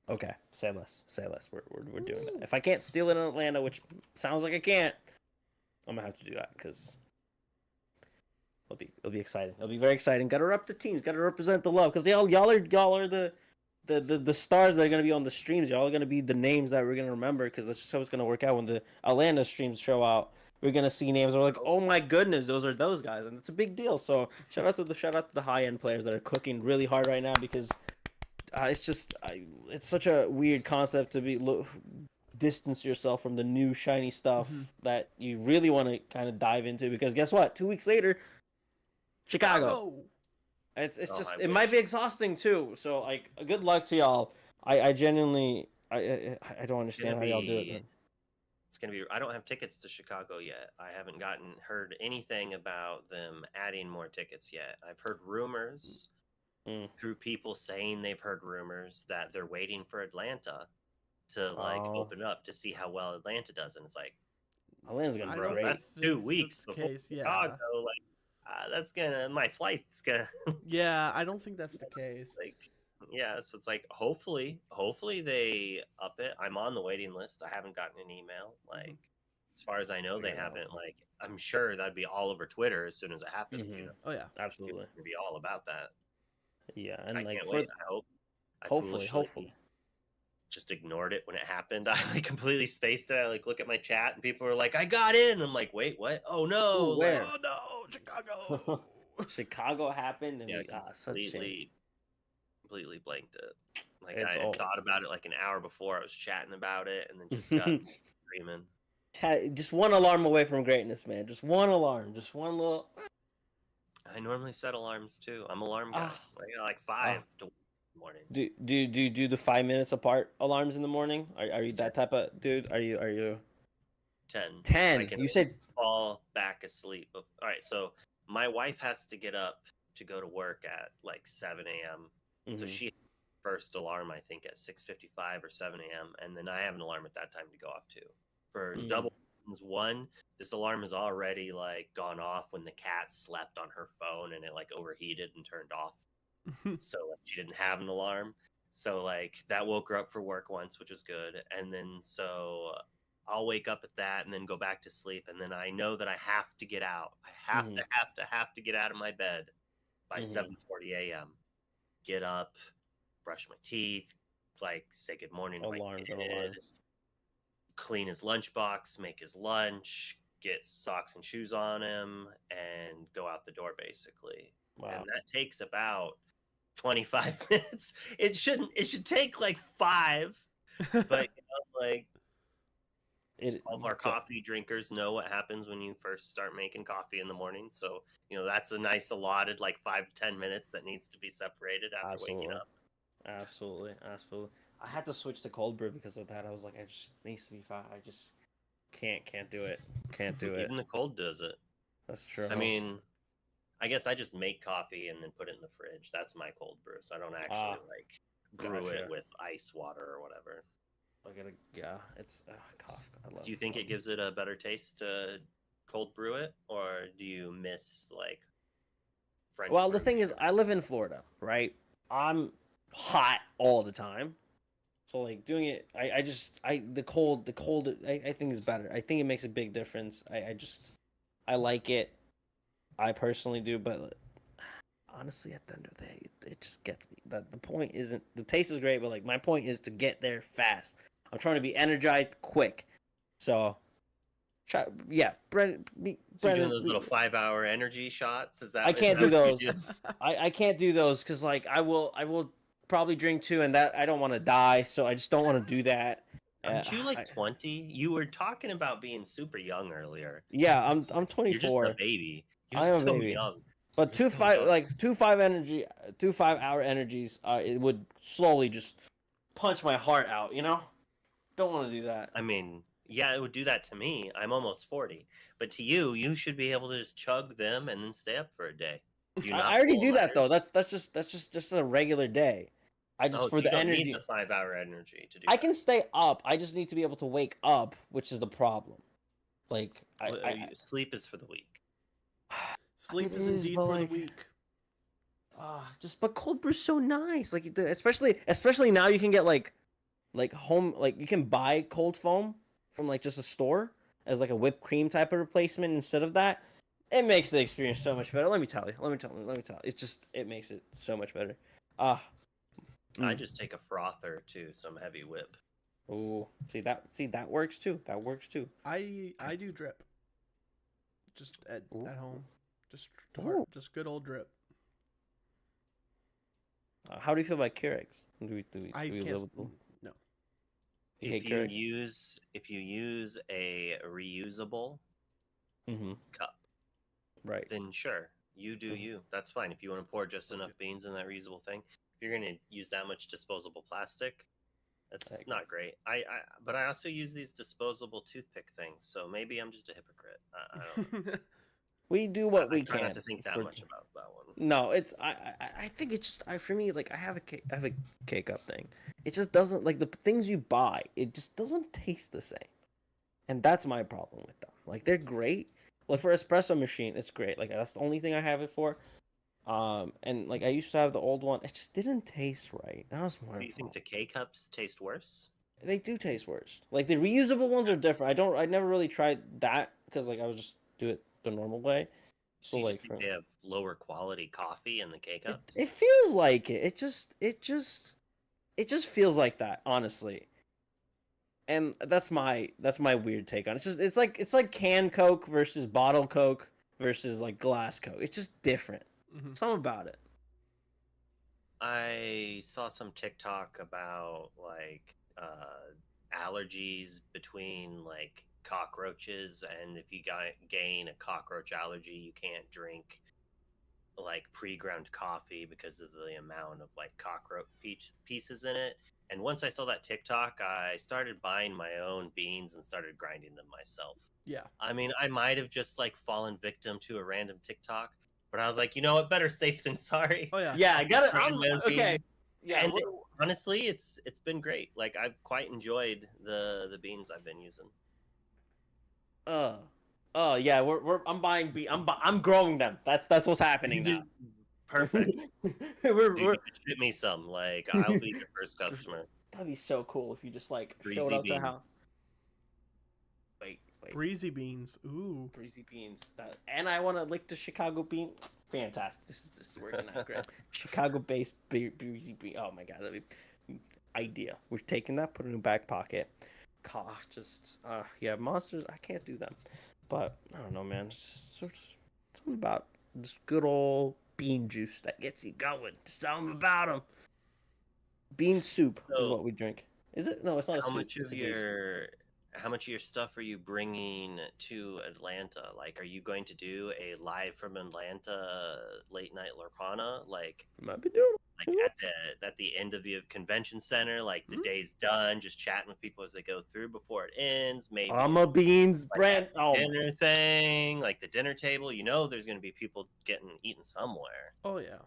Okay, say less. We're doing that. If I can't steal it in Atlanta, which sounds like I can't, I'm gonna have to do that because it'll be exciting. It'll be very exciting. Got to rep the teams. Got to represent the love, because y'all are the stars that are gonna be on the streams. Y'all are gonna be the names that we're gonna remember, because that's just how it's gonna work out when the Atlanta streams show out. We're gonna see names. We're like, oh my goodness, those are those guys, and it's a big deal. So shout out to the high end players that are cooking really hard right now, because it's such a weird concept to distance yourself from the new shiny stuff that you really want to kind of dive into, because guess what? 2 weeks later, Chicago. It's just it might be exhausting too. So like, good luck to y'all. I genuinely I don't understand how y'all do it.
It's gonna be. I don't have tickets to Chicago yet. I haven't heard anything about them adding more tickets yet. I've heard rumors through people saying they've heard rumors that they're waiting for Atlanta to like open up to see how well Atlanta does, and it's like
Atlanta's gonna be great.
That's 2 weeks before Chicago. Like that's my flight's gonna.
Yeah, I don't think that's the case.
Like, yeah, so it's like hopefully they up it. I'm on the waiting list. I haven't gotten an email. Like, as far as I know, they haven't. Like, I'm sure that'd be all over Twitter as soon as it happens. You know?
Oh yeah,
absolutely.
It'd be all about that.
Yeah, and
I
like
can't wait. I hope.
Hopefully.
Just ignored it when it happened. I like completely spaced it. I like look at my chat and people were like, "I got in." I'm like, "Wait, what? Oh no!
Ooh, where?
Oh no, Chicago!"
Chicago happened, and
completely blanked it. Like I had thought about it like an hour before. I was chatting about it, and then just got screaming.
Just one alarm away from greatness, man. Just one alarm. Just one little.
I normally set alarms too. I'm alarm guy. I got like 5 to morning.
Do you do the 5 minutes apart alarms in the morning? Are you that type of dude? Are you
10.
10?
I can
You said
fall back asleep. All right, so my wife has to get up to go to work at like 7 a.m. So
Mhm.
she first alarm I think at 6:55 or 7 a.m. and then I have an alarm at that time to go off too. For double reasons. One, this alarm has already like gone off when the cat slept on her phone and it like overheated and turned off. So like, she didn't have an alarm. So like that woke her up for work once, which was good. And then so I'll wake up at that and then go back to sleep. And then I know that I have to get out. I have to get out of my bed by 7:40 a.m. Get up, brush my teeth, like say good morning to my kid, clean his lunchbox, make his lunch, get socks and shoes on him, and go out the door basically.
Wow.
And that takes about 25 minutes. It should take like 5, but like all of our coffee drinkers know what happens when you first start making coffee in the morning. So, that's a nice allotted like 5 to 10 minutes that needs to be separated after waking up.
Absolutely. I had to switch to cold brew because of that. I was like, it just needs to be 5. I just can't do it. Can't do it.
Even the cold does it.
That's true.
I mean, I guess I just make coffee and then put it in the fridge. That's my cold brew. So I don't actually brew it with ice water or whatever.
It's coffee. I love.
Do you think it gives it a better taste to cold brew it, or do you miss like French?
Well, the thing is, I live in Florida, right? I'm hot all the time, so like doing it, the cold, I think is better. I think it makes a big difference. I like it. I personally do, but honestly, at the end of the day, it just gets me. The point isn't the taste is great, but like my point is to get there fast. I'm trying to be energized quick, so Brendan.
So you're doing those little 5-hour energy shots? Is that?
I can't do those. I can't do those because like I will probably drink 2, and that I don't want to die, so I just don't want to do that.
Aren't you like 20? You were talking about being super young earlier.
Yeah, I'm 24.
You're just a baby.
I am
so
a baby.
Young.
But 2 5-hour energies, it would slowly just punch my heart out. Don't want to do that.
I mean, yeah, it would do that to me. I'm almost 40, but to you should be able to just chug them and then stay up for a day.
I already do that though. That's just a regular day. I just for
so
the
you don't
energy.
need the 5-hour energy to do.
I can stay up. I just need to be able to wake up, which is the problem. Like
sleep is for the weak.
Sleep is indeed for the weak.
But cold brew's so nice. Like especially now you can get like home, like you can buy cold foam from like just a store as like a whipped cream type of replacement instead of that. It makes the experience so much better. Let me tell you. It makes it so much better.
I just take a frother to some heavy whip.
Oh, see that works too.
I do drip. Just at home. Just good old drip.
How do you feel about Keurigs?
I can't. No.
If you use a reusable cup,
right?
Then sure, you do you. That's fine. If you want to pour just enough beans in that reusable thing, if you're going to use that much disposable plastic, that's not great. But I also use these disposable toothpick things, so maybe I'm just a hypocrite. I don't know.
We do what we
try
can.
Not to think that much about that one.
No, it's I think it's just for me, like I have a K-cup thing. It just doesn't, like the things you buy, it just doesn't taste the same, and that's my problem with them. Like they're great, like for espresso machine, it's great. Like that's the only thing I have it for. And like I used to have the old one, it just didn't taste right. That was more.
Do you think the K-cups taste worse?
They do taste worse. Like the reusable ones are different. I never really tried that because like I would just do it the normal way.
So you just think they have lower quality coffee in the K-cups?
It feels like it. It just feels like that, honestly. And that's my weird take on it. It's like canned Coke versus bottle Coke versus like glass Coke. It's just different. Mm-hmm. Something about it.
I saw some TikTok about like allergies between like cockroaches, and if you gain a cockroach allergy, you can't drink like pre-ground coffee because of the amount of like cockroach pieces in it. And once I saw that TikTok, I started buying my own beans and started grinding them myself.
Yeah.
I mean, I might have just like fallen victim to a random TikTok, but I was like, you know what, better safe than sorry.
Oh yeah.
Yeah, I got
Grind my own
it. Okay.
beans.
Yeah.
And honestly, it's been great. Like I've quite enjoyed the beans I've been using.
Yeah, I'm growing them. That's what's happening now.
Perfect.
we're,
Dude,
we're
you can ship me some. Like I'll be your first customer.
That'd be so cool if you just like showed
Breezy
up to the
beans.
house. Wait.
Breezy beans. Ooh.
Breezy beans. And I want to lick the Chicago bean. Fantastic. This is working out great. Chicago-based breezy bean. Oh my god, that'd be idea. We're taking that, put it in the back pocket. Yeah, monsters. I can't do them, but I don't know, man. It's something about this good old bean juice that gets you going. Just something about them. Bean soup is what we drink. Is it? No, it's not a soup.
How much of your stuff are you bringing to Atlanta? Like, are you going to do a live from Atlanta late night Lorcana? Like,
Might be doing
like at the end of the convention center, like the day's done, just chatting with people as they go through before it ends. Maybe
beans
like
brand.
Dinner thing, like the dinner table. You know, there's going to be people eating somewhere.
Oh yeah.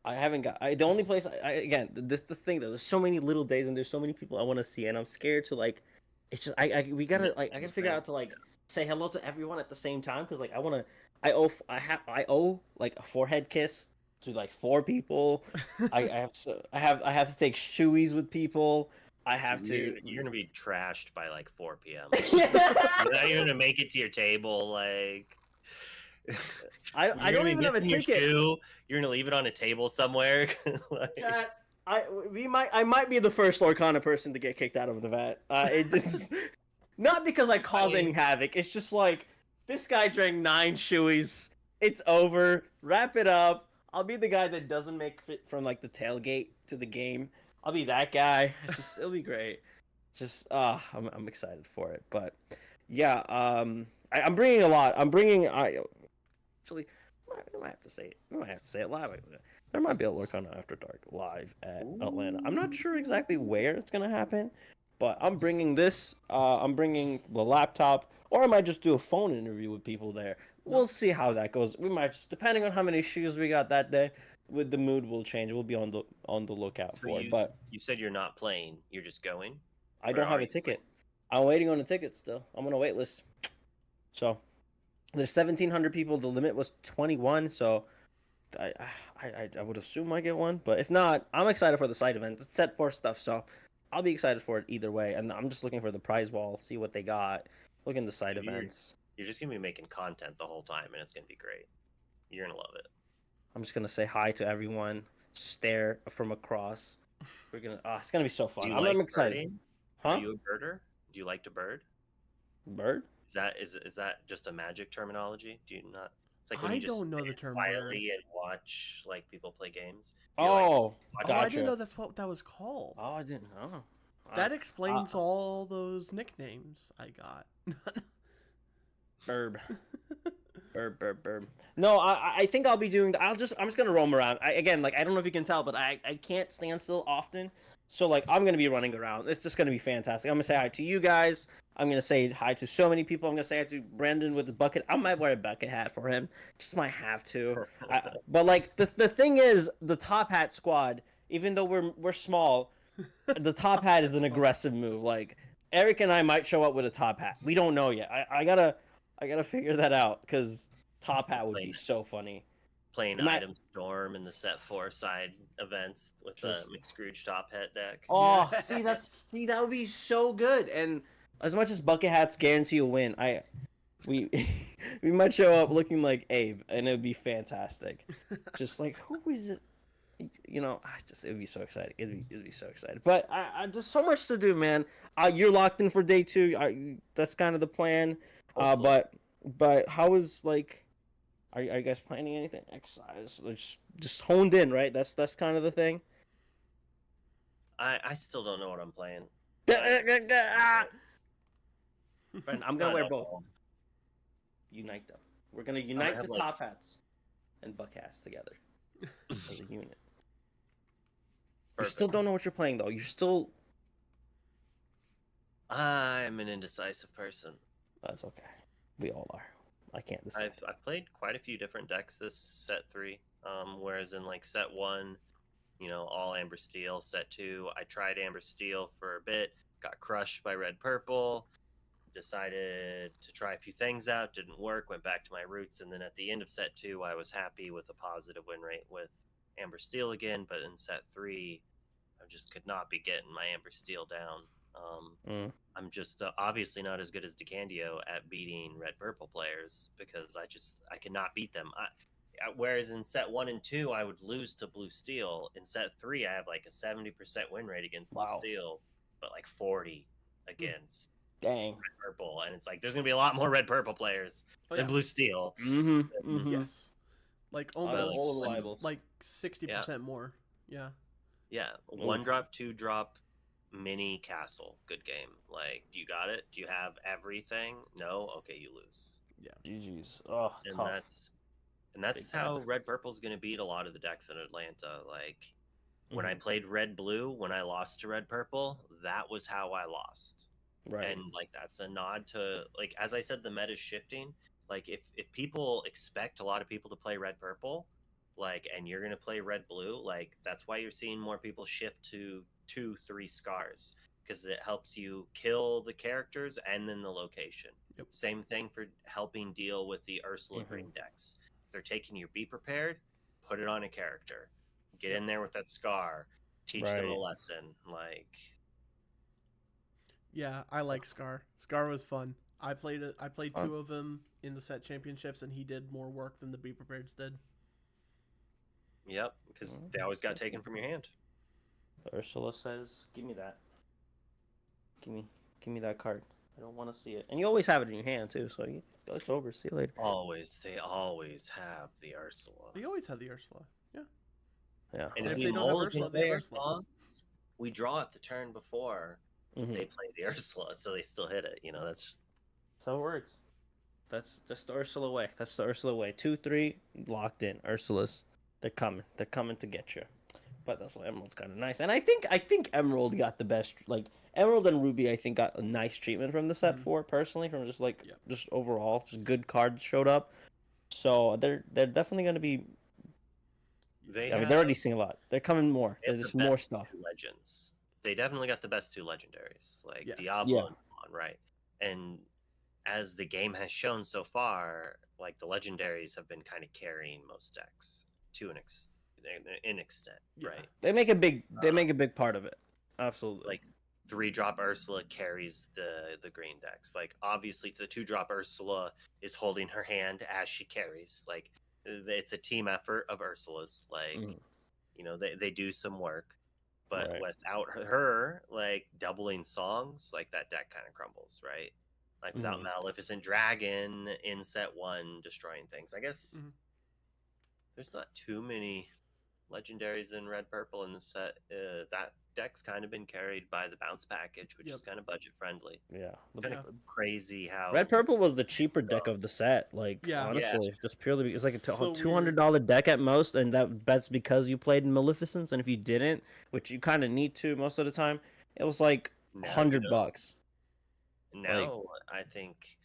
I haven't got. The only place. Again, the thing though. There's so many little days and there's so many people I want to see, and I'm scared to like. It's just we gotta like I gotta figure out to like say hello to everyone at the same time because like I owe like a forehead kiss to like 4 people. I have to take shoeies with people. I have to.
You're gonna be trashed by like 4 p.m.
You're
not even gonna make it to your table. Like
I don't even have a ticket.
You're gonna leave it on a table somewhere. Like...
I might be the first Lorcana person to get kicked out of the vat. It just not because I cause any havoc. It's just like this guy drank 9 shoeies. It's over. Wrap it up. I'll be the guy that doesn't make it from like the tailgate to the game. I'll be that guy. It'll be great. I'm excited for it. But yeah, I'm bringing a lot. Actually, I might have to say it. I might have to say it live. There might be a Lorcana After Dark live at Atlanta. I'm not sure exactly where it's gonna happen, but I'm bringing this. I'm bringing the laptop, or I might just do a phone interview with people there. We'll see how that goes. We might just, depending on how many shoes we got that day, with the mood will change. We'll be on the lookout for it. But
you said you're not playing. You're just going.
I don't have a ticket. I'm waiting on a ticket still. I'm on a wait list. So there's 1,700 people. The limit was 21. So. I would assume I get one, but if not, I'm excited for the side event. It's set for stuff, so I'll be excited for it either way. And I'm just looking for the prize wall, see what they got. Look in the side events.
You're just gonna be making content the whole time, and it's gonna be great. You're gonna love it.
I'm just gonna say hi to everyone, stare from across. We're gonna. It's gonna be so fun. I'm excited.
Birding?
Huh?
Are you a birder? Do you like to bird?
Bird?
Is that just a magic terminology? Do you not? It's like when
I
you just
don't know the term
quietly and watch like people play games.
Oh,
gotcha. I didn't know that's what that was called.
Oh, I didn't know.
That explains all those nicknames I got.
Burb. Burb. No, I think I'll be doing. I'm just gonna roam around. I don't know if you can tell, but I can't stand still often. So like I'm gonna be running around. It's just gonna be fantastic. I'm gonna say hi to you guys. I'm gonna say hi to so many people. I'm gonna say hi to Brandon with the bucket. I might wear a bucket hat for him. Just might have to. But like the thing is, the top hat squad. Even though we're small, the top hat is an aggressive move. Like Eric and I might show up with a top hat. We don't know yet. I gotta figure that out because top hat would be so funny.
Playing Item Storm in the Set 4 side events with the McScrooge top hat deck.
Oh, that would be so good. And as much as bucket hats guarantee a win, we might show up looking like Abe, and it would be fantastic. Just like who is it? You know, it'd be so exciting. It'd be so exciting. But I just so much to do, man. You're locked in for day 2. That's kind of the plan. But how is like? Are you guys planning anything? Exercise, just honed in, right? That's kind of the thing.
I still don't know what I'm playing.
Friend, I'm gonna wear both. Unite them. We're gonna unite the top hats. and Buckcast together as a unit. You
Perfect.
still don't know what you're playing though. You're still.
I'm an indecisive person.
That's okay. We all are. I can't decide.
I've played quite a few different decks this set 3. Whereas in like set 1, all Amber Steel. Set 2, I tried Amber Steel for a bit, got crushed by Red Purple. Decided to try a few things out, didn't work, went back to my roots, and then at the end of set 2, I was happy with a positive win rate with Amber Steel again. But in set 3, I just could not be getting my Amber Steel down. I'm just obviously not as good as DeCandio at beating Red Purple players because I cannot beat them. Whereas in set 1 and 2, I would lose to Blue Steel. In set 3, I have like a 70% win rate against Blue Steel, but like 40 against
Dang.
Red Purple, and it's like there's gonna be a lot more Red Purple players than Blue Steel.
Yes, like almost
all of the rivals.
like 60% more. Yeah.
Yeah, 1-drop, 2-drop, mini castle, good game. Like, do you got it? Do you have everything? No, okay, you lose.
Yeah.
GG's. Oh,
And
tough.
that's how Red Purple's gonna beat a lot of the decks in Atlanta. Like when I played Red Blue, when I lost to Red Purple, that was how I lost.
Right.
And like that's a nod to, like, as I said, the meta's shifting. Like if people expect a lot of people to play Red Purple, like, and you're gonna play Red Blue, like that's why you're seeing more people shift to 2-3 scars, because it helps you kill the characters and then the location.
Yep.
Same thing for helping deal with the Ursula green decks. If they're taking your Be Prepared, put it on a character. Get in there with that scar. Teach them a lesson. Like,
yeah, I like Scar. Scar was fun. I played 2 of them in the set championships, and he did more work than the Be Prepareds did.
Yep, because they always got taken from your hand.
Ursula says, "Give me that. Give me that card. I don't want to see it." And you always have it in your hand too, so it's over. See you later.
They always have the Ursula.
They always have the Ursula. Yeah.
Yeah.
And
if
if
they
we
don't have
mold
Ursula,
it
they have
there,
Ursula.
Fox, we draw it the turn before they play the Ursula, so they still hit it. That's just...
That's how it works. That's the Ursula way. That's the Ursula way. 2-3 locked in. Ursulas. They're coming. They're coming to get you. But that's why Emerald's kind of nice. And I think Emerald got the best. Like Emerald and Ruby, I think got a nice treatment from the set 4 personally. From just just overall, just good cards showed up. So they're definitely going to be. They're already seeing a lot. They're coming more. There's just more stuff.
Legends. They definitely got the best 2 legendaries, like
Yes.
Diablo and Mon, right? And as the game has shown so far, like the legendaries have been kind of carrying most decks to an extent, right?
They make a big part of it. Absolutely.
Like 3-drop Ursula carries the green decks. Like obviously the 2-drop Ursula is holding her hand as she carries. Like it's a team effort of Ursula's. Like they do some work. But without her, like doubling songs, like that deck kind of crumbles, right? Like without Maleficent Dragon in set 1 destroying things. I guess there's not too many legendaries in Red Purple in the set. That deck's kind of been carried by the bounce package, which is kind of budget friendly.
Yeah.
Kind of crazy how
Red Purple was the cheaper deck of the set. Like honestly, just purely because it's like a $200 deck at most, and that's because you played Maleficence. And if you didn't, which you kind of need to most of the time, it was like $100.
Now I think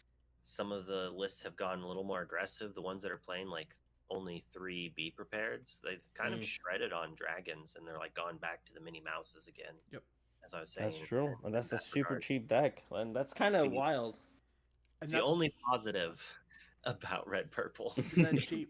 some of the lists have gone a little more aggressive. The ones that are playing like only 3 Be Prepareds, they've kind of shredded on dragons, and they're like gone back to the Minnie Mouses again.
Yep.
As I was saying.
That's true. And that's a super cheap deck. And that's kind of wild.
It's the only positive about Red Purple
cheap.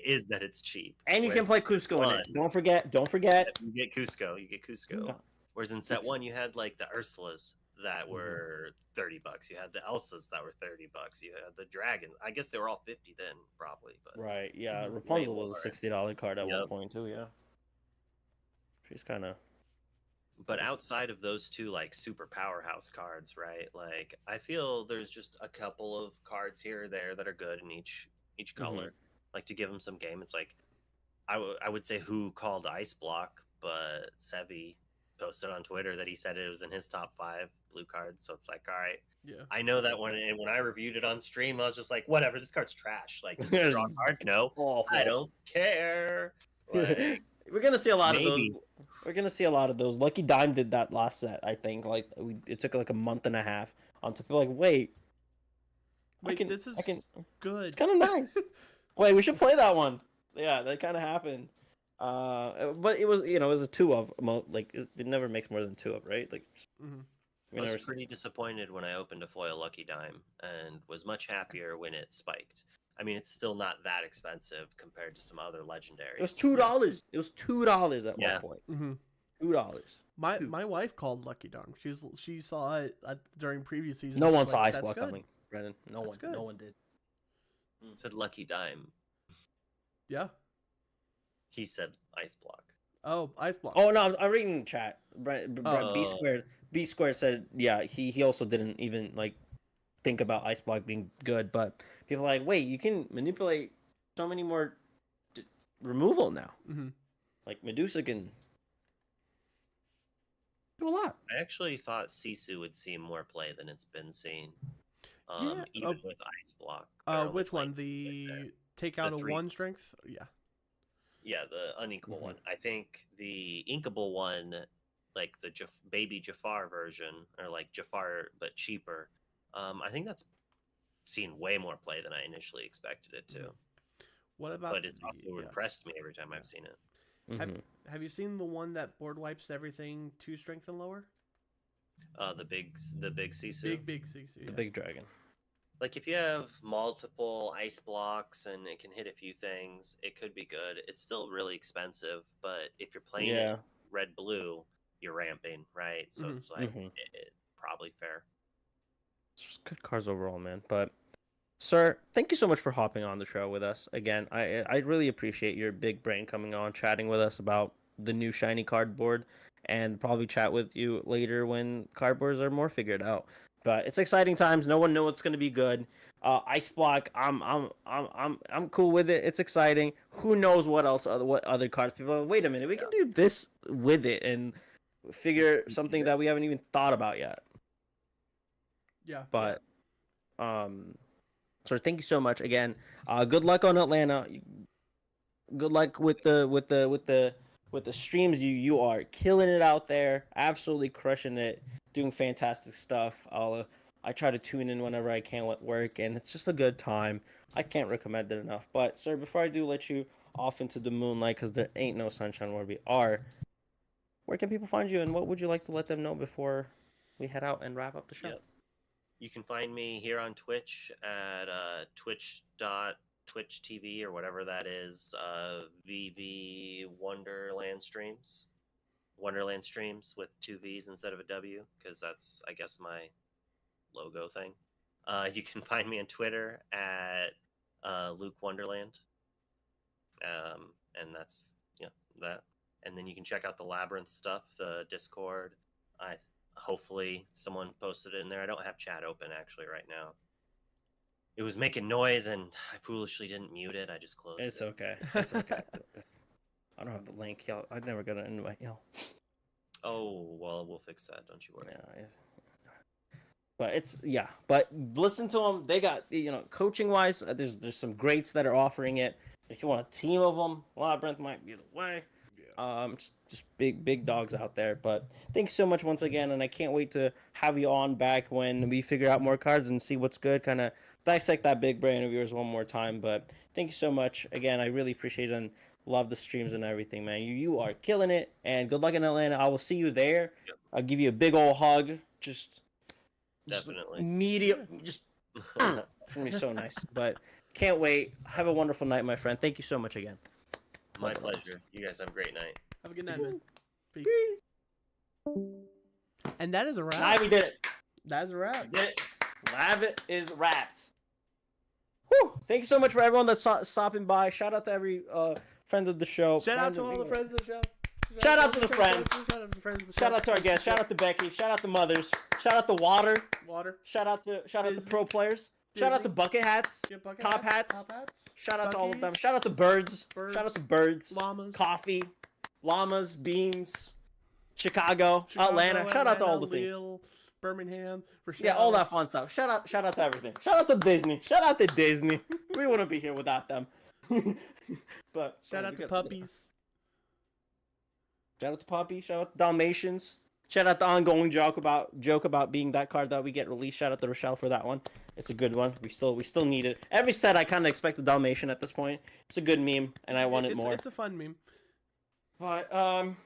is that it's cheap.
And you can play Cusco in it. Don't forget. You
get Cusco. Yeah. Whereas in set 1 you had like the Ursulas that were $30. You had the Elsas that were $30. You had the Dragons. I guess they were all 50 then, probably. But
right, yeah. Rapunzel was a $60 card at one point too. Yeah, she's kind of.
But outside of those 2 like super powerhouse cards, right? Like I feel there's just a couple of cards here or there that are good in each color. Like to give them some game. It's like I would say who called Ice Block, but Sevi posted on Twitter that he said it was in his top 5 blue cards. So it's like, all right.
Yeah.
I know that when I reviewed it on stream, I was just like, whatever, this card's trash. Like, just a draw card? No,
Awful.
I don't care. Like,
We're gonna see a lot
maybe.
of those. We're gonna see a lot of those. Lucky Dime did that last set, I think. Like it took like a month and a half on to feel like, wait,
This is good.
It's kind of nice. Wait, we should play that one. Yeah, that kind of happened. But it was, it was a 2 of, like it never makes more than 2 of, right? Like,
I was pretty disappointed when I opened a foil Lucky Dime, and was much happier when it spiked. I mean, it's still not that expensive compared to some other legendaries.
It was $2. It was $2 at one point. $2.
My wife called Lucky Dime. She saw it during previous seasons.
No one saw Ice Block coming, Brennan. No one did.
It said Lucky Dime.
Yeah.
He said Ice Block.
Oh, Ice Block.
Oh no, I'm reading the chat. B squared said, yeah, he also didn't even like think about Ice Block being good, but people are like, wait, you can manipulate so many more removal now. Like Medusa can do a lot.
I actually thought Sisu would see more play than it's been seen. Even with Ice Block.
Which one? The take out a 1 strength? Yeah.
Yeah, the unequal one. I think the inkable one, like the baby Jafar version, or like Jafar but cheaper, I think that's seen way more play than I initially expected it to.
What about?
But it's also impressed me every time I've seen it.
Have you seen the one that board wipes everything 2 strength and lower?
The big Sisu.
Big Sisu.
The big dragon.
Like if you have multiple ice blocks and it can hit a few things, it could be good. It's still really expensive, but if you're playing it red blue, you're ramping, right? So it's like it probably fair.
It's just good cards overall, man. But sir, thank you so much for hopping on the trail with us again. I really appreciate your big brain coming on, chatting with us about the new shiny cardboard, and probably chat with you later when cardboards are more figured out. But it's exciting times. No one knows what's gonna be good. Ice Block, I'm cool with it. It's exciting. Who knows what other cards? People are like, wait a minute, we can do this with it and figure something that we haven't even thought about yet.
Yeah.
But so thank you so much again. Good luck on Atlanta. Good luck with the streams. You are killing it out there. Absolutely crushing it. Doing fantastic stuff. I try to tune in whenever I can at work, and it's just a good time. I can't recommend it enough. But sir, before I do let you off into the moonlight, because there ain't no sunshine where we are, where can people find you, and what would you like to let them know before we head out and wrap up the show?
Yep. You can find me here on Twitch at twitch.twitch.tv or whatever that is, vVonderland streams. Wonderland streams with 2 V's instead of a W, because that's, I guess, my logo thing. You can find me on Twitter at Luke Wonderland. And that's that. And then you can check out the Labyrinth stuff, the Discord. Hopefully someone posted it in there. I don't have chat open actually right now. It was making noise and I foolishly didn't mute it. I just closed it.
It's okay. It's okay. I don't have the link, y'all. I'd never got an invite, y'all.
Oh, well, we'll fix that. Don't you worry.
Yeah. But But listen to them. They got, coaching wise, there's some greats that are offering it. If you want a team of them, Labyrinth might be the way. Just big dogs out there. But thanks so much once again, and I can't wait to have you on back when we figure out more cards and see what's good. Kind of dissect that big brain of yours one more time. But thank you so much again. I really appreciate it and love the streams and everything, man. You are killing it, and good luck in Atlanta. I will see you there.
Yep.
I'll give you a big old hug.
Definitely.
It's gonna be so nice. But can't wait. Have a wonderful night, my friend. Thank you so much again.
My pleasure. You guys have a great night.
Have a good night, man. Peace. And that is a wrap.
Now we did it.
That is a wrap.
We did it. Lab is wrapped. Whew. Thank you so much for everyone that's stopping by. Shout out to every friend of the show.
Shout out to all the friends of the show.
Shout out to the friends.
Shout out to friends of the show.
Shout out to our guests. Shout out to Becky. Shout out to mothers. Shout out to Water. Shout out to pro players. Shout out to bucket hats. Top hats. Shout out to all of them. Shout out to birds. Shout out to birds.
Llamas.
Coffee. Llamas. Beans. Chicago, Atlanta. Shout out to all the things.
Lille, Birmingham, Rochelle.
Yeah, all that fun stuff. Shout out to everything. Shout out to Disney. Shout out to Disney. We wouldn't be here without them. But
Shout out to puppies.
Shout out to puppies. Shout out to Dalmatians. Shout out the ongoing joke about being that card that we get released. Shout out to Rochelle for that one. It's a good one. We still need it. Every set I kind of expect a Dalmatian at this point. It's a good meme, and I want it more.
It's a fun meme.
But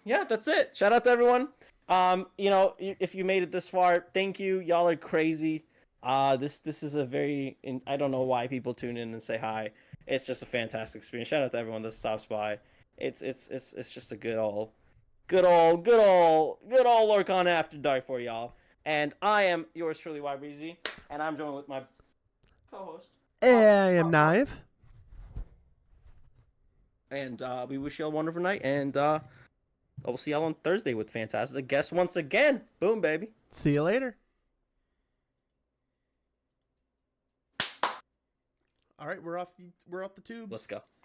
yeah, that's it. Shout out to everyone. You know, if you made it this far, thank you. Y'all are crazy. This is a very I don't know why people tune in and say hi. It's just a fantastic experience. Shout out to everyone that stops by. It's just a good old Lorcana After Dark for y'all. And I am yours truly, YBZ, and I'm joined with my co-host.
I am Knive.
And we wish you all a wonderful night, and we'll see y'all on Thursday with fantastic guests once again. Boom, baby.
See you later. All right, we're off the tubes.
Let's go.